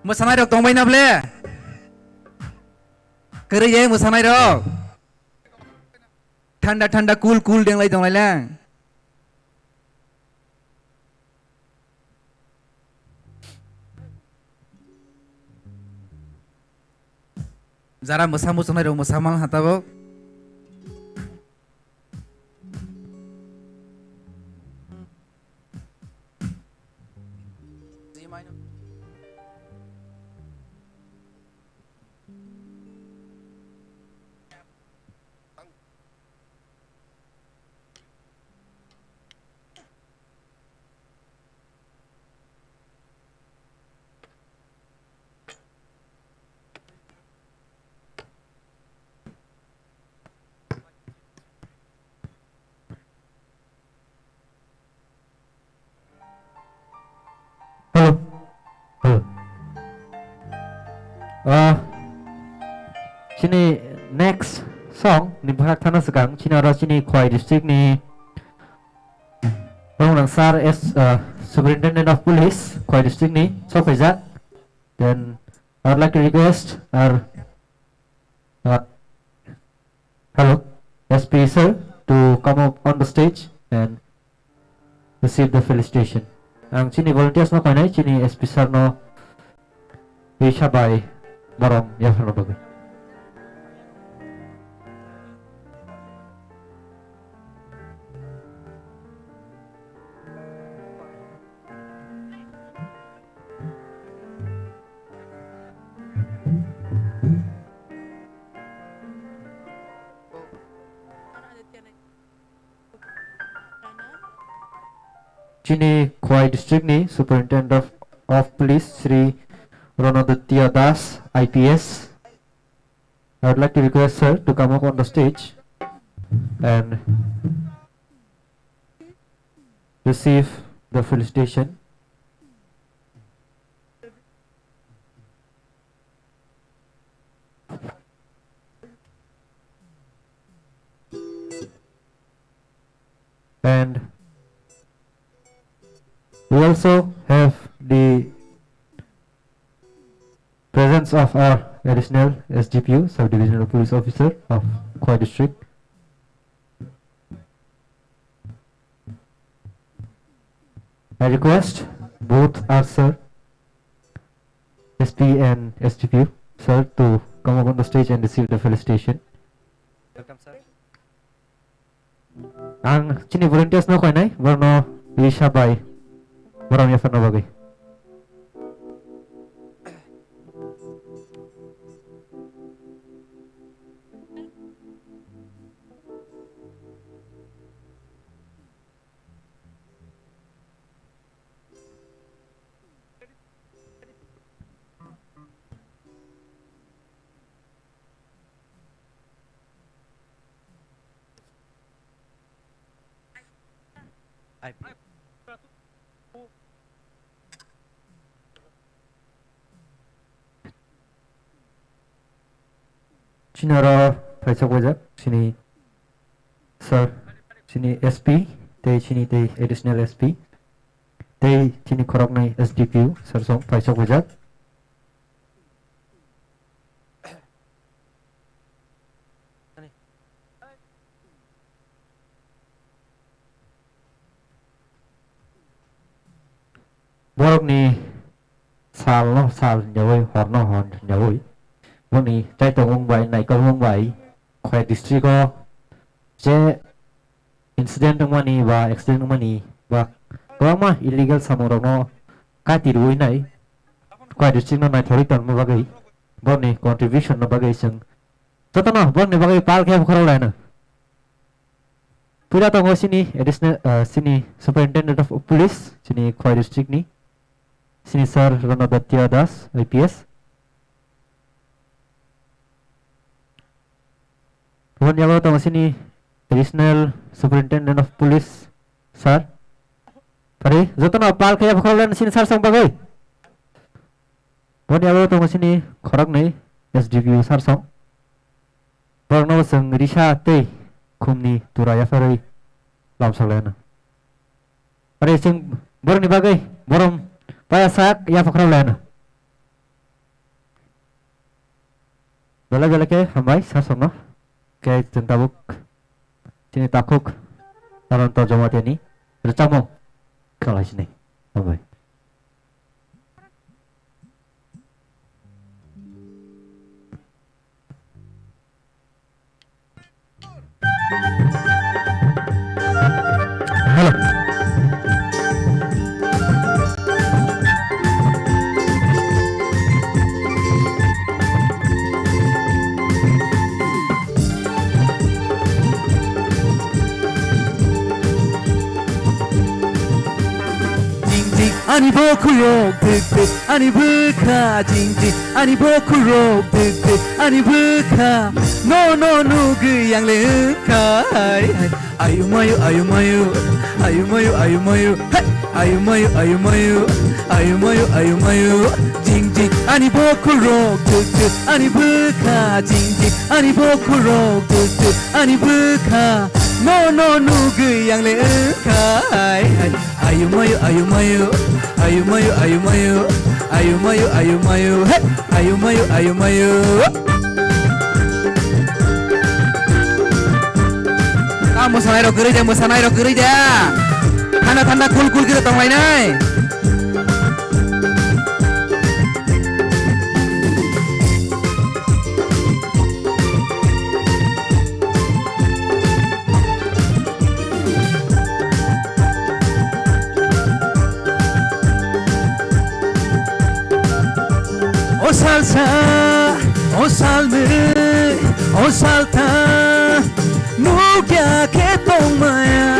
[SPEAKER 19] मोसानाय रok tongbai na ble kere ye मोसानाय rok thanda thanda cool cool denglai tonglai lang jara mosamai rok mosamal hatabo Chini next song ni bahak thana segang Chini ora Chini Khowai district ni Bang Langsar as Superintendent of Police Khowai district ni so Faizat. Then I would like to request our hello SP sir to come up on the stage and receive the felicitation. Ang Chini volunteers no kanai Chini SP sir no Bishabai Barong Yafano Bagai. Chini Khowai District ni Superintendent of Police Sri Ronaditya Das IPS. I would like to request sir to come up on the stage and receive the felicitation. And we also have the presence of our additional SDPO, Sub-Divisional Police Officer of Khowai District. I request both our sir, SP and SDPO, sir, to come up on the stage and receive the felicitation. Welcome, sir. Ang Chini volunteers no kanay, warno Isha by Waram Yafan no bagay. Chinara Paisa Wajak, Chini Sir, Chini SP, Te Chini Te Additional SP, Te Chini Khorang SDPU, Sir Song Paisa Wajak. Borok ni sal no sal nyawai hor no hon nyawai. Borok ni trai tong ong bai nai kong ong bai Khowai district ko je incident ng mani ba accident ng mani ba kama illegal samurong no kati ruoi nai Khowai district no nai thori ton mo bagai borok ni contribution no bagai sing totono borok ni bagai pal kaya khoro lai na pura tong sini additional sini superintendent of police sini Khowai district ni Sini Sir Ronaditya Das IPS. Kemudian yang lalu sini additional superintendent of police Sir. Tadi joto na pal kaya bakalan sini Sir sang bagai. Kemudian yang lalu sini Khorang nih SDPU Sir sang. Borang nawa sang Risha te kumni turaya farai lam salena. Tadi sing borang ni bagai borang Paya sak ya fakra lena. Bela ke hambai sasong no. Ke tentabuk sini takuk taron to jamat ini. Recamo kalau sini hambai. Halo.
[SPEAKER 20] 아니 보쿠로 득득 아니 부카 징징 아니 보쿠로 득득 아니 부카 노노 누구 양레카 아유마유 아유마유 아유마유 아유마유 아유마유 아유마유 아유마유 아유마유 징징 아니 보쿠로 득득 아니 부카 징징 아니 보쿠로 득득 아니 부카 노노 누구 양레카 아유마유 아유마유 아유마유 아유마유 아유마유 아유마유 아유마유 아유마유 mosanai ro gereja tanda kul kita tong lainai O salsa, o salme, o salta, nukya ke tong maya,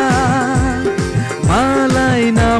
[SPEAKER 20] malay na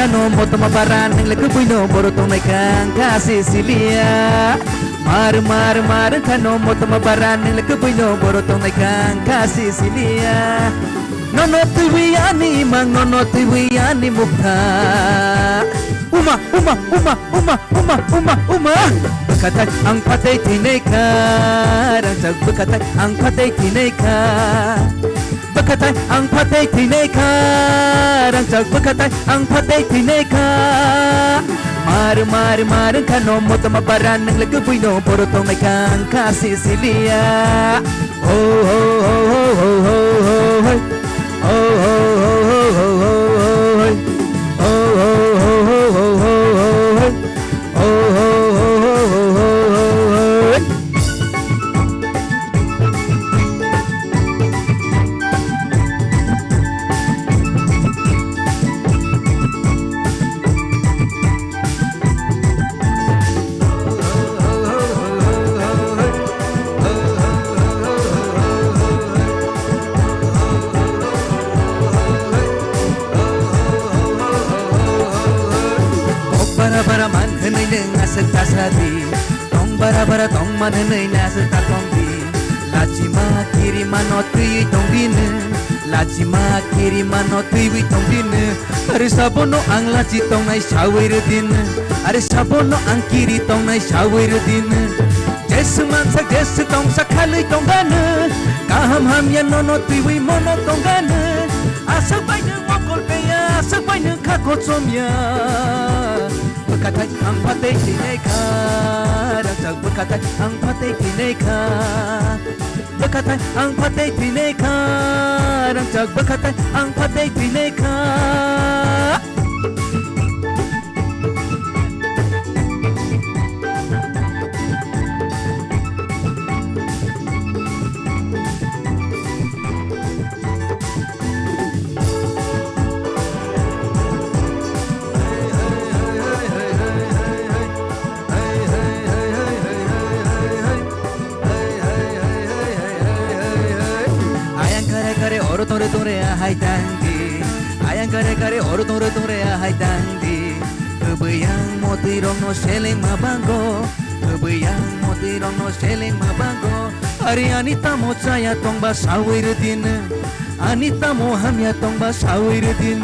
[SPEAKER 20] kano moto mabaran nang lagu puino borotong nai kang kasih silia mar kano moto mabaran nang lagu puino borotong nai kang kasih silia nono tuwiani mang nono tuwiani mukha uma berkata ang patay tinay ka rangsag berkata ang patay tinay ka berkata ang patay tinay ka rangsag berkata ang patay tinay ka mar kano moto mabaran ng lagaboy no porotong may kang kasih silia oh tasadi tong bara tong manenai nasa tatong di lachima kiri manotui tong dine lachima kiri manotui tong dine are sabono ang lachi tong nai shawir din are sabono ang kiri tong nai shawir din jesu mansa jesu tong sakhali tong gana kaham ham ya nonotui mono tong gana asak baina mokol peya asak baina khakot somya berkata ang patay tinay ka rangsag berkata ang patay tinay ka berkata ang patay tinay ka rangsag berkata ang patay tinay ka tore tore ahai tangdi ayang kare kare oro tore tore ahai tangdi kebayang moti rong no seleng mabango kebayang moti rong no seleng mabango hari anita mo saya tong ba sawir din anita mo hamya tong ba sawir din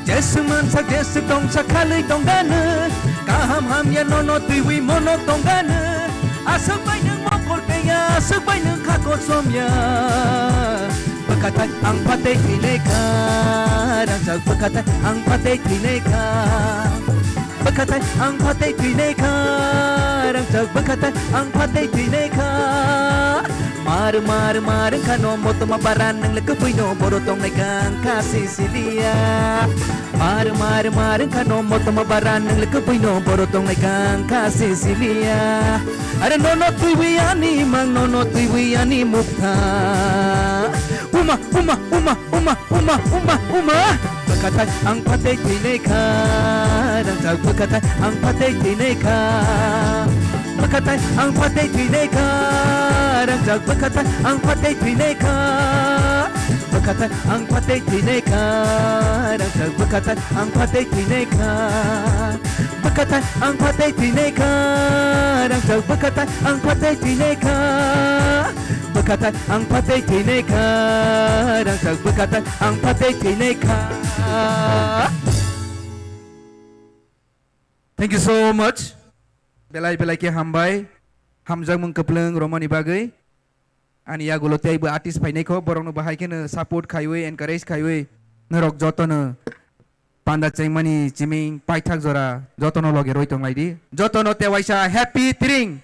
[SPEAKER 20] jesu mansa jesu tong sakalai tong gana kaham hamya nono tiwi mono tong gana asabay ng mokol peya asabay ng kakot somya berkata ang patay tinay ka rangsag berkata ang patay tinay ka berkata ang patay tinay ka rangsag berkata ang patay tinay ka mar kano moto mabaran ng lagaboy no borotong nai kang kasih silia mar kano moto mabaran ng lagaboy no borotong nai kang kasih silia are nono tuwiani mang nono tuwiani mukha uma berkata ang patay tinay ka rangsag berkata ang patay tinay ka berkata ang patay tinay ka rangsag berkata ang patay tinay ka berkata ang patay tinay ka rangsag berkata ang patay tinay ka berkata ang patay tinay ka rangsag berkata ang patay tinay ka berkata ang patay tinay ka rangsag berkata ang patay tinay ka. Thank you so much. Belai ke hambai hamjang mengkepleng romani bagai ani ya golote ibu artis paineko borong no bahai ke ne support khaiwe encourage khaiwe nerok joto ne panda cengmani ciming paithak jora joto no loge roitong laidi joto no tewaisa happy Tring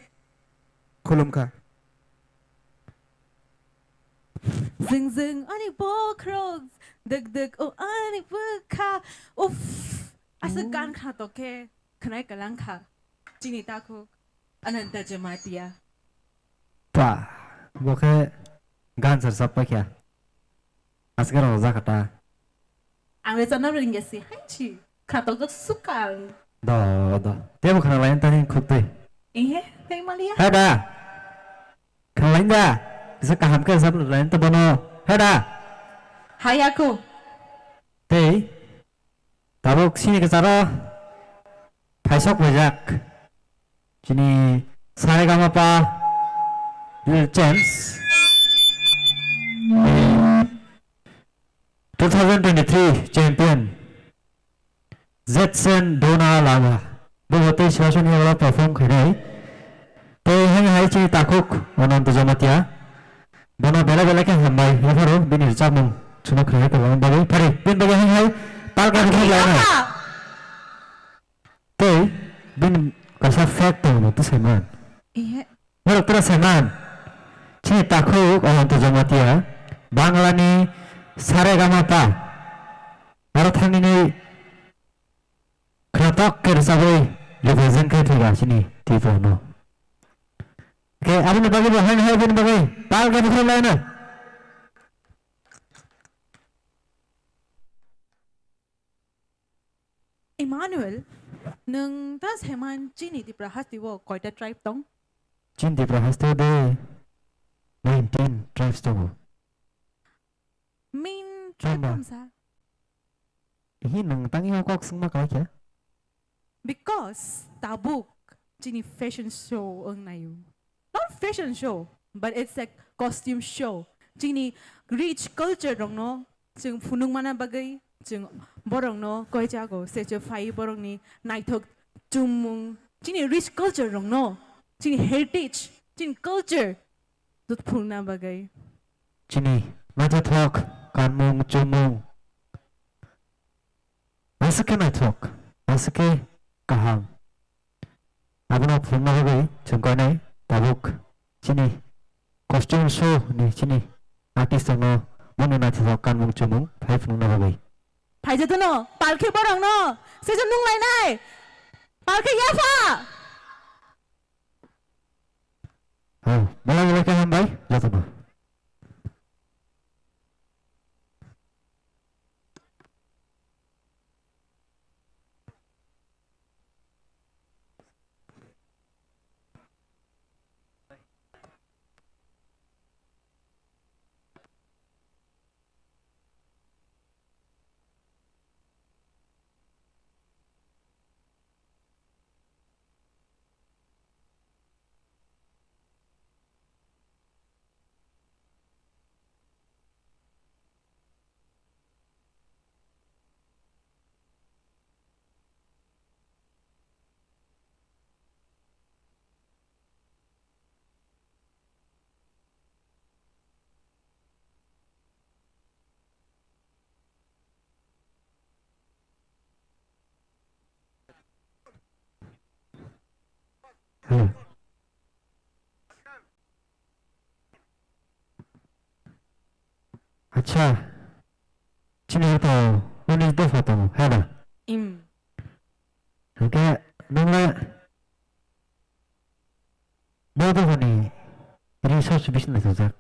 [SPEAKER 20] khulumka
[SPEAKER 21] zing ani bokrog deg o ani buka uff asagan kha to ke khnai kalang kha Chini takuk ananta jamatia
[SPEAKER 19] pa boke ganser sappa kya asgar roza kata
[SPEAKER 21] angre chana ring gesi hanchi khato to sukang
[SPEAKER 19] do te bo khana lain tani khukte
[SPEAKER 21] ihe te malia
[SPEAKER 19] hada khana lain da isa kaham ke sab lain to bono hada
[SPEAKER 21] hayaku
[SPEAKER 19] te tabuk sini ke cara paisok bajak sini saregama Little James 2023 champion Jetson Dona Lava bây tôi sẽ cho nhiều perform cái này tôi hay chỉ takuk onon tu jamatia bono bela bela cái hầm bay như thế đó bên này chào mừng chúng nó khởi cái bọn bay phải bên bay hay tal cái này này tôi bên cái sao phép tôi một tu seman Menurut tu seman chỉ takuk onon tu jamatia Bangla ni saregama baru thang ini kratok kersabai represent ke thiga sini tipo no ke abin bagi bahan hai bin bagi tal ke bukan lain na
[SPEAKER 21] Emmanuel nung tas heman Chini di prahas di wo koita tribe tong
[SPEAKER 19] Chin di prahas tu de 19 tribes tu
[SPEAKER 21] min tribe tong sa
[SPEAKER 19] ini nung tangi kok semua kau kya
[SPEAKER 21] because tabuk Chini fashion show ang nayo not fashion show but it's like costume show Chini rich culture dong no jeng funung mana bagay jeng borong no koi jago sejo fai borong ni naitok jumung Chini rich culture dong no Chini heritage Chini culture dut puna bagay
[SPEAKER 19] Chini naitok kanmung jumung masuk naitok masuk kaham abang puna bagay jengkau ni tabuk Chini costume show ni Chini artist no mana naitok kanmung jumung fai puna bagay
[SPEAKER 21] phải cho tôi nó bảo khi bao đồng nó sẽ cho nung này này bảo khi ghé pha
[SPEAKER 19] Malah cái hamba jatuh no अच्छा Chini itu ini itu foto ada oke nunggu 뭐도 보니 research business sak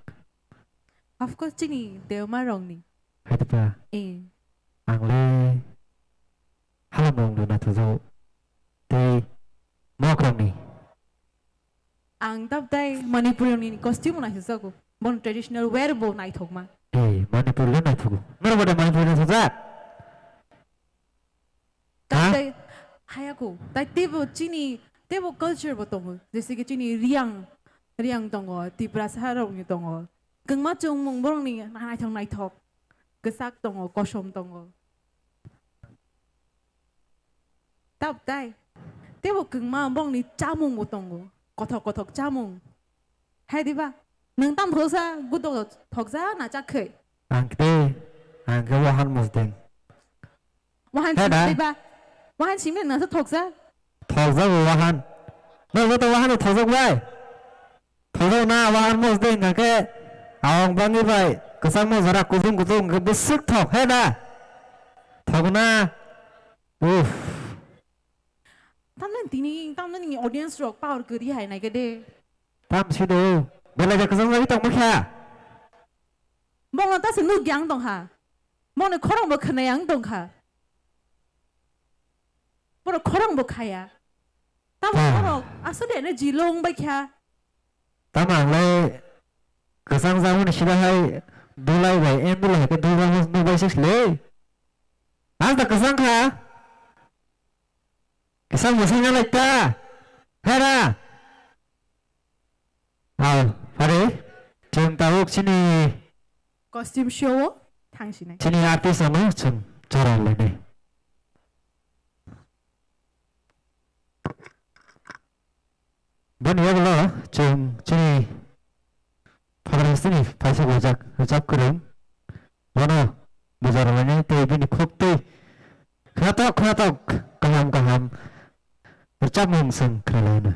[SPEAKER 21] of course Chini đều mà rong ni
[SPEAKER 19] hay ta ang le halamong do na tu zo te mo krong ni
[SPEAKER 21] ang tap tay Manipur ni costume na hiso ko bon traditional wear bo nai thok ma
[SPEAKER 19] Manipur le na tu mer boda Manipur na sak
[SPEAKER 21] tap tay hay ako tay tebo Chini tebo culture bo tong जैसे कि Chini riang tong Tripura sarong ni tong keng ma chung mong borong ni nai thong nai thok kesak tong kosom tong tap tay tebo keng ma borong ni chamung bo tong kothok chamung hay đi ba nâng tam thổ sa gút đồ thọc ra na chắc khởi
[SPEAKER 19] ang ke wahan musdeng
[SPEAKER 21] wahan chim đi ba wahan chim này nó thọc ra
[SPEAKER 19] wahan nó to wahan thọc ra vậy thọc ra na wahan musdeng ang ke awang bang như vậy cái sang mo zara kutung cái bút sức thọc hết à thọc na
[SPEAKER 21] tam nên audience rock power cứ đi hay này cái đê
[SPEAKER 19] tam si do bela ja kasang lagi tong makha
[SPEAKER 21] mong là ta sẽ nuôi giang tong ha mong là khorang bo khane yang tong ha bo khorang bo khaya tam khorang asu de na jilong ba kha
[SPEAKER 19] tam ang le kasang zamu ni sila hai dulai bai em dulai ke dulai nu bai sis le ang ta kasang kha Kesan musuhnya leta. Hera. Pare. Jeng tahu sini.
[SPEAKER 21] Costume show 당신의.
[SPEAKER 19] Sini artis sama jeng jalan ini. Bon ya belum jeng sini. Paling sini pasal wajak kerem. Mana muzaramanya itu ini kokte. Keratok kaham bercabung seng kerana.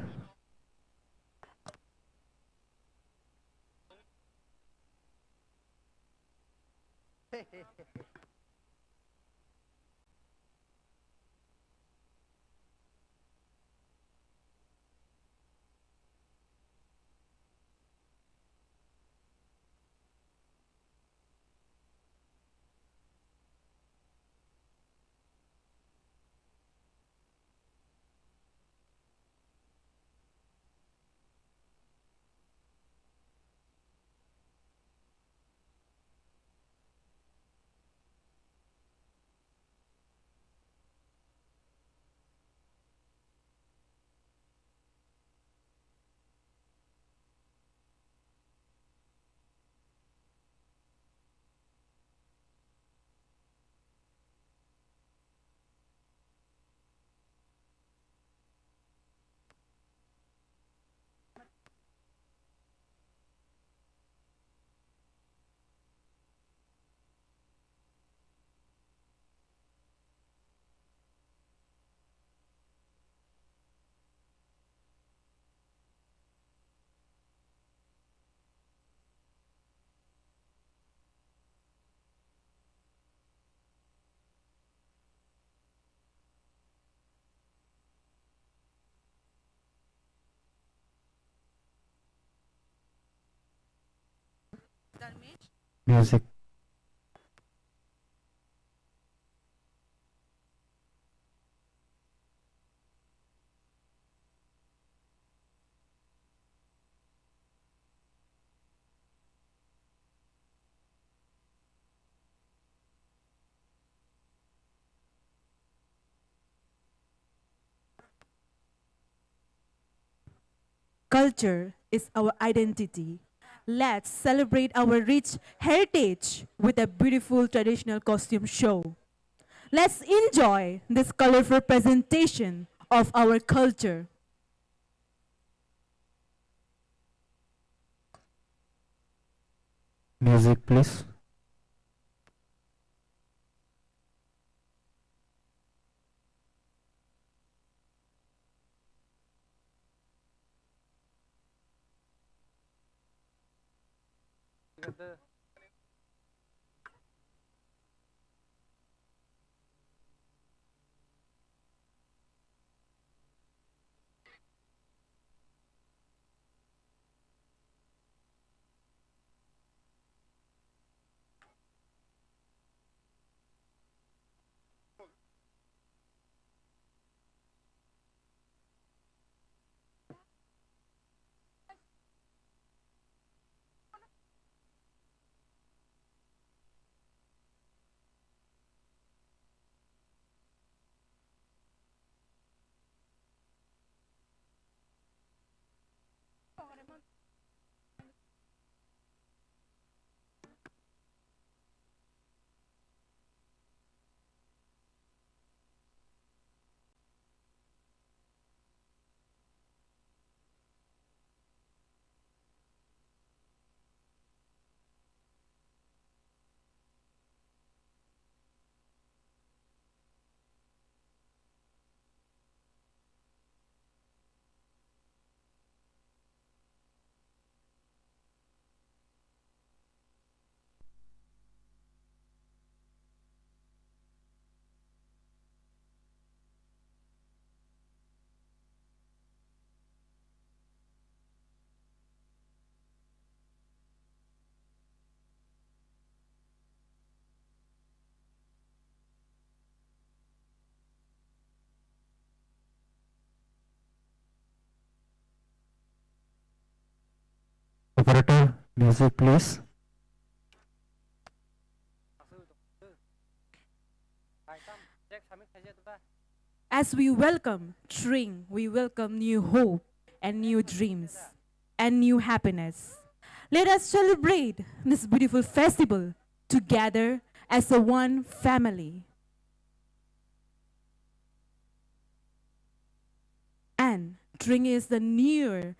[SPEAKER 19] Music.
[SPEAKER 21] Culture is our identity. Let's celebrate our rich heritage with a beautiful traditional costume show. Let's enjoy this colorful presentation of our culture.
[SPEAKER 19] Music, please. Operator, music, please.
[SPEAKER 21] As we welcome Tring, we welcome new hope and new dreams and new happiness. Let us celebrate this beautiful festival together as a one family. And Tring is the newer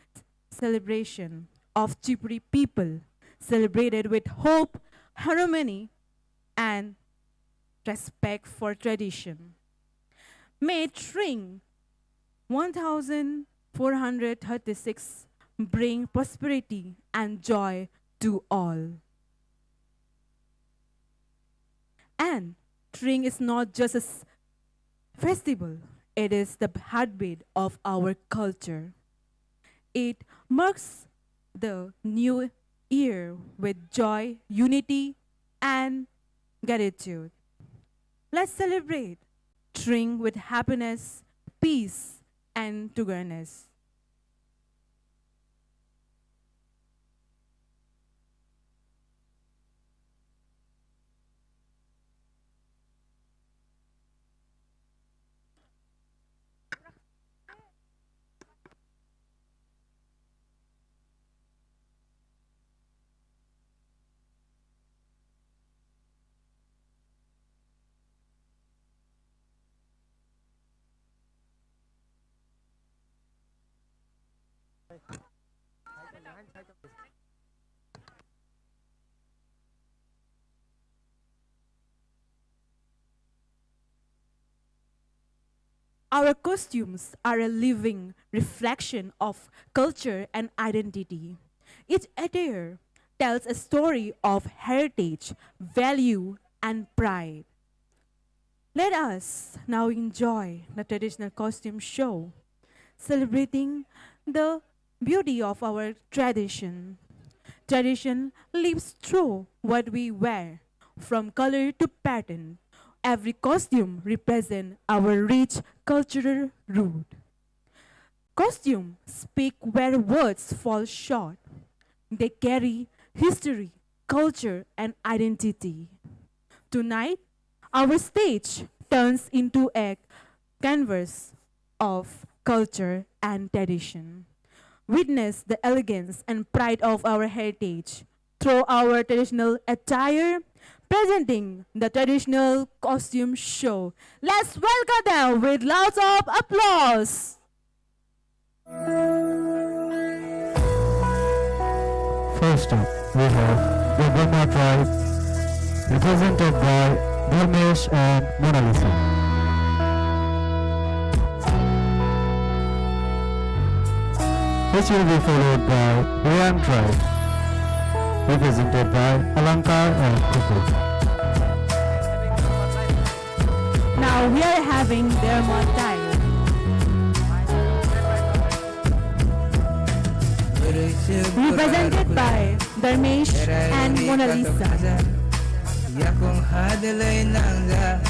[SPEAKER 21] celebration of Tripuri people, celebrated with hope, harmony, and respect for tradition. May Tring 1436 bring prosperity and joy to all. And Tring is not just a festival, it is the heartbeat of our culture. It marks the new year with joy, unity, and gratitude. Let's celebrate Tring with happiness, peace, and togetherness. Our costumes are a living reflection of culture and identity. Each attire tells a story of heritage, value, and pride. Let us now enjoy the traditional costume show, celebrating the beauty of our tradition. Tradition lives through what we wear, from color to pattern. Every costume represents our rich cultural root. Costumes speak where words fall short. They carry history, culture, and identity. Tonight, our stage turns into a canvas of culture and tradition. Witness the elegance and pride of our heritage through our traditional attire, presenting the traditional costume show. Let's welcome them with lots of applause.
[SPEAKER 19] First up, we have the Burma tribe, represented by Dharmesh and Mona Lisa. Which will be followed by Rayan tribe, represented by Alankar and Kuku.
[SPEAKER 21] Now we are having their Montai, represented by Dharmesh and Mona Lisa.
[SPEAKER 3] Yakong hadalay nangga,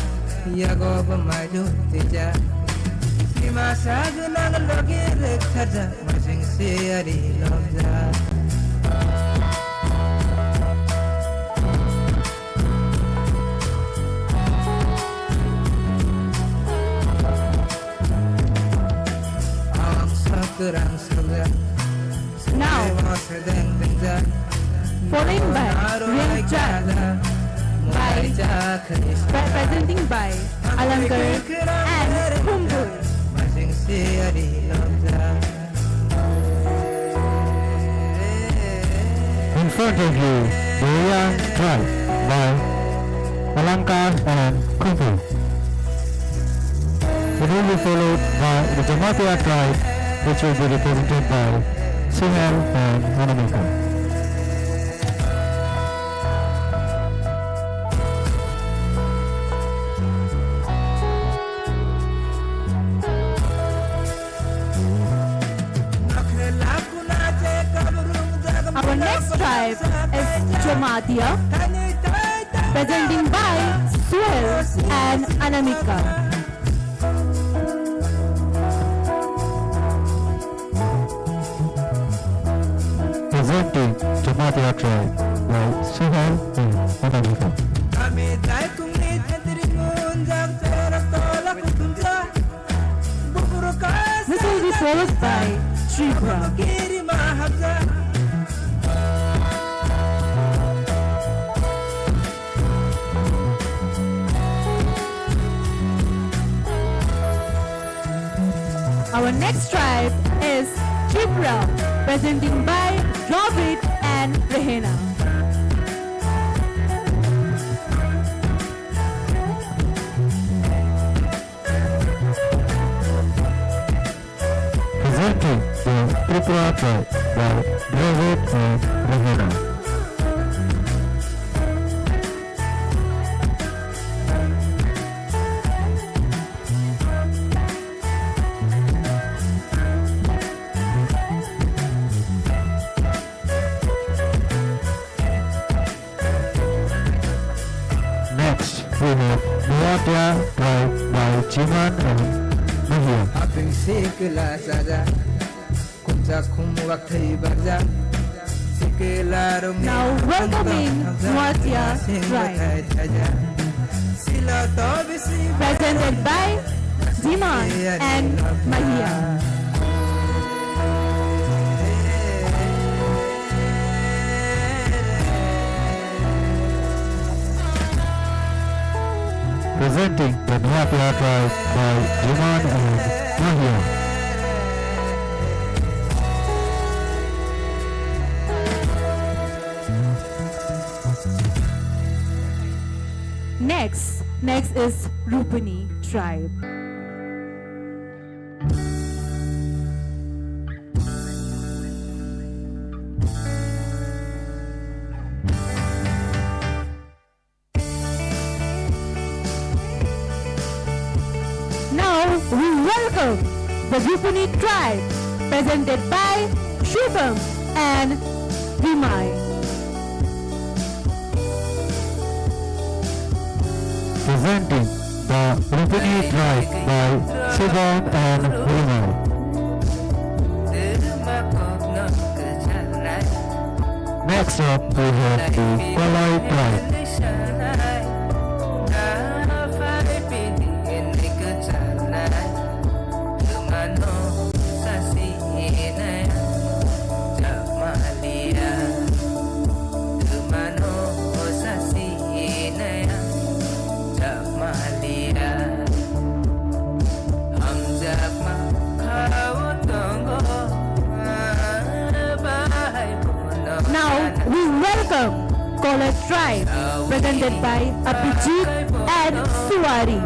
[SPEAKER 3] yago pamaju tija. Simasago nang logi rekhaja, masing siari lobja.
[SPEAKER 21] Now, following by Rian representing by Alankar and Kumbul.
[SPEAKER 19] In front of you, the Rayan tribe by Alankar and Kumbul. It will be followed by the Jamatia tribe, which will be represented by Suhel and Anamika.
[SPEAKER 21] Our next tribe is Jamatia, presenting by Suhel and Anamika.
[SPEAKER 19] Presenting Jamatia tribe by Suhel and Anamika.
[SPEAKER 21] followed by Tripura. Our next tribe is Tripura, presenting by Robert and Rehena.
[SPEAKER 19] Presenting the Tripura tribe by Robert and Rehena. Next, we have Muatia tribe by Chiman and Mahia.
[SPEAKER 3] Aping sikla saja, kumsa kumwak thay barja.
[SPEAKER 21] Now welcoming Muatia tribe, presented by Chiman and Mahia.
[SPEAKER 19] Presenting the Muatia tribe by Chiman and Mahia.
[SPEAKER 21] Next is Rupani tribe. Now we welcome the Rupani tribe, presented by Shubham and Vimai.
[SPEAKER 19] Presenting the Rupani tribe by Shubham and Vimai. Next up, we have the Khowai tribe.
[SPEAKER 21] Now we welcome Khowai tribe, presented by Abhijit and Suwari.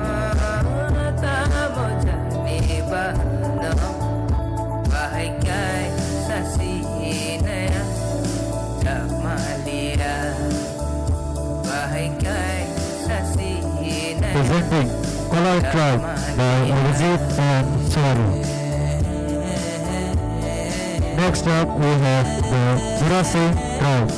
[SPEAKER 19] Presenting Khowai tribe by Abhijit and Suwari. Next up, we have the Jurasi tribe.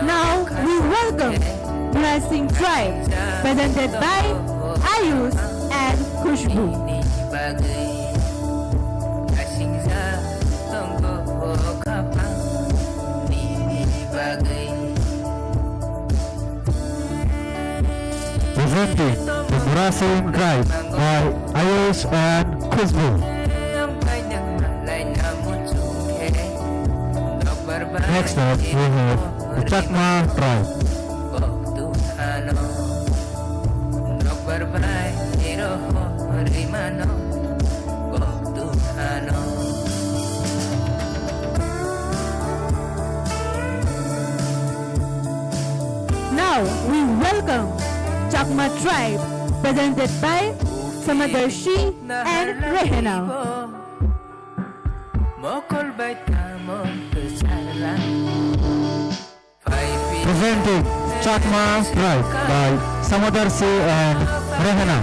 [SPEAKER 21] Now we welcome Blessing tribe, presented by Ayush and Khushbu.
[SPEAKER 19] Presenting the Jurasi tribe by Ayush and Khushbu. Next up, we have the Chakma tribe.
[SPEAKER 21] Now we welcome Chakma tribe, presented by Samadarshi and Rehena.
[SPEAKER 19] Presenting Chakma tribe by Samadarshi and Rehena.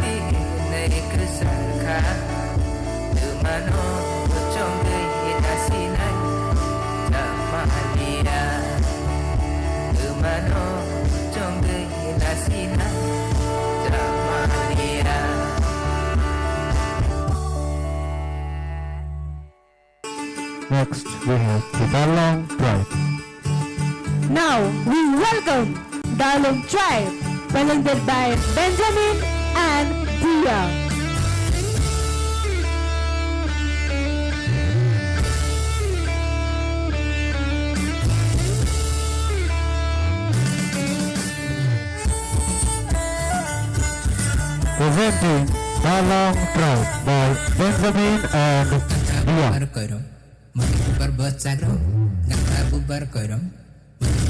[SPEAKER 19] Next, we have the Dalong tribe.
[SPEAKER 12] Now, we welcome Dalong tribe, presented by Benjamin and Dia.
[SPEAKER 19] Presenting Dalong tribe by Benjamin and Dia.
[SPEAKER 3] Berbuat sagrong, kata bubar korong,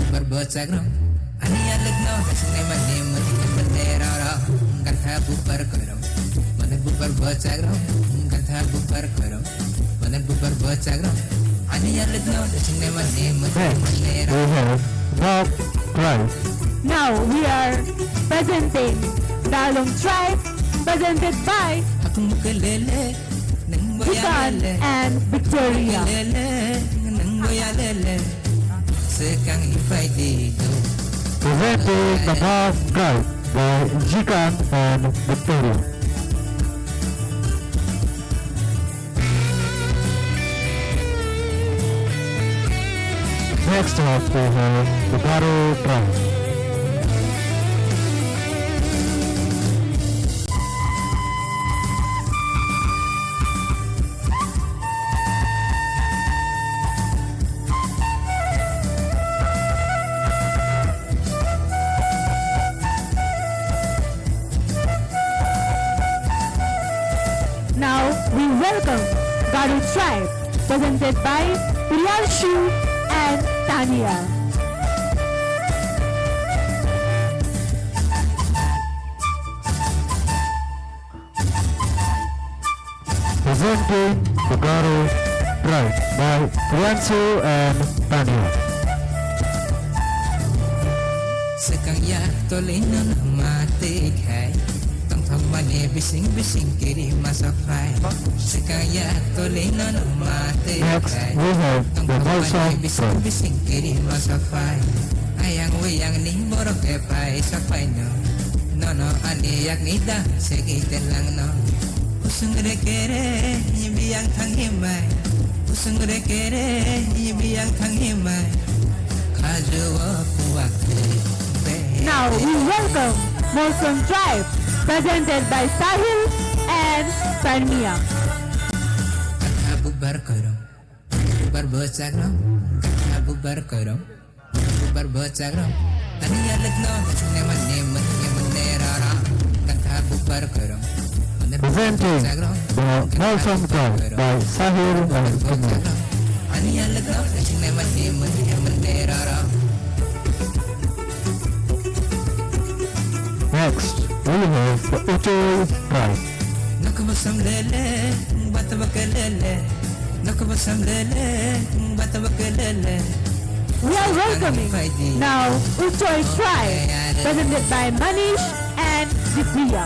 [SPEAKER 3] berbuat sagrong. Ani aleg no, kasih mandi mandi bendera orang, kata bubar korong, mana bubar buat sagrong, kata bubar korong, mana bubar buat sagrong. Ani aleg no, kasih mandi mandi bendera.
[SPEAKER 19] We have Bob tribe.
[SPEAKER 12] Now we are presenting Dalong tribe, presented by Bukan and Victoria.
[SPEAKER 19] Presenting the Bob tribe by Jikan and Victoria. Next up we have the Garo tribe.
[SPEAKER 12] Now we welcome Garo tribe, presented by Priyanshu and Tania.
[SPEAKER 19] Presenting the Garo tribe by Priyanshu and Tania.
[SPEAKER 3] Sekang ya tolinan mati kai, tong thong mane bising bising kiri masak fry. Sekang ya tolinan mati kai,
[SPEAKER 19] We have the Malsong
[SPEAKER 3] bising
[SPEAKER 19] tribe.
[SPEAKER 3] bising kiri masak fry. Ayang wayang ning borok e pai sapai no, no no ani yak nida segi telang no. Usung re kere biang thang himai, usung re kere biang thang himai. Kajuwa puak.
[SPEAKER 12] Now we welcome Malsong tribe, presented by Sahil and Sarnia.
[SPEAKER 3] Kata bubar korong, bubar bocagrong, kata bubar korong, bubar bocagrong. Tani aleg no, kasih mandi mandi menera, kata bubar korong.
[SPEAKER 19] Presenting the Malsong tribe by Sahil and Sarnia.
[SPEAKER 3] Ani aleg no, kasih mandi mandi menera.
[SPEAKER 19] Next, we have the Uchoy tribe.
[SPEAKER 3] Nakabasam lele, batabakelele. Nakabasam lele, batabakelele.
[SPEAKER 12] We are welcoming now Uchoy tribe, presented by Manish and Divya.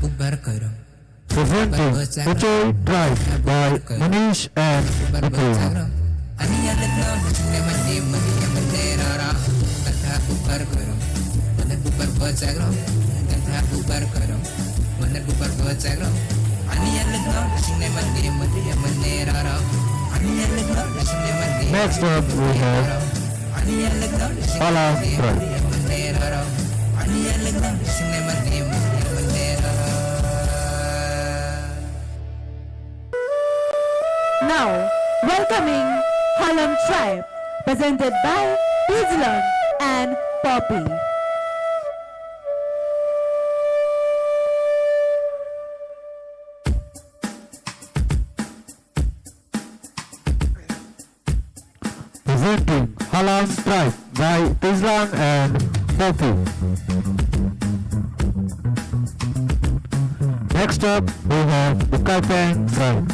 [SPEAKER 3] Bubar korong.
[SPEAKER 19] Presenting Uchoy tribe by Manish and Victoria.
[SPEAKER 3] Ani aleg no, kasih mandi mandi menera. Kata bubar korong, mana bubar bocagrong. Kata bubar korong, mana bubar bocagrong. Ani aleg no, kasih mandi mandi menera. Ani aleg no, kasih mandi.
[SPEAKER 19] Next up we have
[SPEAKER 3] Ani aleg no, kasih
[SPEAKER 19] Palang tribe.
[SPEAKER 3] menera. Ani aleg no, kasih mandi menera.
[SPEAKER 12] Now welcoming Halam tribe, presented by Islam and Poppy.
[SPEAKER 19] Presenting Halam tribe by Islam and Poppy. Next up we have the Kaipeng tribe.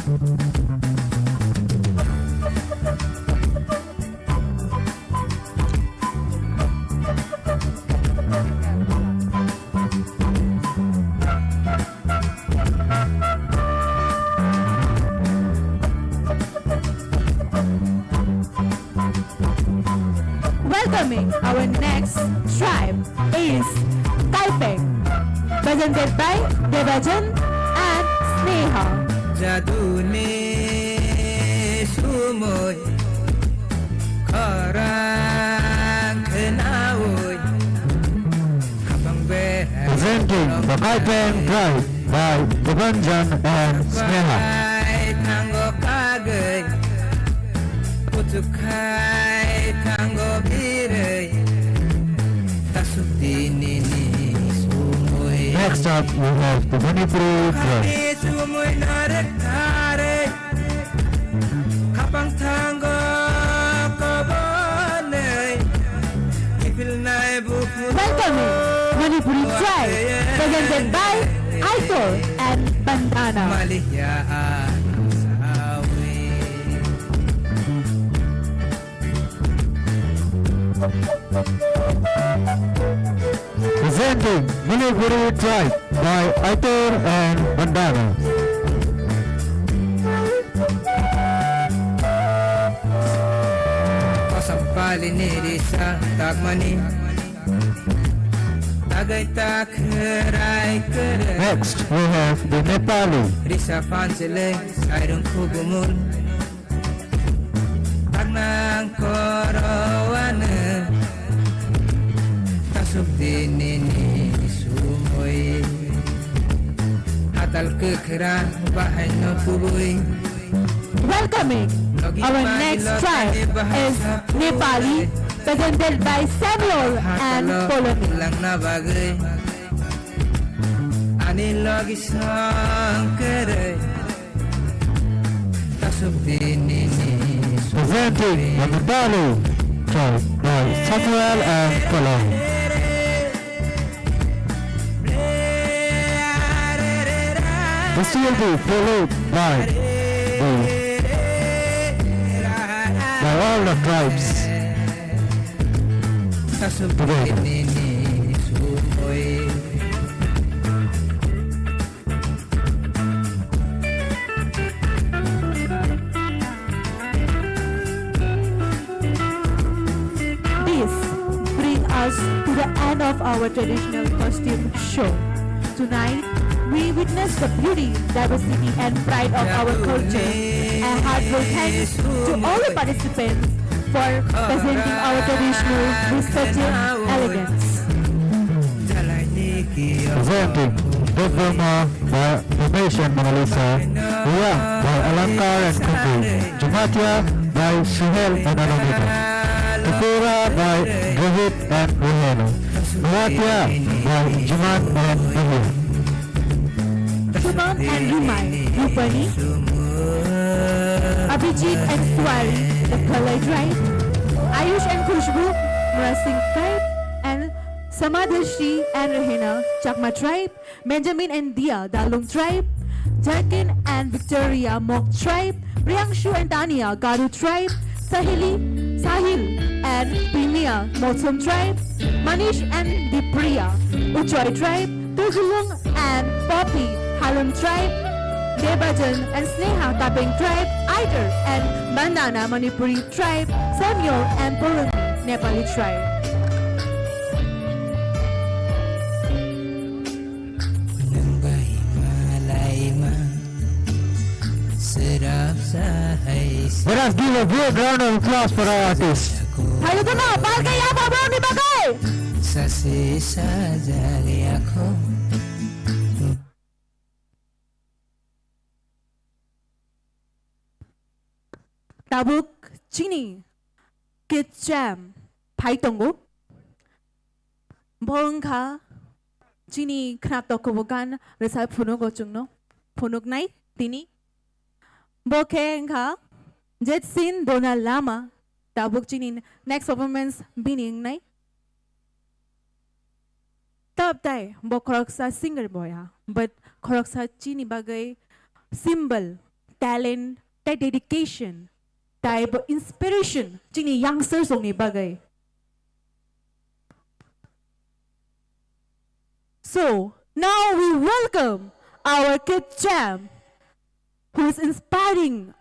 [SPEAKER 12] Welcoming our next tribe is Kaipeng, presented by Devajan and
[SPEAKER 21] Sneha.
[SPEAKER 3] Jadune sumoy Khorang Kenaoy Kapang Behan
[SPEAKER 19] Presenting the Pipeline Drive by Devanjan and Sneha.
[SPEAKER 3] Tango Kagay Putukai Tango Birey Tasuk Dinini Sumoy
[SPEAKER 19] Next up, we have the Manipuri Drive.
[SPEAKER 3] Sumoy Narekare Kapang Tango Kobonay Ipil Nai Bufu
[SPEAKER 21] Welcoming Manipuri Drive, presented by Aitor and Bandana.
[SPEAKER 19] Presenting Manipuri Drive by Aitor and Bandana.
[SPEAKER 3] Kasampali ni Risa Tagmani Tagay takherai kere
[SPEAKER 19] Next, we have the Nepali.
[SPEAKER 3] Risa Fansele Ayrung Kubumul Tagnang Korowane Tasuk dinini sumoy Hatal kekera bahay no kuboy
[SPEAKER 21] Welcoming our next tribe is Nepali, presented by Samuel and Polomi.
[SPEAKER 3] Lang na bagay Ani lagi sangkere Tasuk dinini
[SPEAKER 19] Presenting the Nepali Drive by Samuel and Polomi. This will be followed by all the tribes together.
[SPEAKER 21] This brings us to the end of our traditional costume show. Tonight, we witness the beauty, diversity, and pride of our culture. A heartfelt thanks to all the participants for presenting our traditional with such elegance.
[SPEAKER 19] Presenting Devrama by Formation Mona Lisa, Ria by Alankar and Kuku, Jumatia by Suhel and Anamita, Tripura by Rohit and Roheno, Muatia by Jumat and Divya.
[SPEAKER 21] Shubham and Rumai, Rupani, Abhijit and Swari, the Khowai tribe, Ayush and Khushbu, Murasing tribe, and Samadhashri and Rahena, Chakma tribe, Benjamin and Dia, Dalung tribe, Jarkin and Victoria, Mok tribe, Priyangshu and Tania, Garu tribe, Sahil and Primia, Motsum tribe, Manish and Dipriya, Uchoy tribe, Tugulung and Poppy, Halum tribe, Debajan and Sneha, Kapeng tribe, Aitor and Bandana, Manipuri tribe, Samuel and Polomi, Nepali tribe.
[SPEAKER 19] Let us give a big round of applause for our artists.
[SPEAKER 21] Hayo to na, palkay apa bro ni bagay.
[SPEAKER 3] Sa sisa jari ako
[SPEAKER 21] Tabuk Chini Kid Jam Paitongo Bongka Chini Knap Tokobogan Resal Punog Ochungno Punog Nai Tini Bokengka Jetsin Dona Lama Tabuk Chini next performance Bining Nai Tab Dai Bokoroksa singer boya but Koroksa Chini Bagay symbol talent dedication type inspiration Chini youngsters ni bagay. So now we welcome our Kid Jam who is inspiring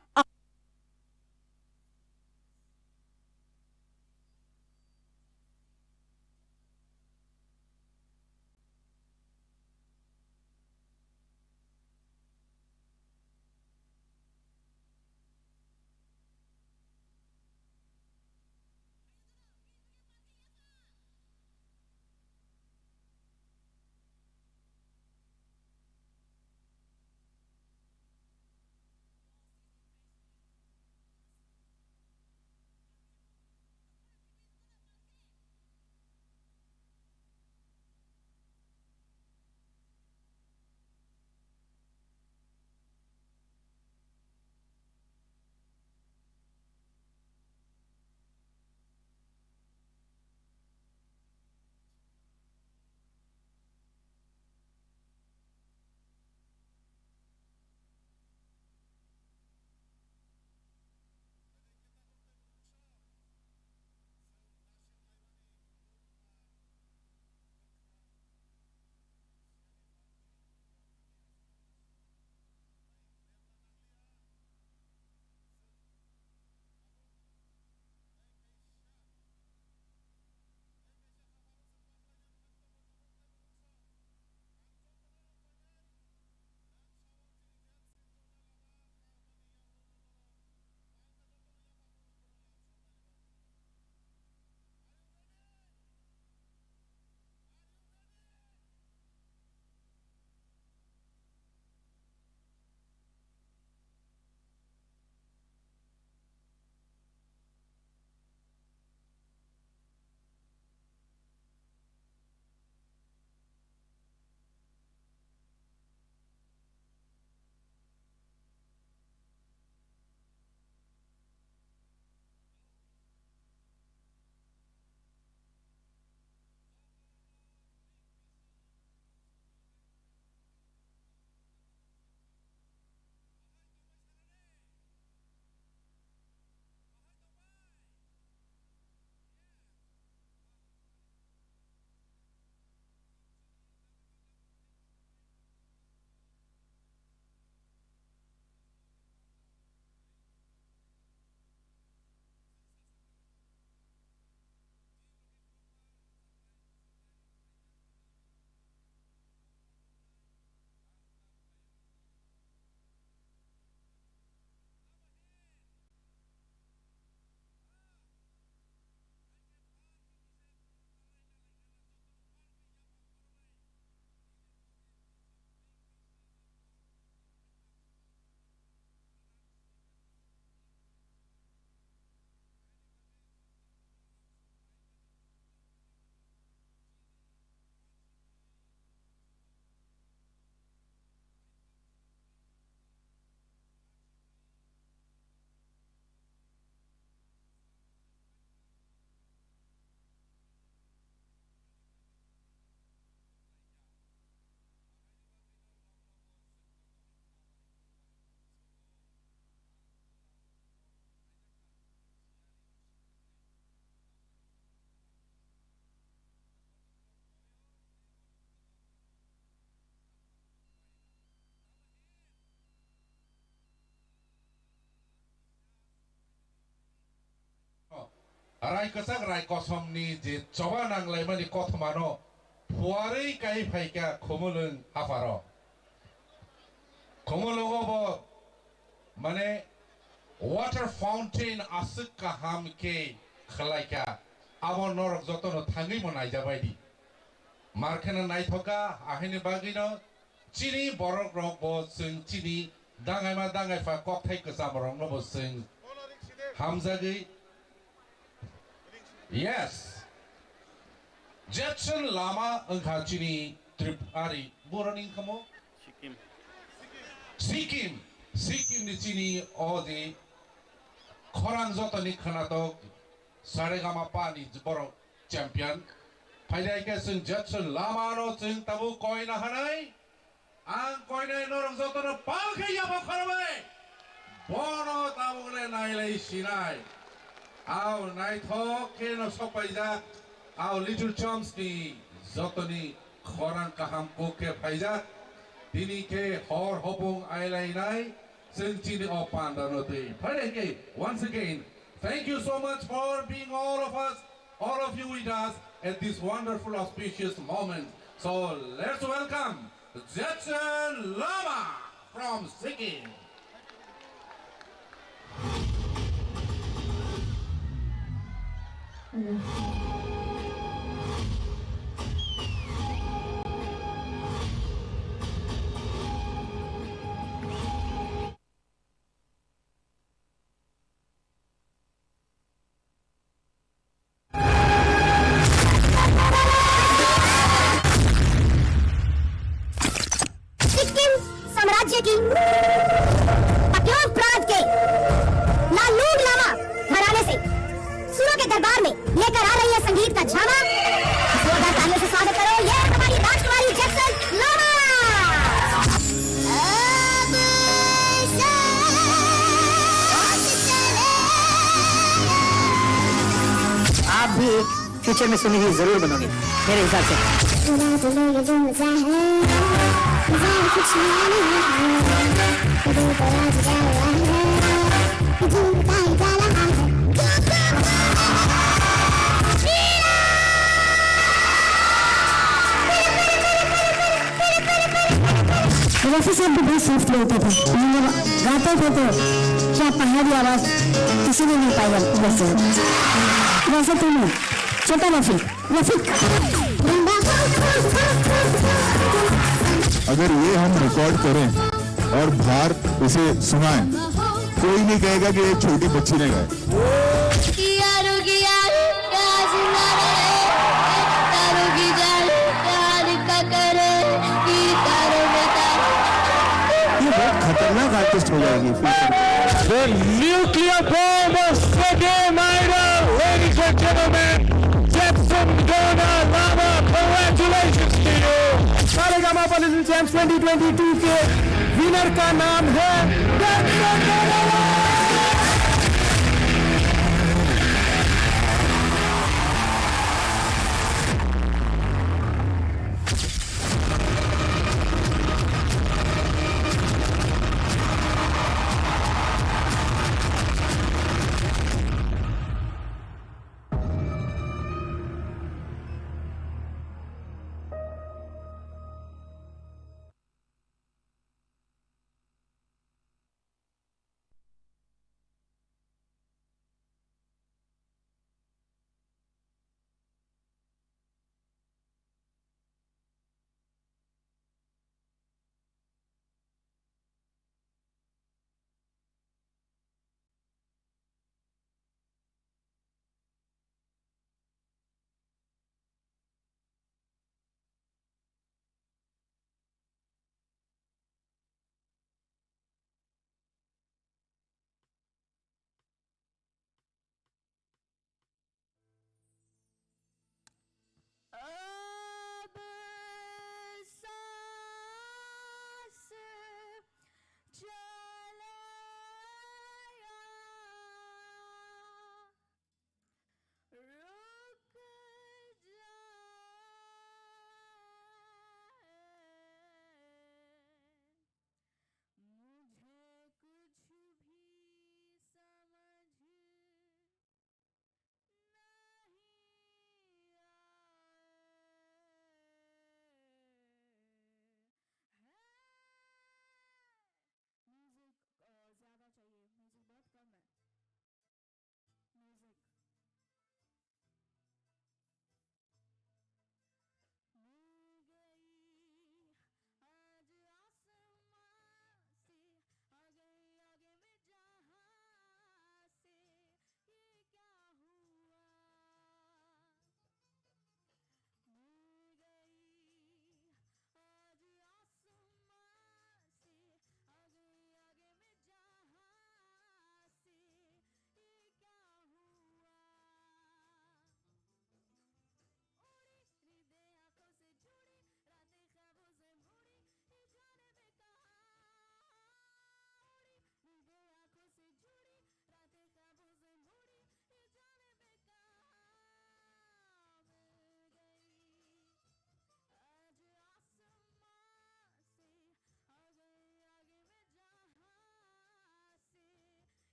[SPEAKER 9] रायकसक रायकसमनि जे चबा नांलायमानि कथमानो फुवारै काई फाइका खोमोलों हाफारो खोमोलोंगोबो माने water fountain आसुक काहाम के खलाइका आबो नरक जतनो थांगै मनाय जाबायदि मारखेना नायथका आहिनि बागिनो चिनि बरक रक बो जों चिनि दाङायमा दाङायफा ककथाय गोजामरं नबो जों हामजागै yes Jackson lama engkau Chini Tripura boroni kamu Sikkim di Chini odi Khorang Jotoni Kanatok Saregama Pani borok champion Paidai ke sing Jackson lama no sing tabu koina hanai ang koina norong Jotono palke yaba kharabai bono tabu le nailai sinai Au naithok ke no sopaida Au little chums ni Jotoni Khorang kaham koke paida Dini ke hor hopong ailai nai Sing Chini opandanote Paidai once again thank you so much for being all of you with us at this wonderful auspicious moment. So let's welcome Jackson Lama from Sikkim.
[SPEAKER 1] Sikkim साम्राज्य की पक्योंग प्रांत के लालूग लामा घराने से सुरों के दरबार में लेकर आ रही है संगीत का झामा जोरदार तालियों से स्वागत करो ये हमारी राजकुमारी जैक्सन लामा
[SPEAKER 22] आप भी फ्यूचर में सुनिए जरूर बनोगे मेरे हिसाब से
[SPEAKER 1] वैसे सब भी बहुत सॉफ्ट होते थे गाते थे तो क्या पहाड़ी आवाज किसी ने नहीं पाई वैसे तुम छोटा रफीक
[SPEAKER 23] अगर ये हम रिकॉर्ड करें और बाहर इसे सुनाएं कोई नहीं कहेगा कि एक छोटी बच्ची ने गाया ये बहुत खतरनाक आर्टिस्ट हो जाएगी
[SPEAKER 24] The nuclear bomb of Sikkim idol, ladies and gentlemen, Jackson Lama, congratulations to you.
[SPEAKER 20] Saregama politics champs 2022 के विनर का नाम है जैक्सन लामा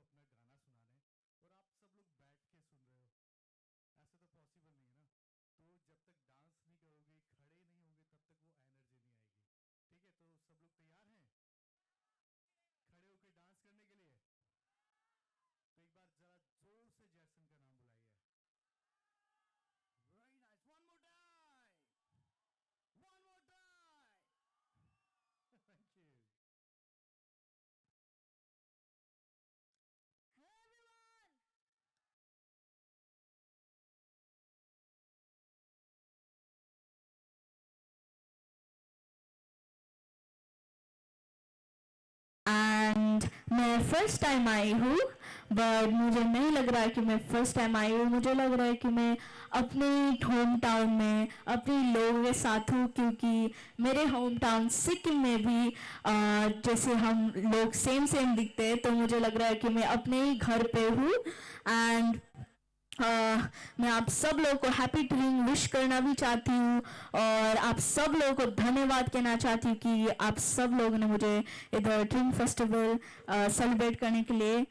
[SPEAKER 4] अपना गाना सुनाने और आप सब लोग बैठ के सुन रहे हो, ऐसे तो पॉसिबल नहीं है ना। तो जब तक डांस नहीं करोगे, खड़े नहीं होंगे, तब तक वो एनर्जी नहीं आएगी। ठीक है, तो सब लोग तैयार हैं खड़े होकर डांस करने के लिए? तो एक बार जरा जोर से जैसन का नाम बुलाइए। Very nice, one more time, one more time. Thank you.
[SPEAKER 21] Hey everyone! And मैं फर्स्ट टाइम आई हूँ, बट मुझे नहीं लग रहा है कि मैं फर्स्ट टाइम आई हूँ। मुझे लग रहा है कि मैं अपने होम टाउन में अपने लोगों के साथ हूँ, क्योंकि मेरे होम टाउन सिक्किम में भी जैसे हम लोग सेम सेम दिखते हैं, तो मुझे लग रहा है कि मैं अपने ही घर पे हूँ। एंड मैं आप सब लोगों को हैप्पी ट्रिंग विश करना भी चाहती हूँ, और आप सब लोगों को धन्यवाद कहना चाहती हूँ कि आप सब लोगों ने मुझे इधर ट्रिंग फेस्टिवल सेलिब्रेट करने के लिए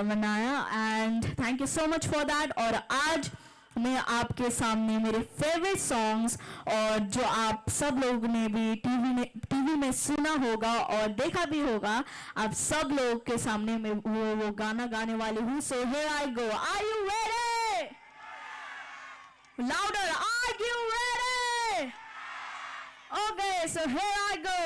[SPEAKER 21] मनाया, and thank you so much for that. और आज मैं आपके सामने मेरे फेवरेट सॉन्ग्स, और जो आप सब लोगों ने भी टीवी में सुना होगा और देखा भी होगा, आप सब लोगों के सामने मैं वो गाना गाने वाली हूँ। So here I go, are you ready? Louder, are you ready? Okay, so here I go.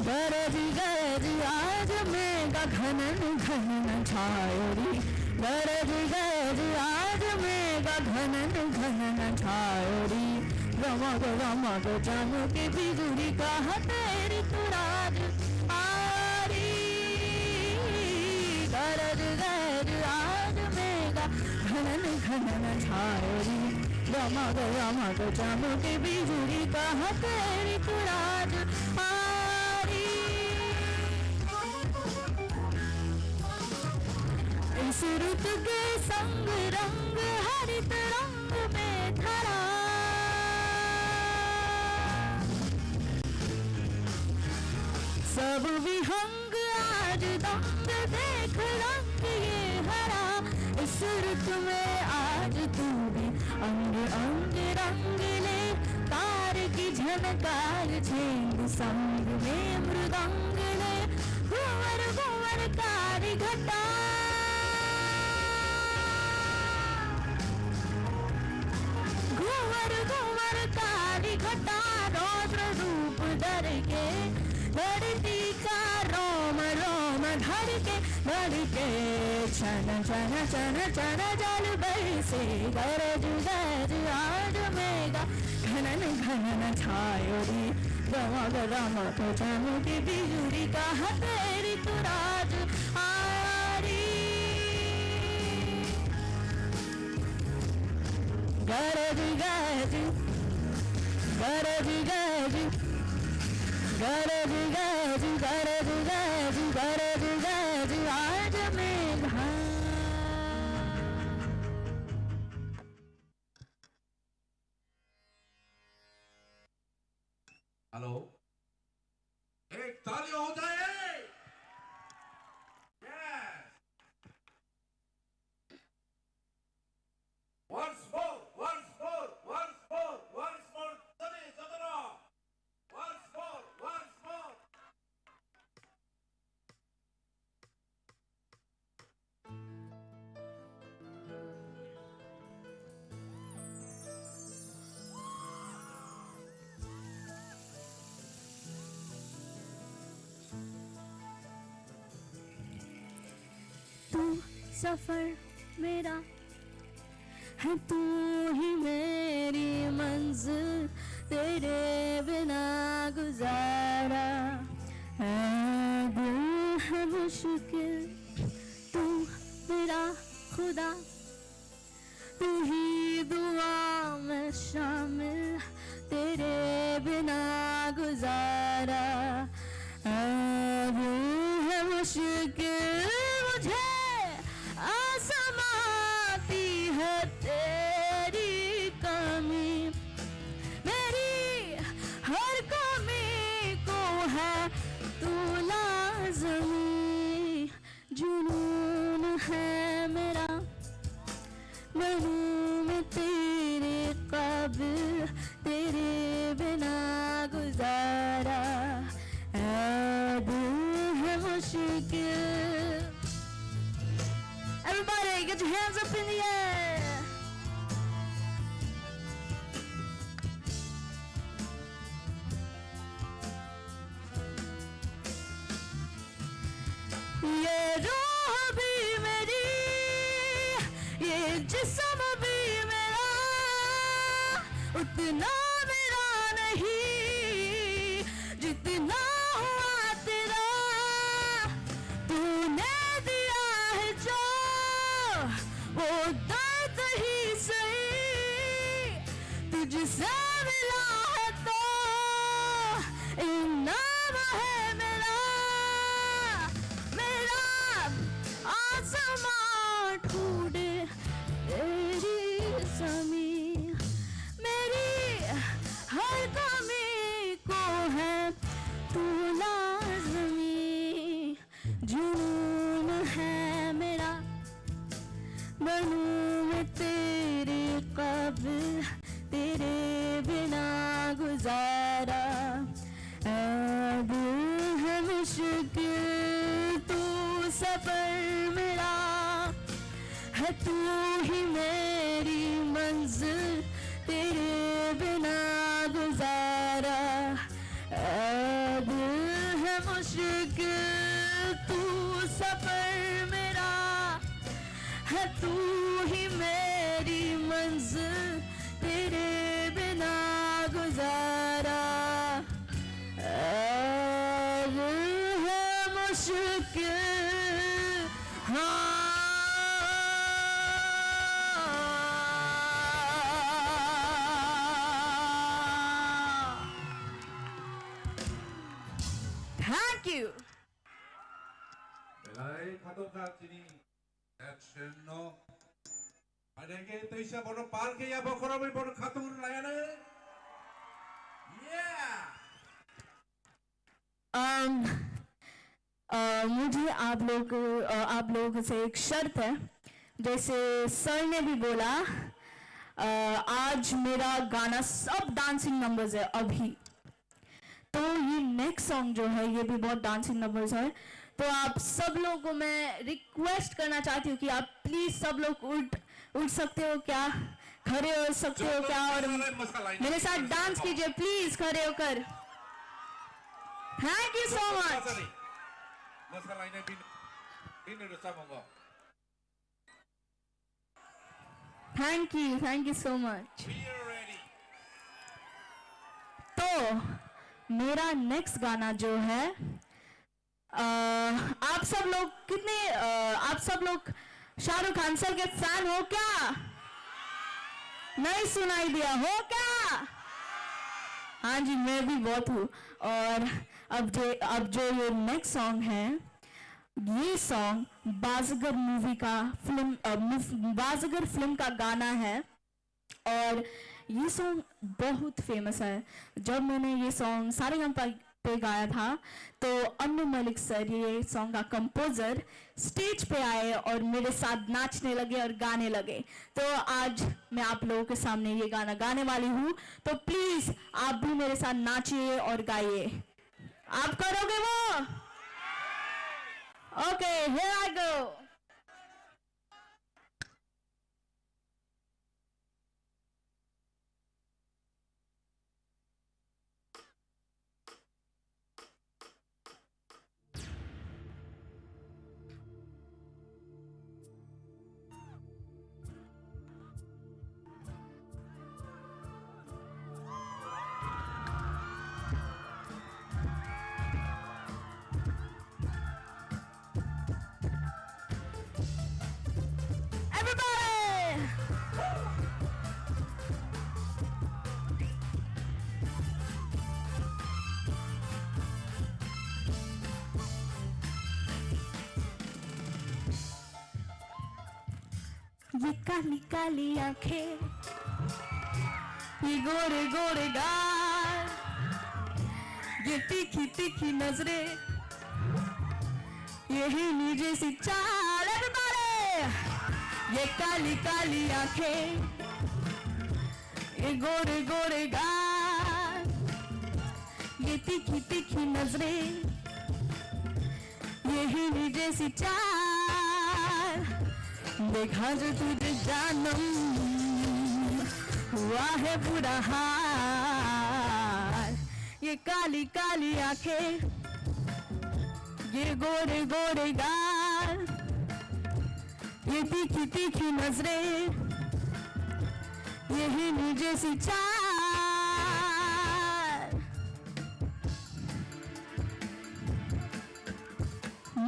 [SPEAKER 21] गरज आज मेघा घनन घनन छायोरी, गरज आज मेघा घनन घनन छायोरी, रमग रमग जानू के बिजुरी का तेरी तुराज आरी, गरज आज मेघा घनन घनन छायोरी, रमग रमग जानू के बिजुरी का तेरी तुराज आरी। इस रुत के संग रंग हरित रंग में धरा, सब विहंग आज दंग देख रंग ये हरा, इस रुत में आज तू भी अंग अंग रंग ले, तार की झनकार छेंद संग में मृदंग ले, घुवर घुवर कारी घटा, घुवर घुवर कारी घटा, रौद्र रूप धर के धरती का रोम रोम धर के छन छन छन छन जल बरसे, गरज गरज आज मेघा घनन घनन छायोरी, रमग रमग जानू की बिजुरी का तेरी तुराज आरी, गरज गरज गरज गरज गरज गरज गरज गरज गरज गरज आज मेघा।
[SPEAKER 5] हेलो, एक ताली हो जाए। Yes, once more, once more, once more, once more, ताली जतरा, once more, once more.
[SPEAKER 21] तू सफर मेरा है, तू ही मेरी मंजिल, तेरे बिना गुजारा है दिल है मुश्किल, तू मेरा खुदा, तू ही दुआ में शामिल, तेरे बिना गुजारा है मुश्किल मुझे आजमाती है तेरी कमी मेरी हर कमी को है तू लाज़मी जुनून है मेरा बनूं मैं तेरे काबिल तेरे बिना गुजारा अब है मुश्किल Everybody get your hands up in the air ये रूह भी मेरी ये जिस्म भी मेरा उतना मेरा नहीं जितना हुआ तेरा तूने दिया है जो वो दर्द ही सही तुझसे मिला है तो इनाम है मेरा मेरा आसमां ढूंढे तेरी ज़मीं मेरी हर कमी को है तू लाज़मी जुनून है मेरा बनूं मैं तेरे काबिल तेरे बिना गुजारा अब है मुश्किल तू सफर मेरा है तू ही मेरी मंजिल तेरे बिना गुजारा अब है मुश्किल तू सफर मेरा है तू ही मेरी मंजिल तेरे बिना गुजारा अब है मुश्किल Thank you.
[SPEAKER 5] Belai katoka Chini action no. Adege toisa bono park ya bokoro me bono khatur layane. Yeah.
[SPEAKER 21] मुझे आप लोग से एक शर्त है जैसे सर ने भी बोला आज मेरा गाना सब डांसिंग नंबर्स है अभी तो ये नेक्स्ट सॉन्ग जो है ये भी बहुत डांसिंग नंबर्स है तो आप सब लोगों को मैं रिक्वेस्ट करना चाहती हूँ कि आप प्लीज सब लोग उठ सकते हो क्या खड़े हो सकते हो क्या और मेरे साथ डांस कीजिए प्लीज खड़े होकर thank you so much thank you so much तो मेरा नेक्स्ट गाना जो है आप सब लोग शाहरुख खान सर के फैन हो क्या नहीं सुनाई दिया हो क्या हाँ जी मैं भी बहुत हूँ और अब जो ये नेक्स्ट सॉन्ग है ये सॉन्ग बाज़गर मूवी का बाज़गर फिल्म का गाना है और ये सॉन्ग बहुत फेमस है जब मैंने ये सॉन्ग सारेगामा पे गाया था तो अनु मलिक सर ये सॉन्ग का कंपोजर स्टेज पे आए और मेरे साथ नाचने लगे और गाने लगे तो आज मैं आप लोगों के सामने ये गाना गाने वाली हूँ तो प्लीज आप भी मेरे साथ नाचिए और गाइए आप करोगे वो ओके हियर आई गो ये काली काली आंखें, ये गोरे गोरे गाल, ये तीखी तीखी नजरें, ये हिरनी जैसी चाल, ये काली काली आंखें, ये गोरे गोरे गाल, ये तीखी तीखी नजरें, ये हिरनी जैसी चाल, देखा जो तुझे जानम हुआ है बुरा हाल, ये काली काली आंखें, ये गोरे गोरे गाल, ये तीखी तीखी नजरें, ये हिरनी जैसी चाल।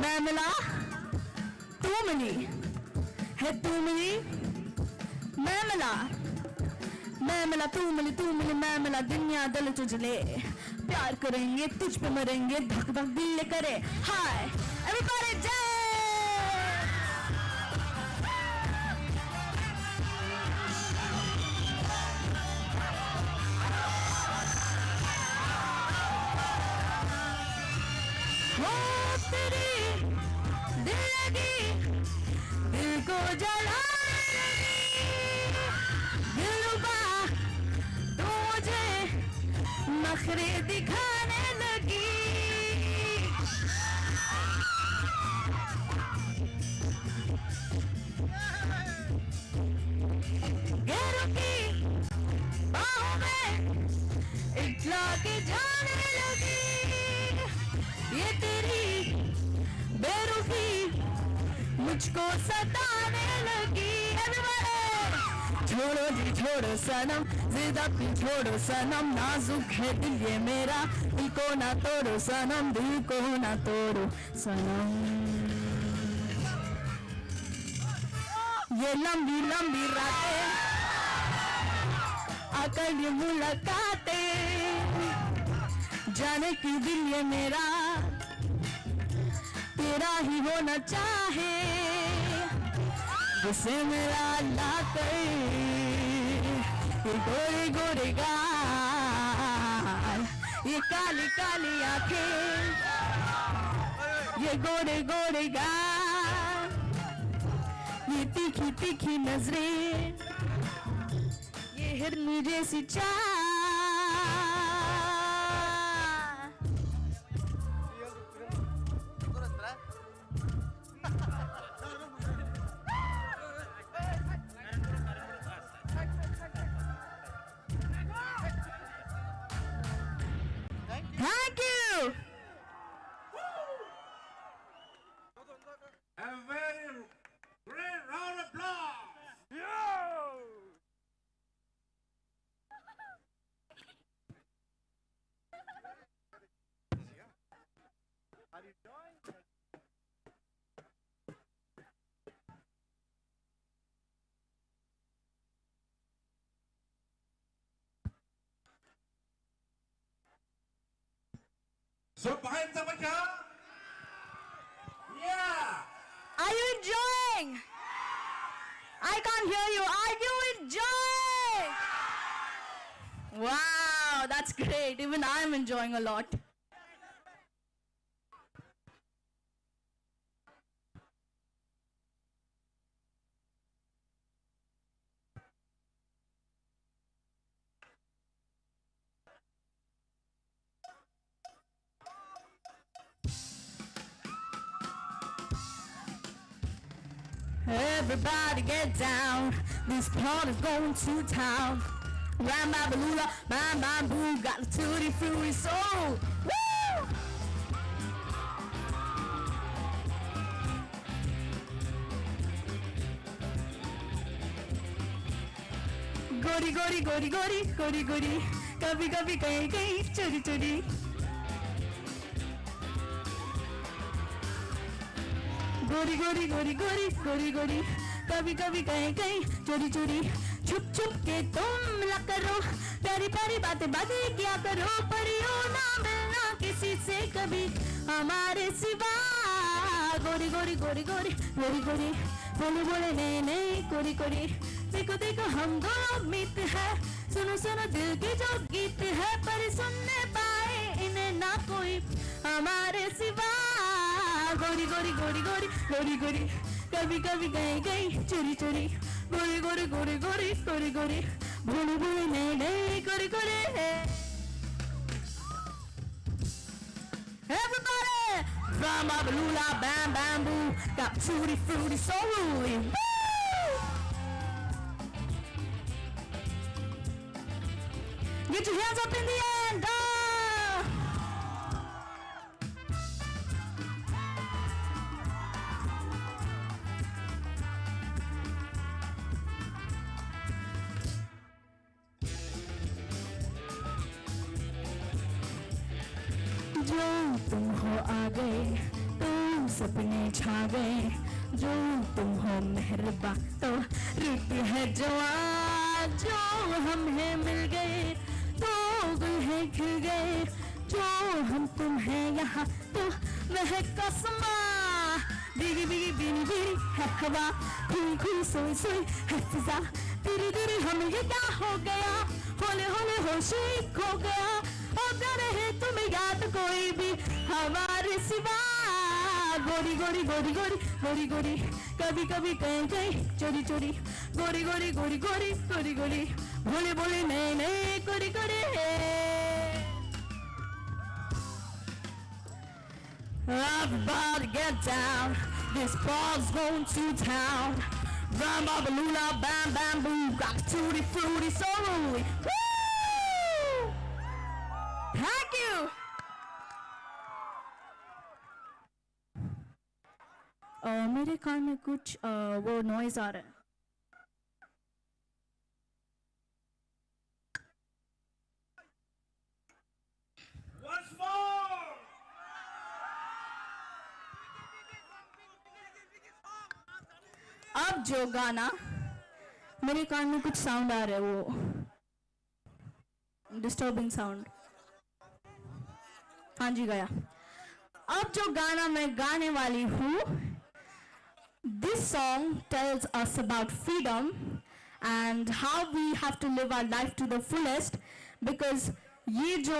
[SPEAKER 21] मैं मिला तू मिली है, तू मिली मैं मिला तू मिली मैं मिला, दुनिया दिल तुझले, प्यार करेंगे तुझ पे मरेंगे, धक धक दिल करे, हाय एवरीबॉडी जय। दिल को जलाने लगी, दिलरुबा तू मुझे नखरे दिखाने लगी, गैरों की बाहों में इतला के जाने लगी, ये तेरी बेरुखी मुझको सताने लगी। छोड़ो जी छोड़ो सनम, जिद अपनी छोड़ो सनम, नाजुक है दिल ये मेरा, दिल को ना तोड़ो सनम, दिल को ना तोड़ो सनम। ये लंबी लंबी रातें आकर ये मुलाकातें, जाने की दिल ये मेरा तेरा ही होना चाहे, जिसे मेरा अल्लाह करे, ये गोरे गोरे गाल, ये काली काली आंखें, ये गोरे गोरे गाल, ये तीखी तीखी नजरें, ये हिरनी जैसी चाल। Thank you.
[SPEAKER 5] A very great round of applause. So behind the mic, yeah.
[SPEAKER 21] Are you enjoying? I can't hear you. Are you enjoying? Wow, that's great. Even I'm enjoying a lot. Everybody get down, this party's going to town. Ram babalula, bam bam boo, got a tutti fruity soul. Woo! Gori gori gori gori gori gori, kabhi kabhi kahin kahin chori chori. गोरी गोरी गोरी गोरी गोरी गोरी, कभी कभी कहीं कहीं चोरी चोरी, छुप छुप के तुम मिला करो, प्यारी प्यारी बातें बातें किया करो, परियों ना मिलना किसी से कभी हमारे सिवा। गोरी गोरी गोरी गोरी गोरी गोरी, बोले बोले नहीं नहीं कोरी कोरी देखो देखो हम दोनों मित है सुनो सुनो दिल की जो गीत है पर सुनने पाए इन्हें ना कोई हमारे सिवा गोरी गोरी गोरी गोरी गोरी गोरी कभी कभी गई गई चोरी चोरी गोरी गोरी गोरी गोरी गोरी गोरी भोले भोले नहीं नहीं गोरी गोरी Everybody! From Babalula, bam bamboo, got tutti frutti, so ruly. Woo! Get your hands up in the end. जो तुम हो आ गए तो सपने छा गए जो तुम हो मेहरबान तो रुत है जवान जो हम हैं मिल गए तो गुल है खिल गए जो हम तुम हैं यहाँ तो महक कसमा बिगी बिगी बिनी बिनी है हवा खुई खुई सोई सोई है फिजा धीरे धीरे हमें ये क्या हो गया होले होले होश ही खो गया होता रहे तुम्हें याद कोई भी हमारे सिवा गोरी गोरी गोरी गोरी गोरी गोरी कभी कभी कहीं कहीं चोरी चोरी गोरी गोरी गोरी गोरी गोरी गोरी भोले भोले नहीं नहीं गोरी गोरी Everybody get down, this ball's going to town. Ram babalula bam bam boo, got tutti frutti so ruly. Woo! Thank you. मेरे कान में कुछ वो नॉइज आ रहा है अब जो गाना मेरे कान में कुछ साउंड आ रहा है वो डिस्टर्बिंग साउंड हाँ जी गया अब जो गाना मैं गाने वाली हूँ this song tells us about freedom and how we have to live our life to the fullest because ये जो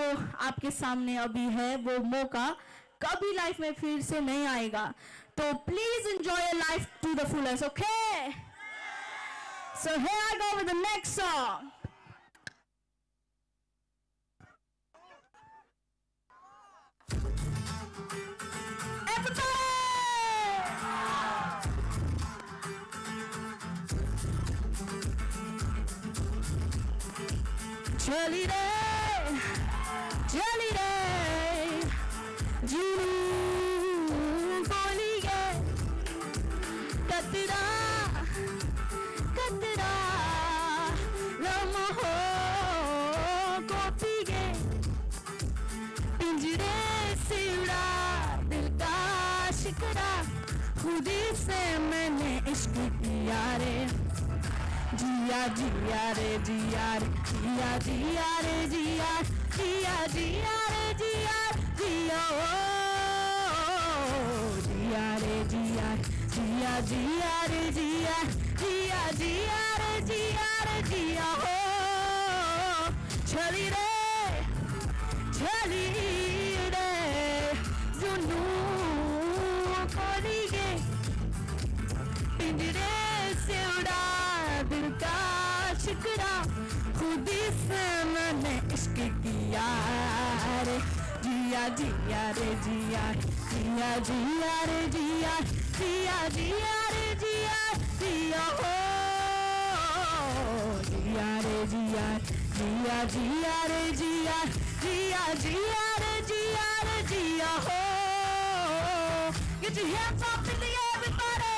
[SPEAKER 21] आपके सामने अभी है वो मौका कभी लाइफ में फिर से नहीं आएगा तो please enjoy your life to the fullest okay so here I go with the next song चली रे जुनून बोली गे कतरा कतरा लम्हो को पी गे पिंजरे से उड़ा दिल का शिकरा खुदी से मैंने इश्क किया रे जिया जिया रे जिया रे जिया जिया रे जिया जिया जिया रे जिया जिया ओ जिया रे जिया जिया जिया रे जिया जिया जिया रे जिया रे जिया हो चली रे जुनून कोरी गे पिंजरे से उड़ा दिल का शिकरा खुदी से मैंने इश्क किया रे जिया जिया रे जिया जिया जिया रे जिया जिया जिया रे जिया जिया हो जिया रे जिया जिया जिया रे जिया जिया जिया रे जिया रे जिया हो get your hands up in the air everybody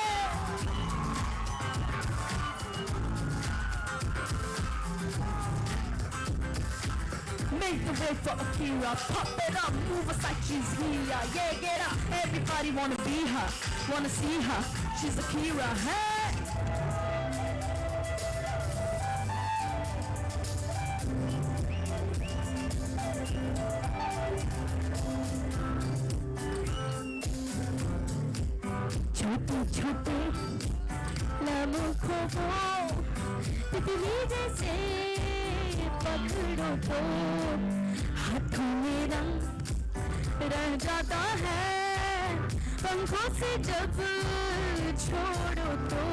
[SPEAKER 21] make the way for Akira, pop it up, move us like she's here. Yeah, get up, everybody wanna be her, wanna see her. She's Akira, hey. छोटे छोटे हो तितली जैसे पकड़ो तो हाथों में रंग रह जाता है पंखों से जब छोड़ो तो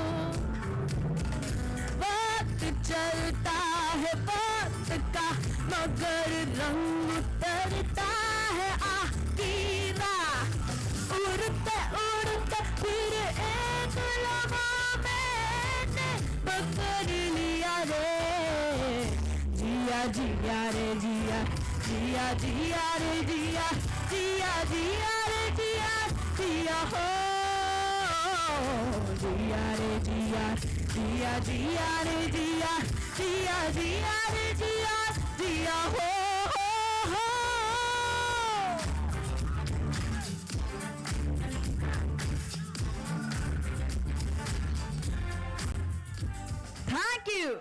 [SPEAKER 21] वक्त चलता है वक्त का मगर रंग उतरता है आखिरा उड़ते उड़ते फिर एक लम्हा मैंने पकड़ लिया रे जिया जिया रे जिया जिया जिया रे जिया जिया जिया रे जिया जिया हो जिया रे जिया जिया जिया रे जिया जिया जिया रे जिया जिया हो Thank you.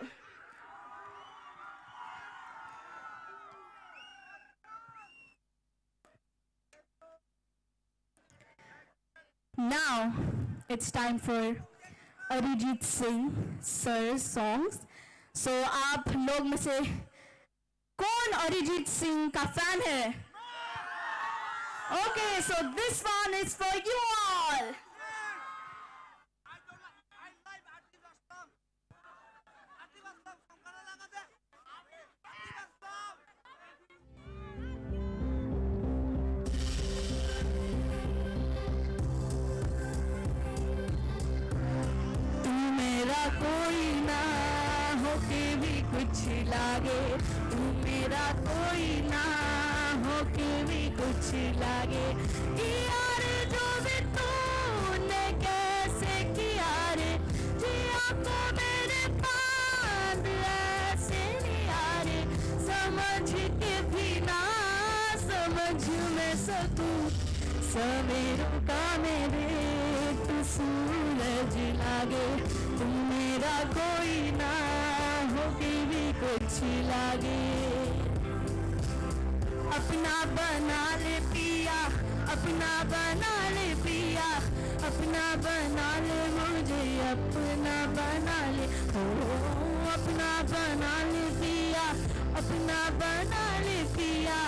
[SPEAKER 21] Now it's time for Arijit Singh sir songs. So आप लोग में से कौन अरिजीत सिंह का फैन है? Okay, so this one is for you all. कोई ना हो के भी कुछ लागे तू मेरा कोई ना हो के भी कुछ लागे यार जो भी तूने कैसे किया रे जिया को मेरे बांध ऐसे नहीं रे समझ के भी ना समझ में सकूं सवेरों का मेरे तू सूरज लागे तू मेरा कोई ना हो के भी कुछ लागे अपना बना ले पिया अपना बना ले पिया अपना बना ले मुझे अपना बना ले ओ अपना बना ले पिया अपना बना ले पिया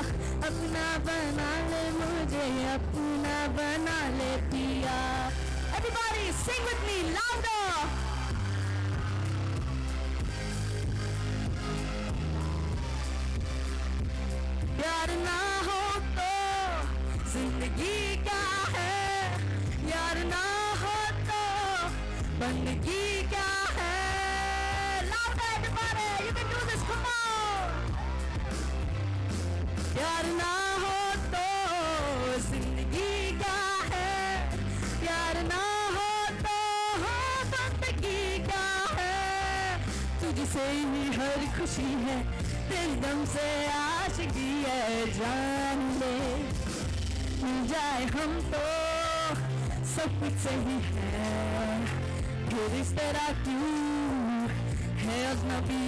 [SPEAKER 21] अपना बना ले मुझे अपना बना ले पिया Everybody sing with me louder प्यार ना हो तो जिंदगी क्या है यार ना हो तो बंदगी क्या है louder everybody you can do this come on प्यार ना हो तो जिंदगी क्या है प्यार ना हो तो बंदगी क्या है तुझसे ही हर खुशी है दिल दम से आशिकी है जान ले मिल जाए हम तो सब कुछ सही है फिर इस तरह क्यों है अजनबी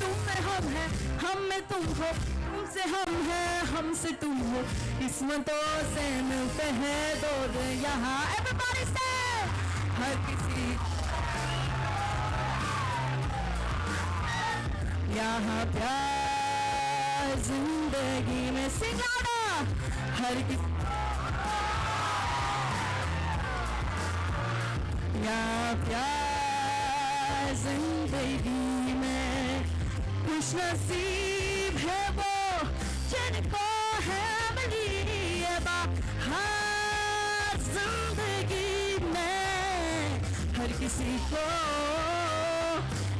[SPEAKER 21] तुम में हम है हम में तुम हो तुमसे हम है हमसे तुम हो किस्मतों से मिलते हैं दो यहाँ everybody say हर किसी यहाँ प्यार जिंदगी में sing louder हर किसी यहाँ प्यार जिंदगी में खुश नसीब है वो जिनको है मिली ये बाहर जिंदगी में हर किसी को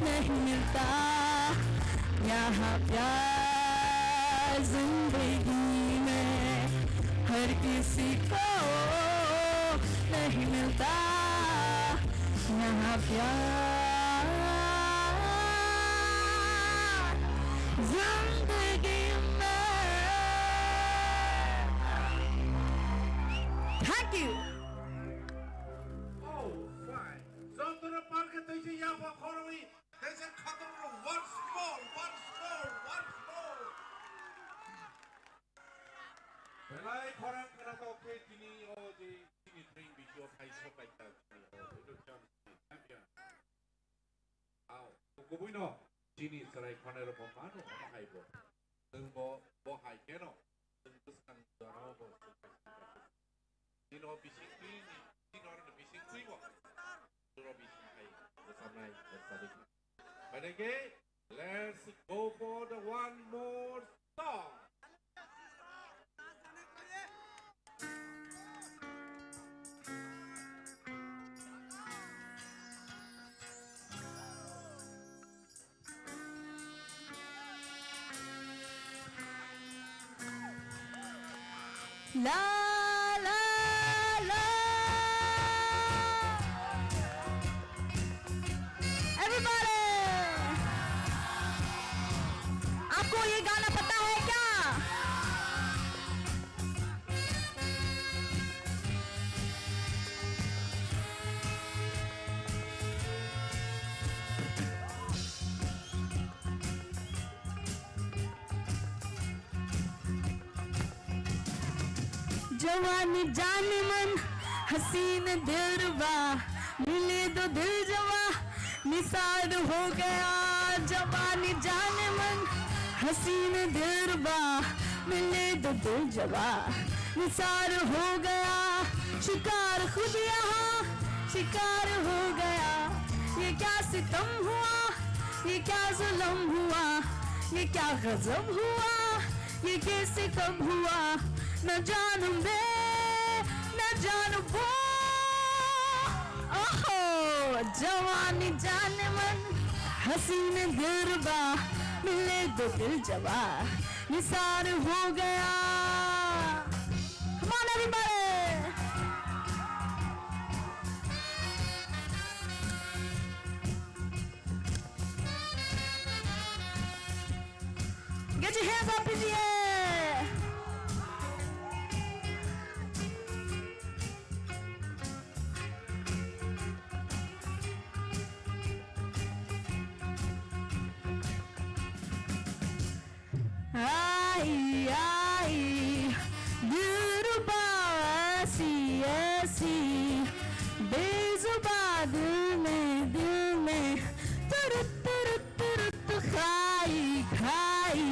[SPEAKER 21] नहीं मिलता यहाँ प्यार जिंदगी में हर किसी को नहीं मिलता यहाँ प्यार जिंदगी में Thank you.
[SPEAKER 5] Oh, fine. Zondra parke tejse yapa khoroi tejse khatam ro once more. Belai khorang kena to ke tini o je tini Tring bisho kai so kai ta. Itu chance champion. Kubuino, Chini Sarai Conero Pomano, Haibo. Bo Haikeno, Tuscan Donovo. Dino Bishing Queen, Dino the Bishing Queen. Duro Bishing Hai, the Samai, the Sadik. But again, let's go for the one more song.
[SPEAKER 21] La la la. Everybody, आपको ये गाना पता है क्या? जवानी जाने मन हसीन दिलरुबा मिले तो दिल जवा निसार हो गया जवानी जाने मन हसीन दिलरुबा मिले तो दिल जवा निसार हो गया शिकार खुद यहाँ शिकार हो गया ये क्या सितम हुआ ये क्या जुल्म हुआ ये क्या गजब हुआ ये कैसे कब हुआ न जानू मैं न जानू वो ओहो जवानी जाने मन हसीन दिलरुबा मिले तो दिल जवा निसार हो गया Come on everybody Get your hands up in the air Ai, ai, दिलरुबा ऐसी ऐसी बेजुबा दिल में तुरुत तुरुत तुरुत खाई खाई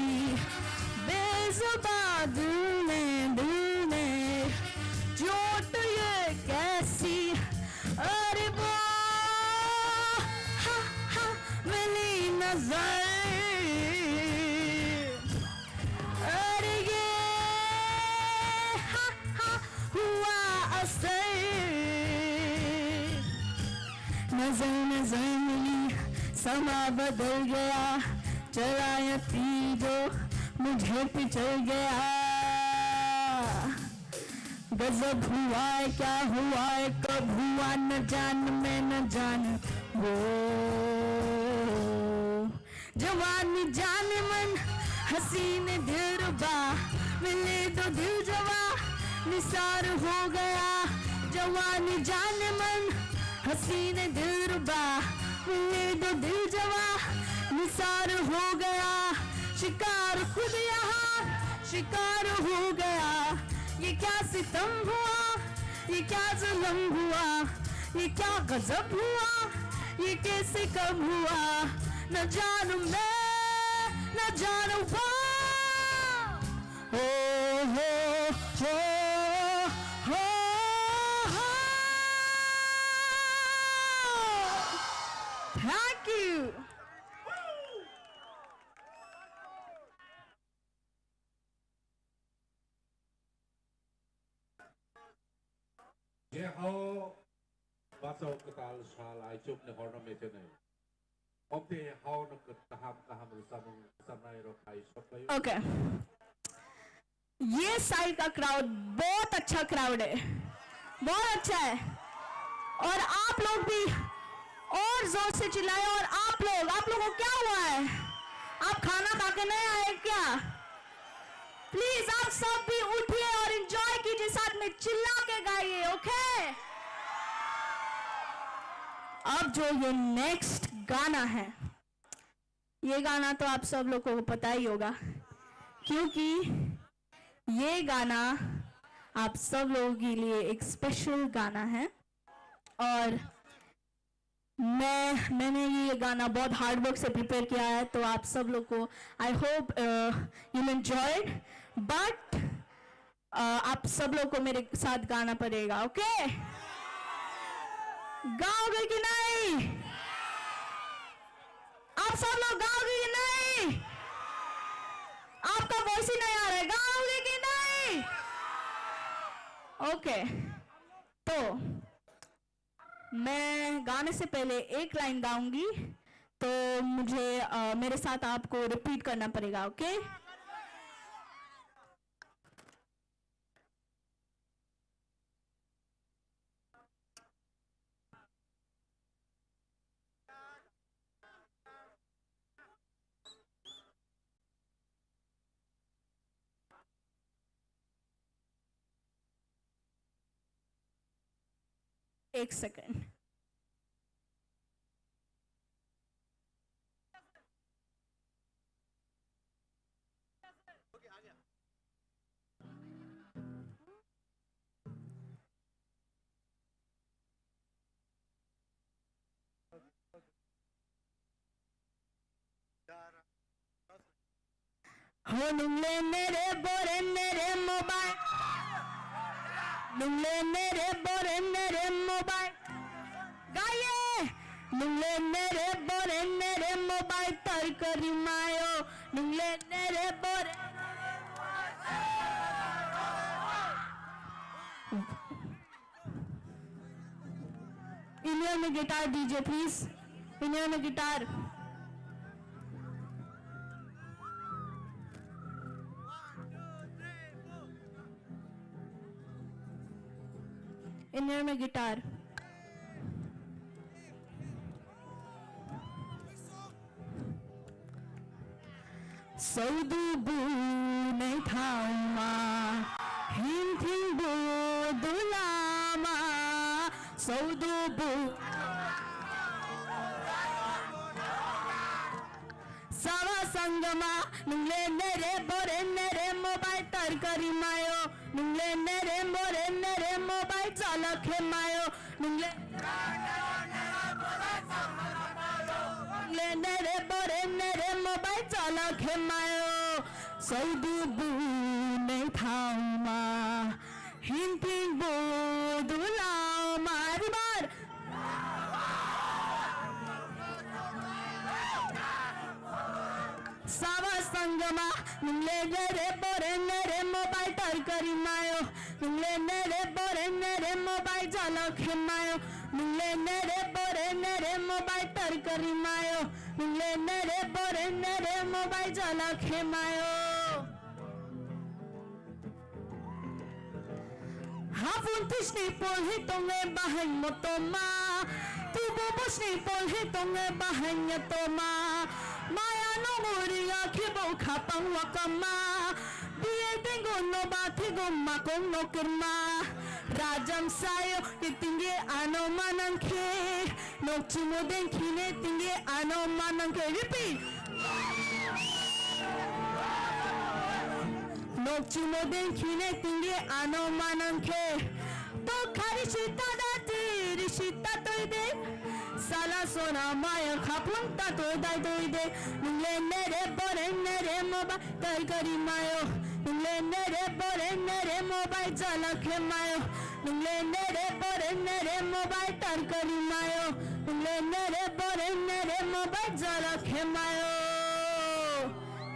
[SPEAKER 21] बेजुबा दिल में चोट ये कैसी अरे वो हा हा मिली नजर नजर नजर मिली समा बदल गया चला यती जो मुझे पिछल गया गजब हुआ है क्या हुआ है कब हुआ न जान मैं न जान वो जवानी जाने मन हसीन दिलरुबा मिले तो दिल जवा निसार हो गया जवानी जाने मन हसीन दिलरुबा मिले तो दिल जवा निसार हो गया शिकार खुद यहाँ शिकार हो गया ये क्या सितम हुआ ये क्या जुल्म हुआ ये क्या गजब हुआ ये कैसे कब हुआ न जानू मैं न जानू वो हो Thank you.
[SPEAKER 5] Yeah, how baso katal shal I chup ne horno mete ne. Opte how no kaham samnai ro kai shop kayo.
[SPEAKER 21] Okay. ये साइड का क्राउड बहुत अच्छा क्राउड है बहुत अच्छा है और आप लोग भी और जोर से चिल्लाए और आप लोगों को क्या हुआ है आप खाना खा के नहीं आए क्या प्लीज आप सब भी उठिए और एंजॉय कीजिए साथ में चिल्ला के गाइए ओके अब जो ये नेक्स्ट गाना है ये गाना तो आप सब लोगों को पता ही होगा क्योंकि ये गाना आप सब लोगों के लिए एक स्पेशल गाना है और मैंने ये गाना बहुत हार्ड वर्क से प्रिपेयर किया है, तो आप सब लोग को I hope you enjoyed, but आप सब लोग को मेरे साथ गाना पड़ेगा, ओके? गाओगे कि नहीं? आप सब लोग गाओगे कि नहीं? आपका वॉइस ही नहीं आ रहा है, गाओगे कि नहीं? ओके, तो मैं गाने से पहले एक लाइन गाऊंगी, तो मुझे मेरे साथ आपको रिपीट करना पड़ेगा, ओके? एक सेकंड। हो नुंगले मेरे बोरे मेरे मोबाइल, नुंगले मेरे बोरे मेरे मोबाइल, गाइए। नुंगले मेरे बोरे मेरे मोबाइल तर करी मायो, नुंगले मेरे बोरे। इंडिया में गिटार डीजे प्लीज, इंडिया में गिटार। इंडिया में गिटार। सौदू बू नहीं थामा हिंथिं बू दुलामा सौदू बू सवा संगमा नुंगले नेरे बोरे नेरे मोबाइल तर करी मायो, नुंगले नेरे बोरे नेरे मोबाइल चालक है मायो, नुंगले नेरे बोरे नेरे मोबाइल चालक है मायो। सौदू बू नहीं थामा हिंथिं बू दुलामा। बार सावा संगमा नुंगले नेरे बोरे नेरे मोबाइल तर करी मायो, नुंगले नेरे बोरे नेरे मोबाइल चालक है मायो, नुंगले नेरे बोरे नेरे मोबाइल तर करी मायो, नुंगले नेरे बोरे नेरे मोबाइल चालक है मायो। Hafuntis ni polhe tonge bahanya toma, tu bobos ni polhe tonge bahanya toma, maya no muriya kibo kapang wakama, biye tengo no bati gomma kong no kirma, rajam sayo kitinge ano manangke, no chimoden kine tinge ano manangke. Repeat. Nokchimoden kine tinge ano mananke, to khari shita dati rishita toide, sala sona maya khapunta to dai toide, nungle nere bore nere moba tar kari mayo, nungle nere bore nere mobile jalakhe mayo, nungle nere bore nere mobile tar kari mayo, nungle nere bore nere mobile jalakhe mayo.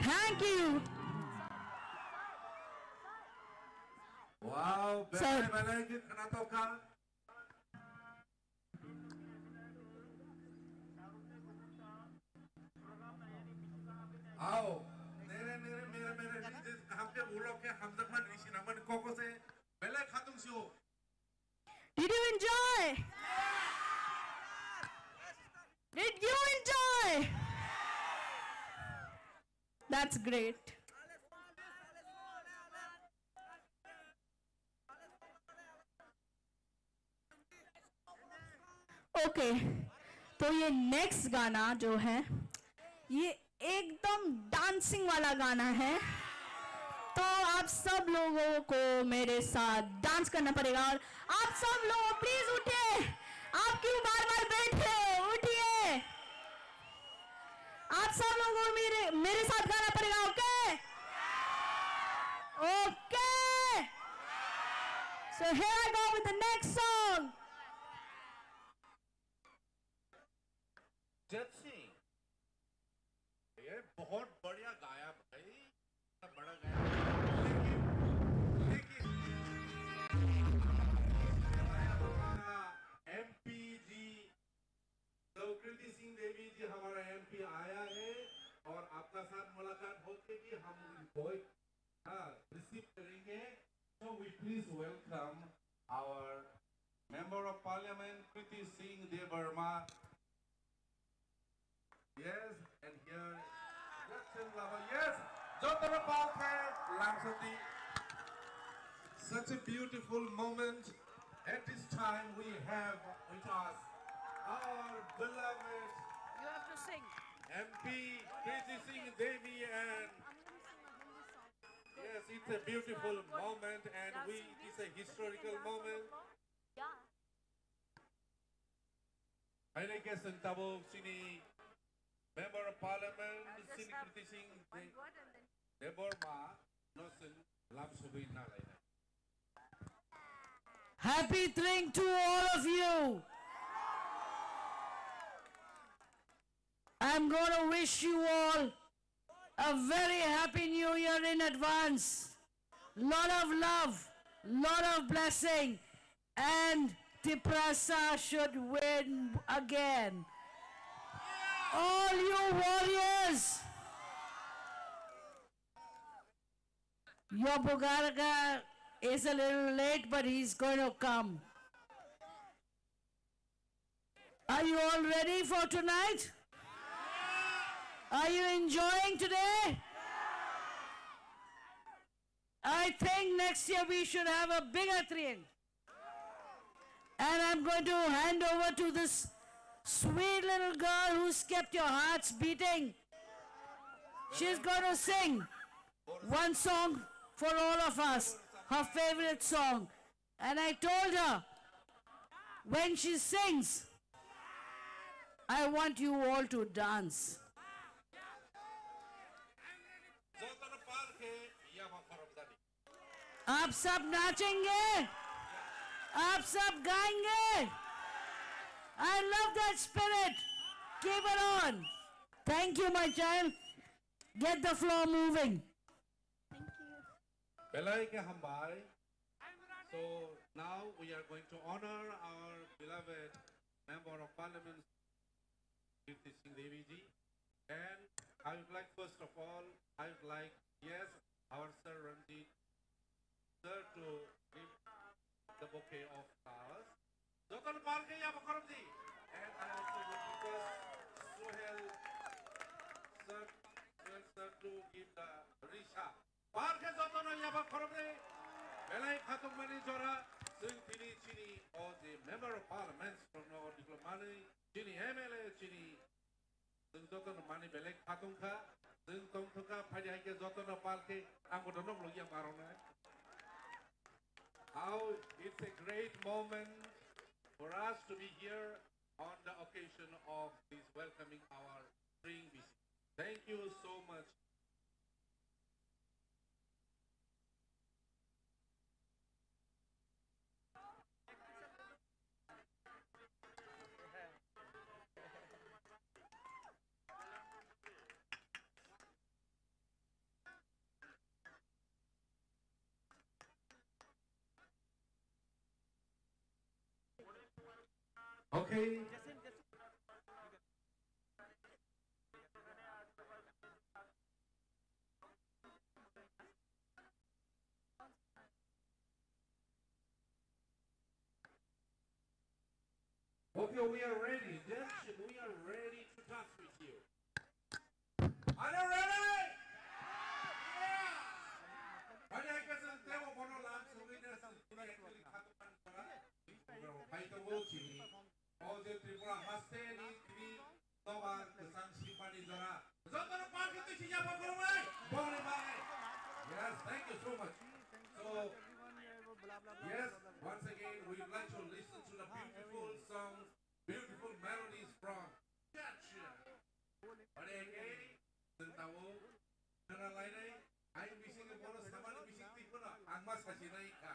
[SPEAKER 21] Thank you.
[SPEAKER 5] Wow, benar-benar kita kena toka. आओ, मेरे हमके बोलो के हम तक मन ऋषि नमन cocoa से पहले खातुम सियो.
[SPEAKER 21] Did you enjoy? Did you enjoy? That's great. Okay, तो ये नेक्स्ट गाना जो है ये एकदम डांसिंग वाला गाना है, तो आप सब लोगों को मेरे साथ डांस करना पड़ेगा। और आप सब लोग प्लीज उठे, आप क्यों बार बार बैठे हो? आप सब लोगों को मेरे साथ गाना पड़ेगा, okay? Okay, so here I go with the next song.
[SPEAKER 5] जज सिंह, ये बहुत बढ़िया गाया भाई, बड़ा गाया, लेकिन एमपी जी, तो कृति सिंह देवी जी हमारा एमपी आया है और आपका साथ मुलाकात होके भी हम उनको रिसीव करेंगे. So we please welcome our Member of Parliament Kriti Singh Devarma. Yes, and here Jackson Lava. Yes, Jotara Palke Lamsati. Such a beautiful moment. At this time we have with us our beloved
[SPEAKER 21] You have to sing.
[SPEAKER 5] MP Kriti Singh Devi, and yes, it's a beautiful moment and it's a historical moment. I guess in Tabo Chini Member of Parliament Chini Kriti Singh Devarma Nosen Lamsubi Nalai.
[SPEAKER 6] Happy Tring to all of you. I'm going to wish you all a very happy new year in advance. Lot of love, lot of blessing, and Tiprasa should win again. All you warriors, your Bugaraga is a little late, but he's going to come. Are you all ready for tonight? Are you enjoying today? I think next year we should have a bigger Tring. And I'm going to hand over to this sweet little girl who's kept your hearts beating. She's going to sing one song for all of us, her favorite song. And I told her, when she sings, I want you all to dance. आप सब नाचेंगे, आप सब गाएंगे. I love that spirit. Keep it on. Thank you, my child. Get the floor moving.
[SPEAKER 5] Belai ke hambai. So now we are going to honor our beloved Member of Parliament Kriti Singh Devi ji, and I would like first of all, yes, our Sir Ranjit sir to give the bouquet of flowers. Jotan Palke ya Bakaramji, and I also would request Suhel sir to give the Risha. Palke Jotan ya Bakaramji, Belai Khatung Mani Jora, Sing Tini Chini, or the Member of Parliament from our Diplomani, Chini MLA Chini, Sing Jotan Mani Belai Khatung Ka, Sing Tong Tuka, Padihake Jotan Palke, Angotanok Logia Marona. How it's a great moment for us to be here on the occasion of this welcoming our Tring visit. Thank you so much. Okay. Okay, we are ready. Attention, we are ready to dance with you. Are you ready? Yeah! Are you guys in the table? Bono lam souvenirs actually khatuman para. Baita Chini. All the Tripura Hasteni Tri Toba Sang Simpani Zara. Zotara Party to Chinya Pakurumai. Bone Bye. Yes, thank you so much. So yes, once again we'd like to listen to the beautiful songs, beautiful melodies from Church. But again, जों तावो नालायनाय आइ बिसिंग बर' सामानि बिसिं तिफोना आंमा साजिनाय का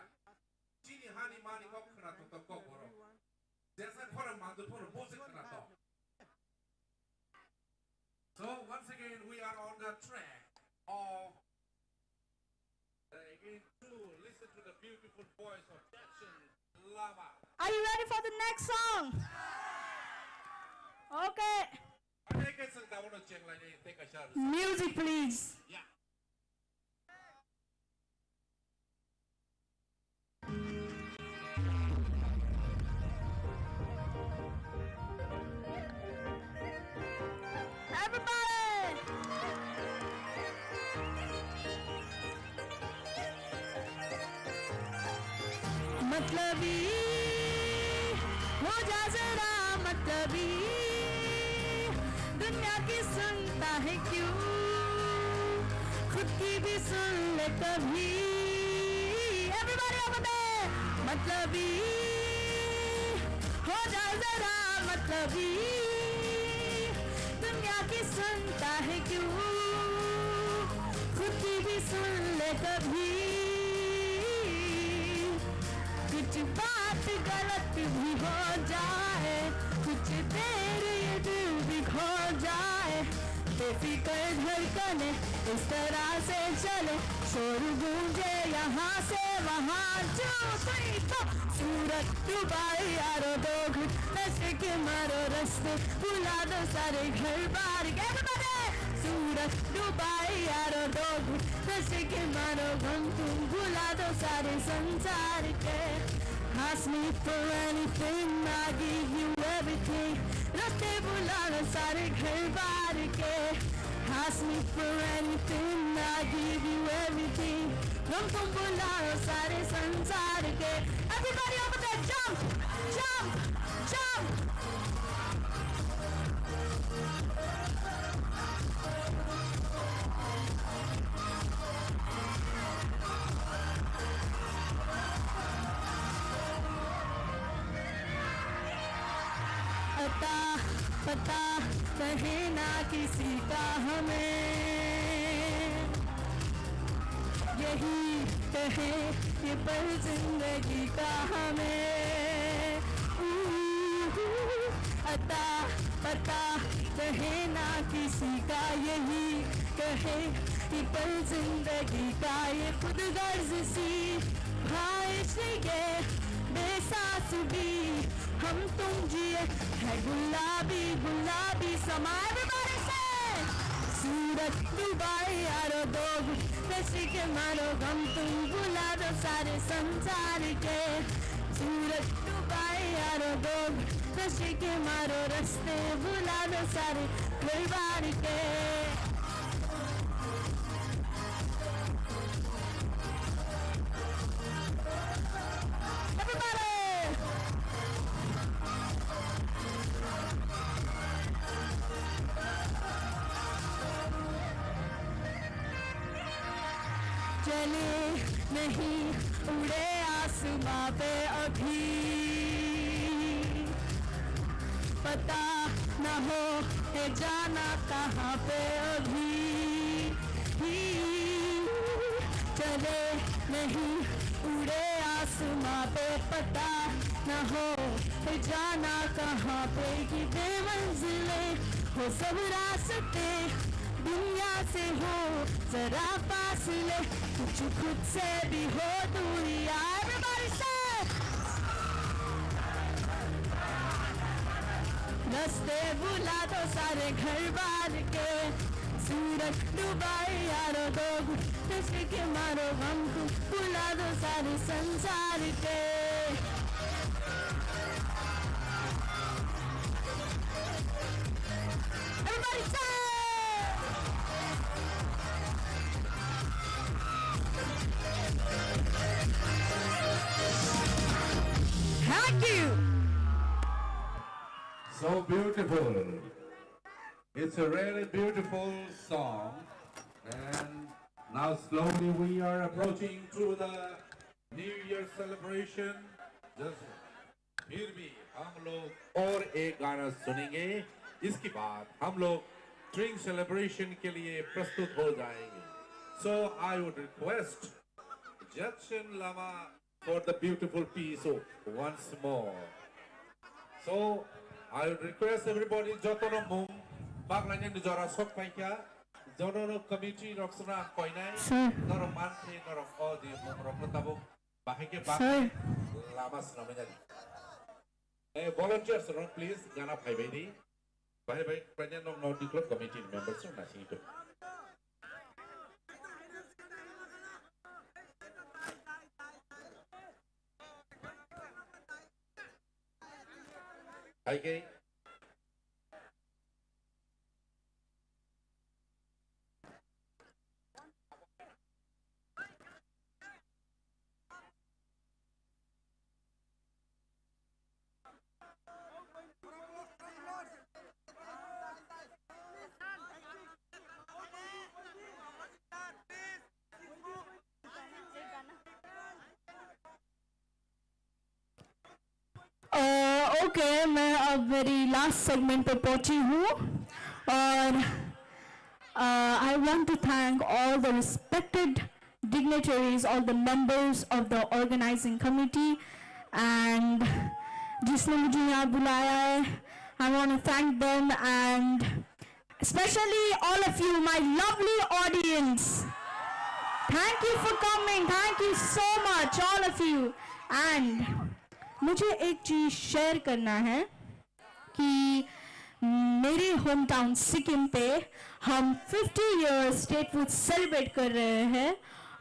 [SPEAKER 5] चिनि हानि मानि को खोनातो तो को बर' जैसा खरम मादुफोर बोसे खोनातो. So once again we are on the track of again to listen to the beautiful voice of Jackson Lama.
[SPEAKER 21] Are you ready for the next song? Okay. Music, please.
[SPEAKER 5] Yeah.
[SPEAKER 21] Everybody. मतलबी हो जा जरा मतलबी दुनिया की सुनता है क्यों खुद की भी सुन ले कभी Everybody over there मतलबी हो जा जरा मतलबी दुनिया की सुनता है क्यों खुद की भी सुन ले कभी कुछ बात गलत भी हो जाए कुछ देर ये दिल भी खो जाए बेफिक्र धड़कने इस तरह से चले शोर गूंजे यहाँ से वहाँ जो तो सूरत डुबाई यारो दो घुट नशे के मारो रास्ते भुला दो सारे घर बार सूरत डुबाई यारो दो घुट नशे के मारो गम तुम भुला दो सारे संसार के Ask me for anything, I give you everything. रास्ते भुला दो सारे घर बार के Ask me for anything, I give you everything. गम तुम भुला दो सारे संसार के Everybody over there, jump, jump, jump. पता कहे ना किसी का हमें यही कहे ये पल जिंदगी का हमें अता पता कहे ना किसी का यही कहे ये पल जिंदगी का ये खुद गर्ज सी ख्वाहिश ये बेसास भी हम तुम जिए है गुलाबी गुलाबी समा Everybody say सूरत डुबाई यारो दो नशे के मारो गम तुम भुला दो सारे संसार के सूरत डुबाई यारो दो नशे के मारो रास्ते भुला दो सारे घर बार के Everybody चले नहीं उड़े आसमां पे अभी पता न हो ये जाना कहाँ पे अभी चले नहीं उड़े आसमां पे पता न हो ये जाना कहाँ पे कि बेमंजिले हो सब रास्ते दुनिया से हो जरा फासले कुछ खुद से भी हो दूरिया Everybody say रास्ते भुला दो सारे घर बार के सूरत डुबाई यारो दो नशे के मारो गम को भुला दो सारे संसार के Everybody say Thank you.
[SPEAKER 5] So beautiful. It's a really beautiful song. And now slowly we are approaching to the New Year celebration. Just फिर भी हम लोग और एक गाना सुनेंगे इसके बाद हम लोग ड्रिंक सेलिब्रेशन के लिए प्रस्तुत हो जाएंगे. So I would request Jackson Lama for the beautiful piece once more. So I would request everybody jotono mum baglanya nijora sok paika jotono committee roksana koinai noro manthe noro odi mum rokotabo bahike bak lamas namanya. Volunteers please gana bhai bhai di bhai bhai pranya no declare committee members na sinito. Okay.
[SPEAKER 21] Okay मैं अब मेरी last segment पे पहुंची हूँ और I want to thank all the respected dignitaries, all the members of the organizing committee and जिसने मुझे यहाँ बुलाया है. I want to thank them and especially all of you, my lovely audience. Thank you for coming. Thank you so much, all of you. And मुझे एक चीज share करना है कि मेरे होम टाउन सिक्किम पे हम 50 इयर्स स्टेट फूड सेलिब्रेट कर रहे हैं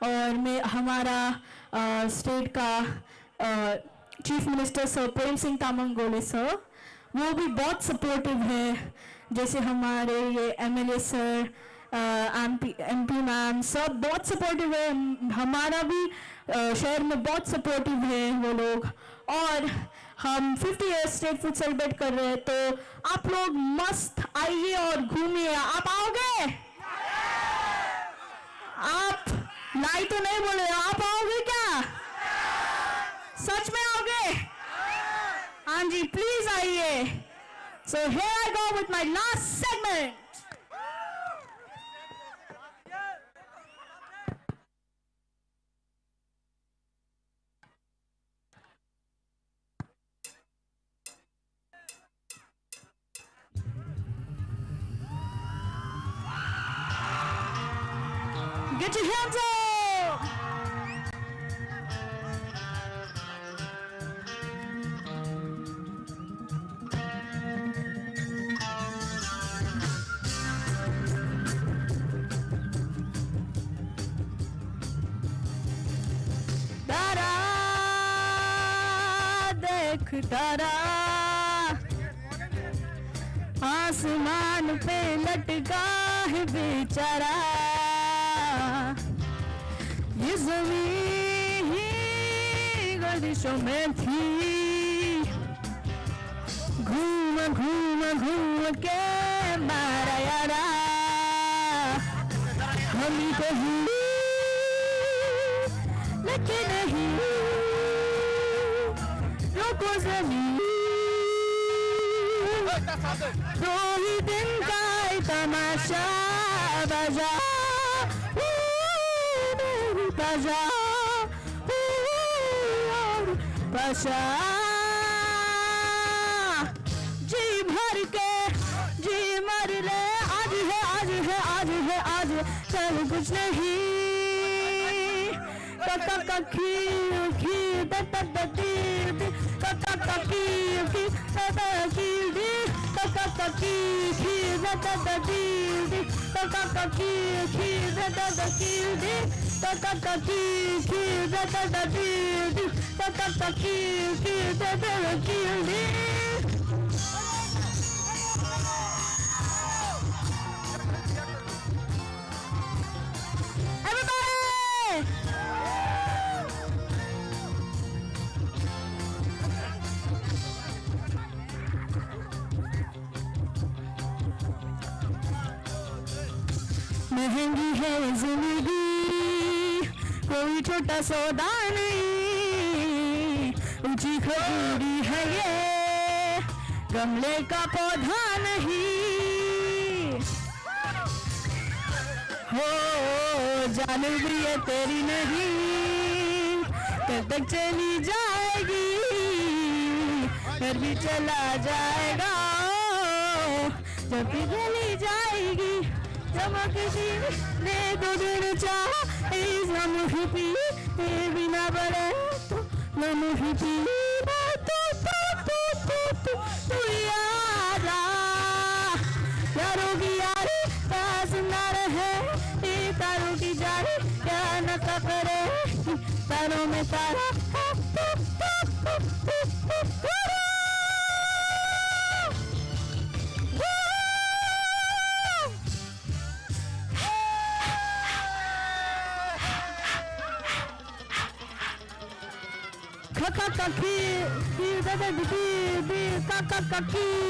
[SPEAKER 21] और मैं हमारा स्टेट का chief minister sir Prem Singh Tamang गोले सर वो भी बहुत सपोर्टिव है. जैसे हमारे ये एमएलए सर एमपी मैम सब बहुत सपोर्टिव है. हमारा भी शहर में बहुत सपोर्टिव है वो लोग और हम 50 इयर्स स्टेट फूड सेलिब्रेट कर रहे हैं. तो आप लोग मस्त आइए और घूमिए. आप आओगे? आप लाई तो नहीं बोले, आप आओगे क्या? सच में आओगे? हाँ जी प्लीज आइए. सो here I go with my last segment. Get your hands up! तारा देख तारा आसमान पे लटका है बेचारा. ये ज़मीं ही गर्दिशों में थी घूम घूम घूम के मारा यारा. हम कहीं लेकिन नहीं रुको ज़मीं दो ही दिन का तमाशा बजा बजा बजा जी भर के जी मर ले. आज है आज है आज है आज कल कुछ नहीं. कका ककी की दत दती कका ककी की दत की कका ककी की दत दती कका ककी की दत दती kaka kaki ki da da da di kaka kaki ki da da da di. महंगी है जिंदगी कोई छोटा सौदा नहीं. ऊंची खजूरी है ये गमले का पौधा नहीं. हो जानू भी ये तेरी नहीं कब तक चली जाएगी फिर भी चला जाएगा जब भी चली जाएगी चमक सी ने दो दिन चाह इस हम पी बिना बड़े तो हम पी तू याद यारों की यारी पास ना रहे तारों की जारी क्या न करे तारों में तारा Thank you.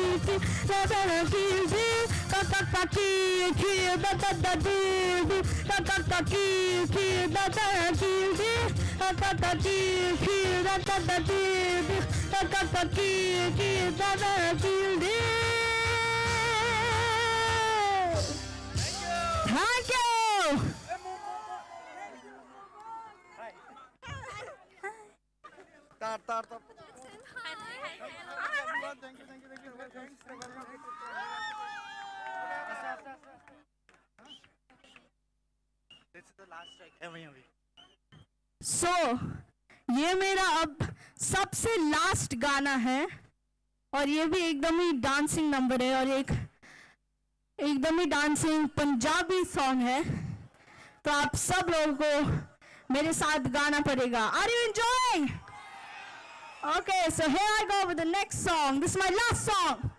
[SPEAKER 21] So, ये मेरा अब सबसे लास्ट गाना है और ये भी एकदम ही डांसिंग नंबर है और एक एकदम ही डांसिंग पंजाबी सॉन्ग है तो आप सब लोगों को मेरे साथ गाना पड़ेगा. Are you enjoying? Okay, so here I go with the next song. This is my last song.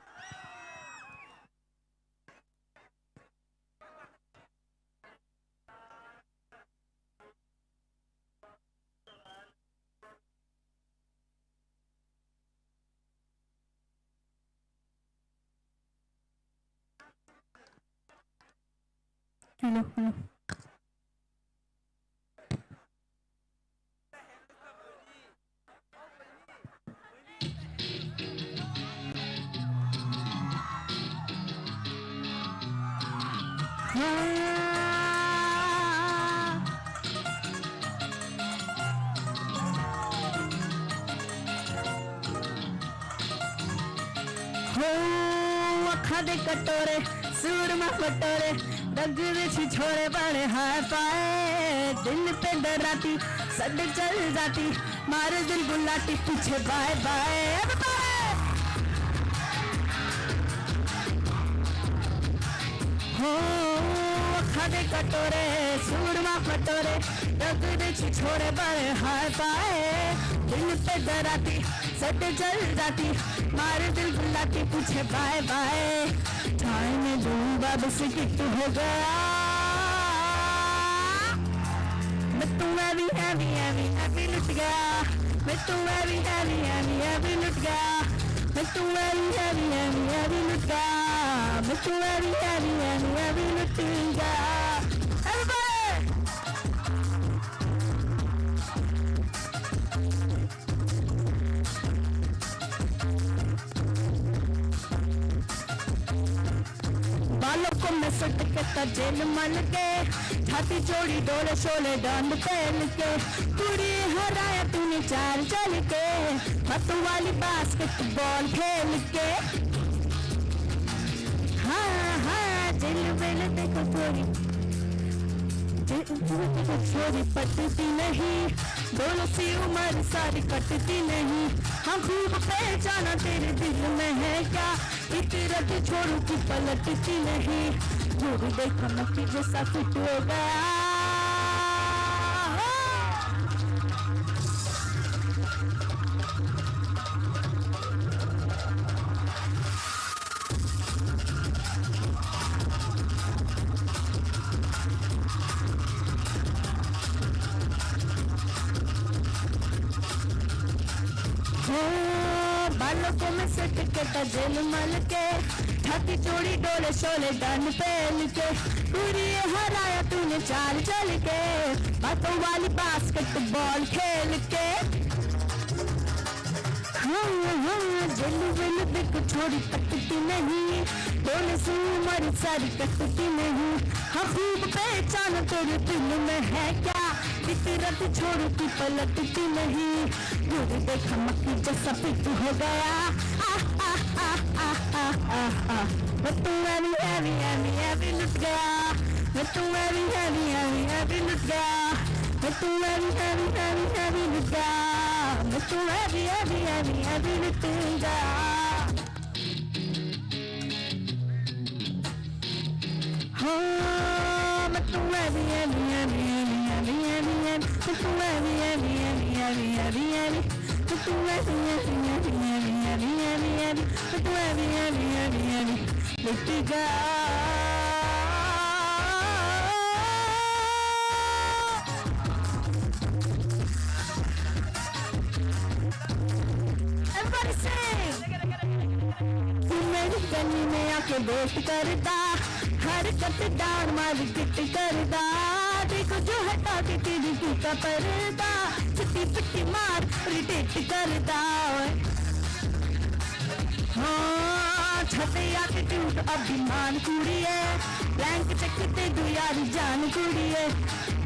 [SPEAKER 21] Hello. ਅੱਖਾਂ ਦੇ ਕਟੋਰੇ ਸੂਰਮਾ ਕਟੋਰੇ रंग विच छोड़े बड़े हाय पाए दिल पे डराती सड चल जाती मारे दिल गुलाटी पीछे बाय बाय हो अखा दे कटोरे सूरमा कटोरे रंग विच छोड़े बड़े हाय पाए दिल पे डराती सड चल जाती मारे दिल गुलाटी पीछे बाय बाय टाइम में डूबा बस किट हो गया मैं तू हैवी लुट गया मैं तू हैवी लुट गया मैं तू हैवी लुट गया मैं तू हैवी लुट गया बालों को मैं सट के जेल मल के छाती चोड़ी डोले शोले डंड पहन के पूरी हराया तूने चाल चल के हाथों वाली बास्केटबॉल खेल के हाँ जेल वेल देखो थोड़ी छोरी पटती नहीं दोनों सी उम्र सारी कटती नहीं हम खूब पहचाना तेरे दिल में है क्या इतरत छोड़ू की पलटती नहीं जोड़ी देखा मक्की जैसा फिट हो गया बालों को मैं सट के जेल मल के छाती चोड़ी डोले शोले डन पहन के पूरी हराया तूने चाल चल के बातों वाली बास्केटबॉल खेल के जेल वेल देख छोड़ी कटती नहीं डोले से उम्र सारी कटती नहीं हबीब पहचान तेरे दिल में है क्या, फितरत छोड़ तू पलटती नहीं, दूर देख मक्खी जैसा पिट हो गया। मैं तू एवी लुट गया, मैं तू एवी लुट गया, मैं तू एवी लुट गया, मैं तू एवी लुट गया। हाँ मैं तू एवी मैं तू एवी मैं तू एवी लुट गया। गली में आके वेट करदा, हरकत डांड मार किट करदा, देखो जो हटा के तेरी का पर्दा, छुट्टी पिट्टी मार रिटेट करदा। हाँ छते एटीट्यूड अभिमान कुड़ी है, ब्लैंक चेक ते दो यारी जान कुड़ी है,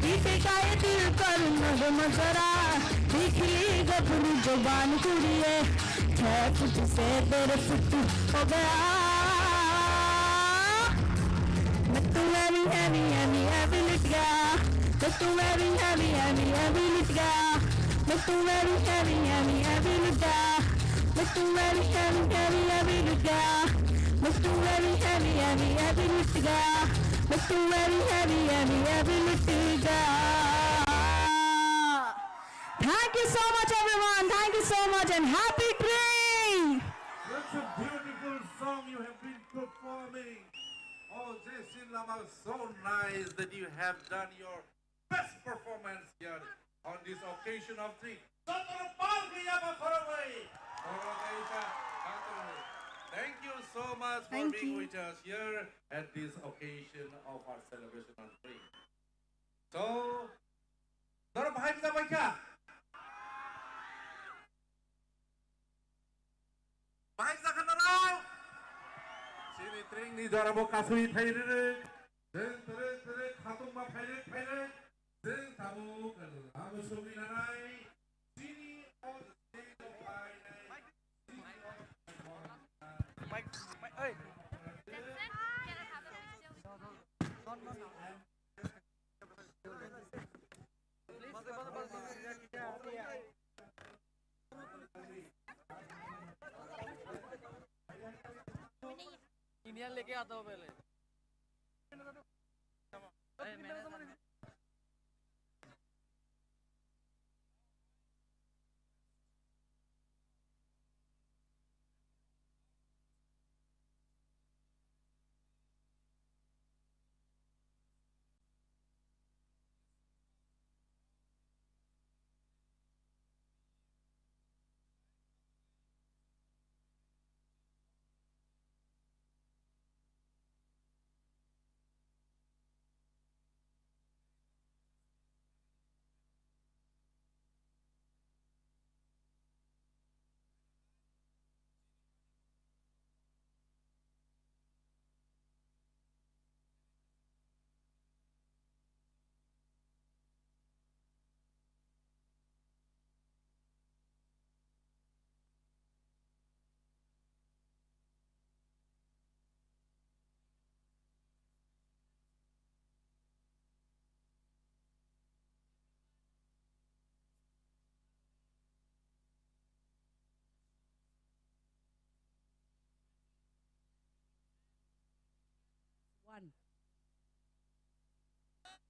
[SPEAKER 21] पीछे का ये दिल कर मजरा, देख ली गबरू जबान कुड़ी है, 6 फुट से तेरे फुट हो गया। मैं तू एवी लुट गया, मैं तू एवी लुट गया, मैं तू एवी लुट गया, मैं तू एवी लुट गया, मैं तू एवी लुट गया, मैं तू एवी लुट गया। Thank you so much everyone, thank you so much and happy Tring!
[SPEAKER 5] Such a beautiful song you have been performing. Oh, Jason Lama, so nice that you have done your best performance here on this occasion of Tring. Thank you so much for being with us here at this occasion of our celebration on Tring. So, Dora Bhai kita baca. Bhai kita kenal. Sini Tring ni Dora mau kasih thay dulu. Tere khatung ma phaile. Tamu kalau kamu suami nanai. Sini on the stage of Bhai. Mike, ơi.
[SPEAKER 7] Indian लेके आता हूँ पहले।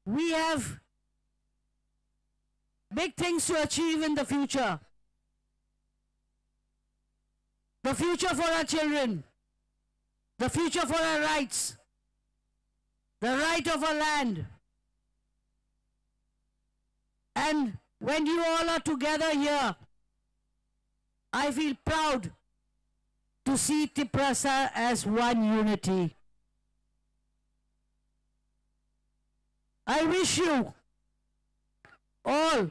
[SPEAKER 6] We have big things to achieve in the future. The future for our children, the future for our rights, the right of our land. And when you all are together here, I feel proud to see Tripura as one unity. I wish you all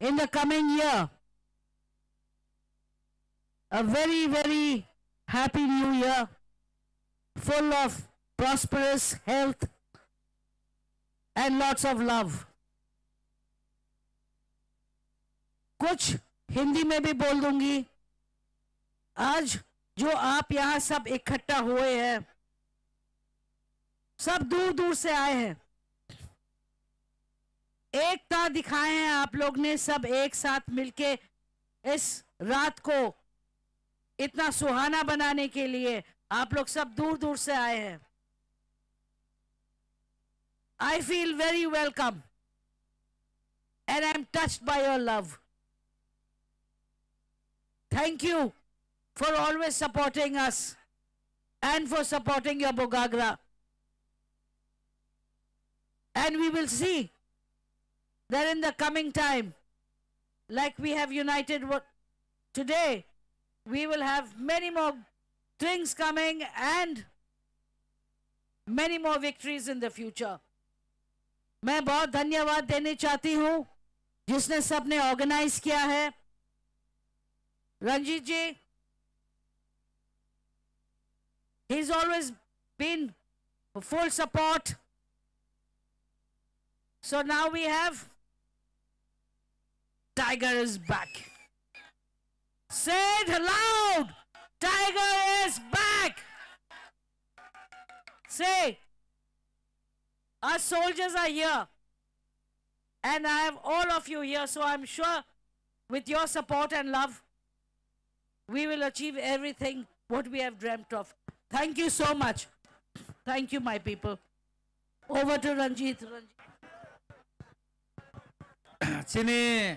[SPEAKER 6] in the coming year a very, very happy new year, full of prosperous health, and lots of love. कुछ हिंदी में भी बोल दूंगी. आज जो आप यहाँ सब इकट्ठा हुए हैं, सब दूर दूर से आए हैं. एकता दिखाए हैं आप लोग ने सब एक साथ मिलके इस रात को इतना सुहाना बनाने के लिए. आप लोग सब दूर दूर से आए हैं. I feel very welcome and I'm touched by your love. Thank you for always supporting us and for supporting your Bogagra. And we will see that in the coming time, like we have united today, we will have many more things coming and many more victories in the future. मैं बहुत धन्यवाद देने चाहती हूं जिसने सबने organise किया है. रंजीत जी, he's always been full support. So now we have Tiger is back. Say it loud. Tiger is back. Say, our soldiers are here. And I have all of you here. So I'm sure with your support and love, we will achieve everything what we have dreamt of. Thank you so much. Thank you, my people. Over to Ranjit.
[SPEAKER 7] Chini,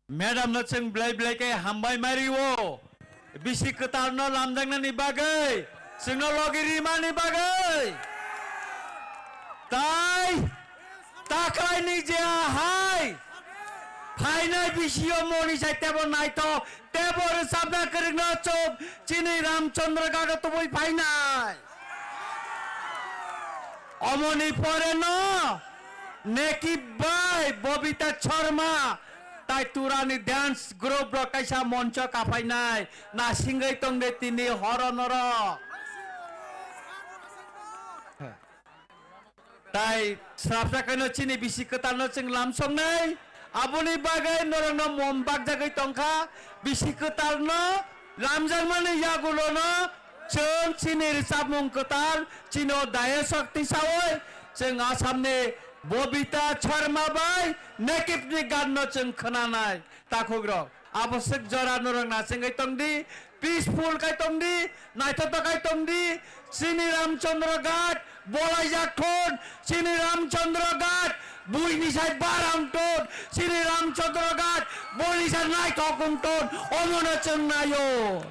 [SPEAKER 7] Madam Nutsing Blake, Hambai Mario, Bishikatarno Lamdang ni bagay, Sinologi Rimani bagay. Tai, Takai Nijia High, Paina Bishio Moni Tebo Naito, Tebo Sabna Karinacho, Chini Ram Chandra Gatoboy Paina. Omoni Poreno, Neki Bai, Bobita Charma. Tai turani dance group ro kaisa moncho kapainai na singai tongde tini horonoro tai srapsa kaino chini bisiketano sing lamsongnai aboni bagai norono mombak jagai tongkha bisiketarno lamjang mane yagulono chen chini risabmung ketar chino daya sakti sawoi sing asamne Bobita Charma Bai, Nekip ni Gadno Chung Kananai, Takogro, Abosek Jora Nurang Nasingai Tongdi, Peaceful Kai Tongdi, Naitota Kai Tongdi, Chini Ram Chandra Ghat, Bolai Ton, Chini Ram Chandra Ghat, Bui Nisai Baram Ton, Chini Ram Chandra Ghat, Bui Nisai Nai Tokum Ton, Omona Chung Nayo.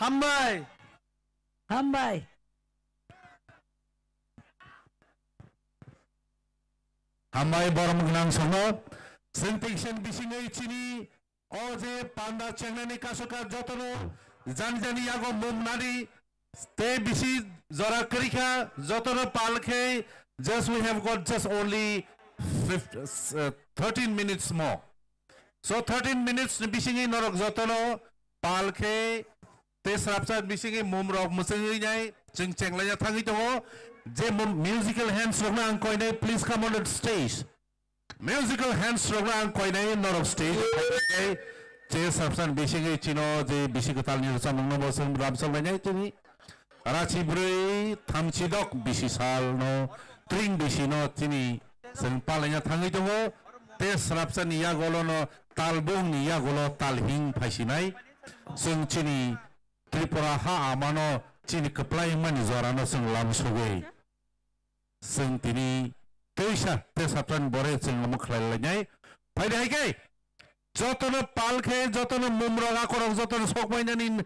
[SPEAKER 7] Hambai.
[SPEAKER 6] Hambai.
[SPEAKER 23] Hamai Borom Gnang Sono, Sentation Bisingai Chini, Oze, Panda Chenani Kasuka Jotono, Zanjani Yago Mumnari, Stay Bisi, Zora Krika, Zotono Palke, just we have got just only 13 minutes more. So 13 minutes Bisingi Norok Zotono, Palke, Tesrapsa Bisingi, Mumrok Musingi, Ching Chenglaya Tangito. Musical hands program koine, please come on the stage. Musical hands program koine, not of stage. Okay. Je subsan bishingi chino je bishikatal ni samung no bosum ramsal banyai tini. Arachi brui thamchidok bishisal no Tring bishino tini sengpalanya thangi tongo. Te subsan ya golo no talbung ni ya golo talhing phasinai. Seng chini Tripura ha amano Chini Khorang mani zorano seng lamsugei. Seng tini teisa tesapran bore seng lamukhlai lanyai. Pai dai ke jotono palkhe jotono mumroga korok jotono sokmainani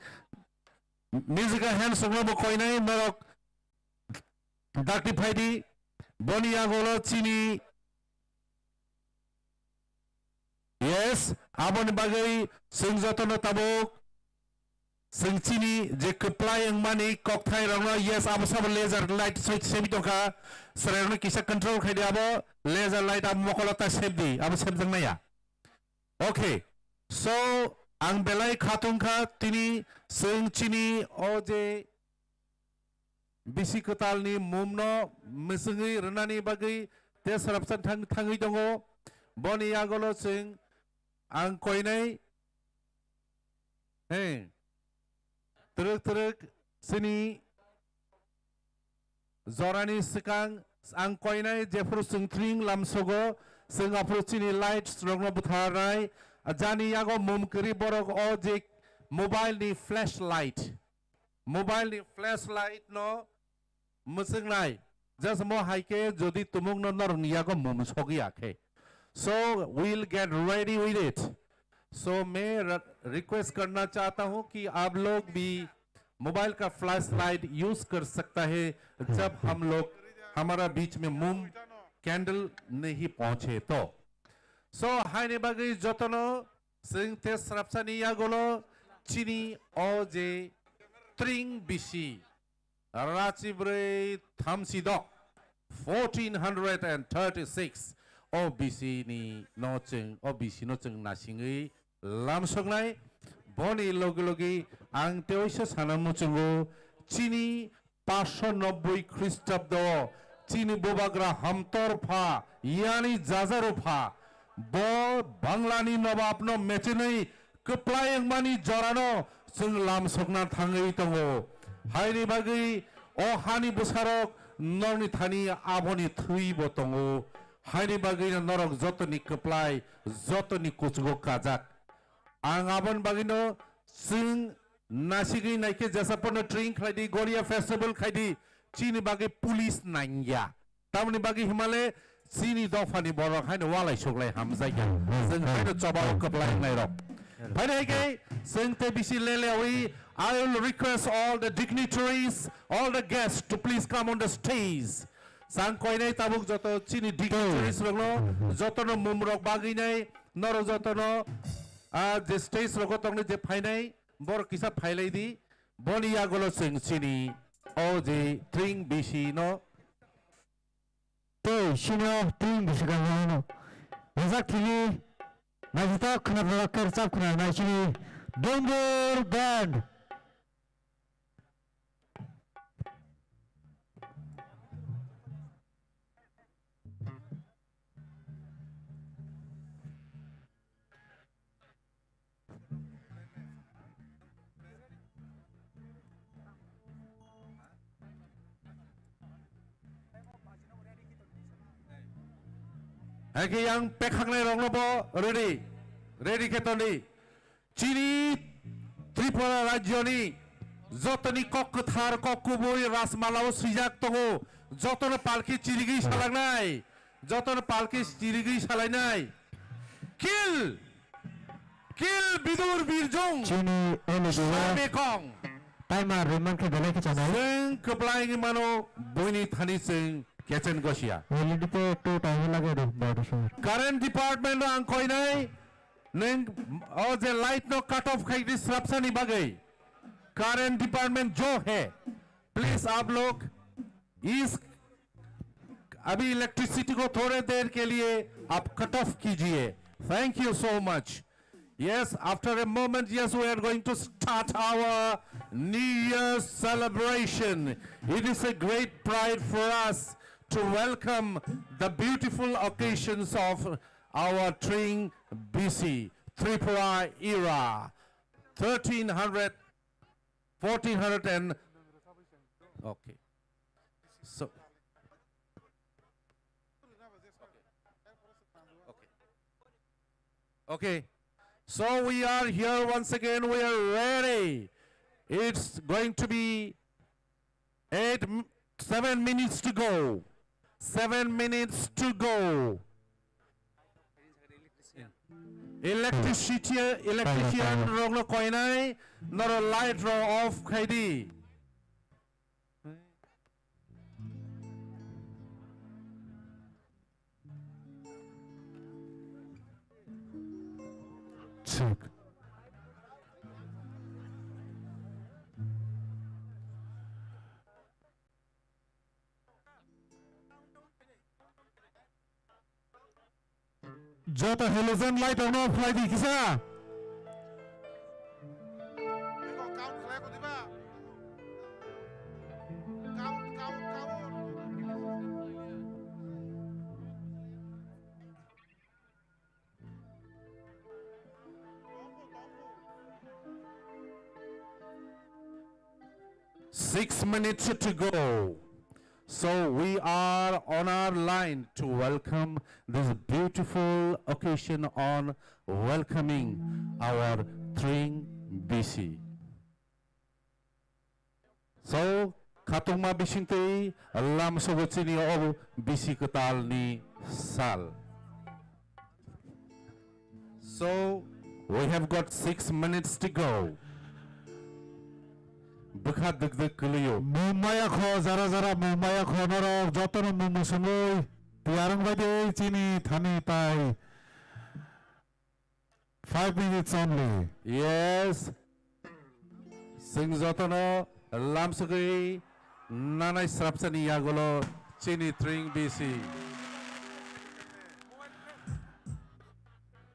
[SPEAKER 23] musical hands sogno koinai norok dakti phaidi bonia golo chini. Yes, abon bagai seng jotono tabok Sing Chini, je Khorang money, cocktail rangno, yes, abosab laser light switch semitoka, sereno kisa control khadiabo, laser light ab mokolata sebdi, abosab jangmaya. Okay, so ang belai khatungka tini Sing Chini oje bisi ketal ni mumno mesengi renani bagi te serapsan tangi dongo boni agolo sing ang koinai teruk sini zorani sekang ang koinai jefru sing Tring lamsogo sing apro chini lights rongno butharai ajani yago mum kiri borok o je mobile ni flashlight no musengnai just mo haike jodi tumung no nor yago mum sogi akhe so we'll get ready with it so मैं request करना चाहता हूं कि आप लोग भी mobile का flash light use कर सकता है जब हम लोग हमारा बीच में मोम कैंडल नहीं पहुंचे तो सो हाइने बागै जतनो जों ते स्रापसानि यागोलो चिनी ओजे ट्रिं बिसि राचिब्रै थामसिद 1436 OBC ni noceng OBC noceng nasingi lamsognai boni logi ang teoisa sanamucungo chini 590 খ্রিস্টাব্দ chini bobagra hamtorpha yani jajarupha bo banglani nobapno mechenei keplayang mani jorano जों lamsogna thangai tongo haini bagi o hani busarok norni thani aboni thui botongo हाइनि बागिनो नरक जतनि कप्लाय जतनि कुचगो काजाक आं आबन बागिनो जों नासिगै Nike जसापनो ट्रिं खायदि गलिया festival खायदि चीनि बागै police Nangia तामनि बागै हिमालय चीनि दफानि बरक हायनो वालाय सगलाय हामजायगा जों हायनो चबाव कप्लाय नायरक फायनायगे जों ते बिसि लेलेवि I will request all the dignitaries all the guests to please come on the stage sang koinai tabuk joto chini dignitaries rogno jotono mumrok baginai noro jotono je stage rogo tongne je phainai bor kisa phailai di boni yagolo sing chini o je Tring bisi no
[SPEAKER 16] te shino Tring bisi ga no yazak tini najita khna rakar chap khna na chini dombor band
[SPEAKER 23] Eki yang pekhangnai rongno bo ready ketoni Chini Tripura rajyoni jotoni kokthar kokuboi rasmalao sijak tongo jotono palki chirigi salangnai jotono palki chirigi salainai kill bidur birjong
[SPEAKER 16] chini elegiwa
[SPEAKER 23] bekong
[SPEAKER 16] timer reman ke dalai ke chanai
[SPEAKER 23] sing keplaing mano boini thani sing Kitchen Gosia.
[SPEAKER 16] LED पे तो time लगे दो body शोर
[SPEAKER 23] Current department ang koinai neng o je light no cut off khai disruption ni bagai current department जो है please आप लोग इस अभी इलेक्ट्रिसिटी को थोड़े देर के लिए आप कट ऑफ कीजिए thank you so much yes after a moment yes we are going to start our New Year's celebration it is a great pride for us to welcome the beautiful occasions of our Tring BC Tripura era 1300 1400 and okay so okay so we are here once again we are ready it's going to be 7 minutes to go 7 minutes to go electrician rogno koinai noro light ro off khaidi
[SPEAKER 16] check Jota halogen light on off fly di kisa
[SPEAKER 4] count
[SPEAKER 23] 6 minutes to go. So we are on our line to welcome this beautiful occasion on welcoming our Tring BC. So katungma bisingti lam sogotsini o BC ketal ni sal. So we have got 6 minutes to go. Bukha deg keliyo.
[SPEAKER 24] Mumaya kho zara mumaya kho norok jotono mumusungoi tiarang bade chini thani tai 5 minutes only.
[SPEAKER 23] Yes. Sing jotono lam sugoi nanai srapsani yagolo Chini Tring BC.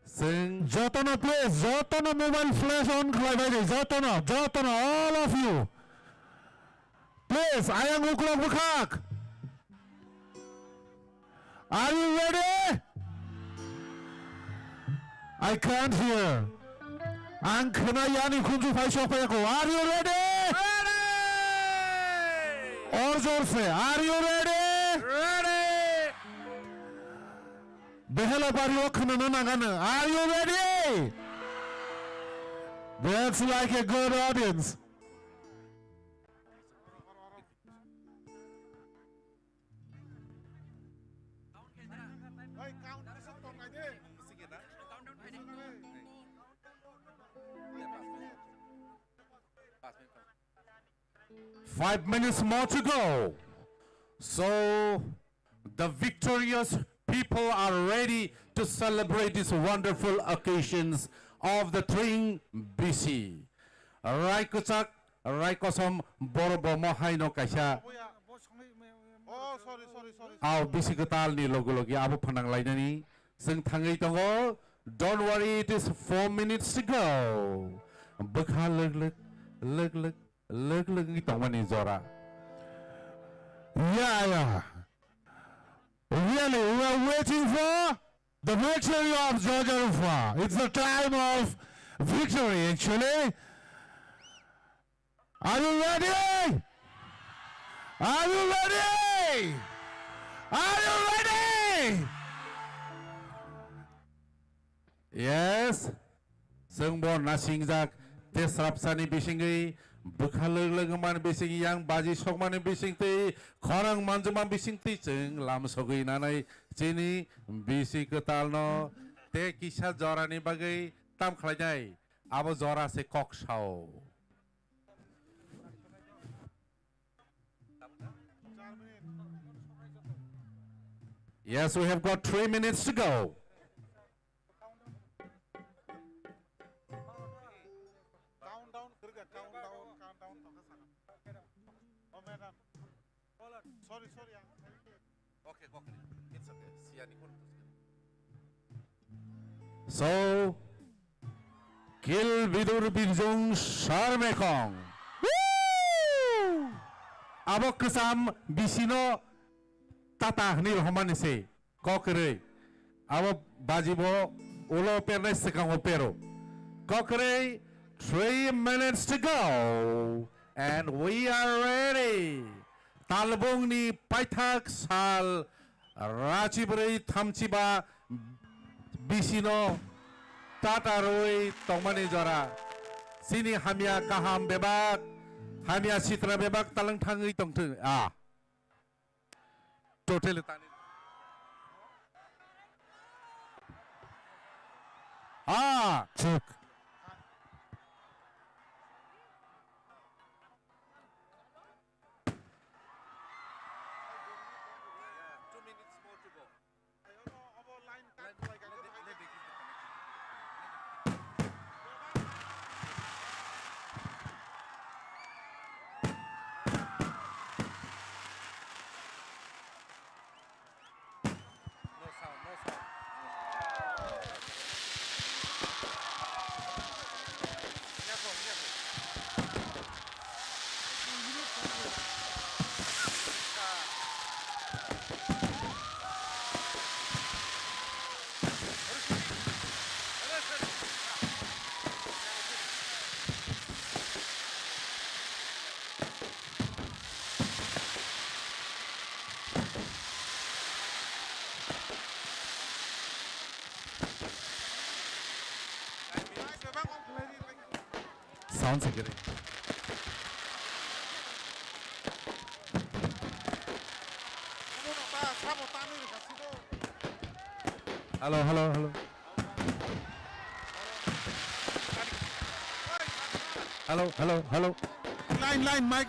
[SPEAKER 23] Sing
[SPEAKER 24] Jotono please, Jotono mobile flash on khlai Jotono all of you. Please, ayang uklok bukhak. Are you ready? I can't hear. Ang khna yani khunju phai shok payako. Are you ready? Ready! Aur zor se. Are you ready? Ready! Behela pariyo khna na nagana. Are you ready? That's like a good audience.
[SPEAKER 23] Five minutes more to go. So the victorious people are ready to celebrate these wonderful occasions of the Tring BC. Rai kuchak, rai kosom borobo mohai no kaisa. Aw BC ketal ni logi abu phanang lainani. Sing thangai tongo. Don't worry, it is 4 minutes to go. Bukha leg. Look ni zora.
[SPEAKER 24] Yeah. Really, we are waiting for the victory of Georgia Rufa. It's the time of victory, actually. Are you ready? Are you ready? Are you ready?
[SPEAKER 23] Yes. Sengbon nasingjak tesrapsani bisingi. Bukhalag man bising yang baji sokman bising ti khorang manjuman bising ti cheng lam sogui nanai chini bisi ketal no te kisah jora ni bagai tam khlajai abo jora se kok sao. Yes, we have got 3 minutes to go.
[SPEAKER 24] Sorry.
[SPEAKER 23] Okay. It's okay. So, Kil Bidur Binjung Sharmekong. Abo kesam bisino tata nil homanese kokere. Abo bajibo ulo perne sekang opero. Kokere 3 minutes to go. And we are ready. Talbong ni Paithak Sal Rachibri Thamchiba Bisino Tataroi Tongmani Jora Sini Hamia Kaham Bebak Hamia Sitra Bebak Talang Tangi Tongtu Totally
[SPEAKER 24] Check. sound security.
[SPEAKER 23] Hello, hello, hello. Hello, hello, hello.
[SPEAKER 24] Line, mic.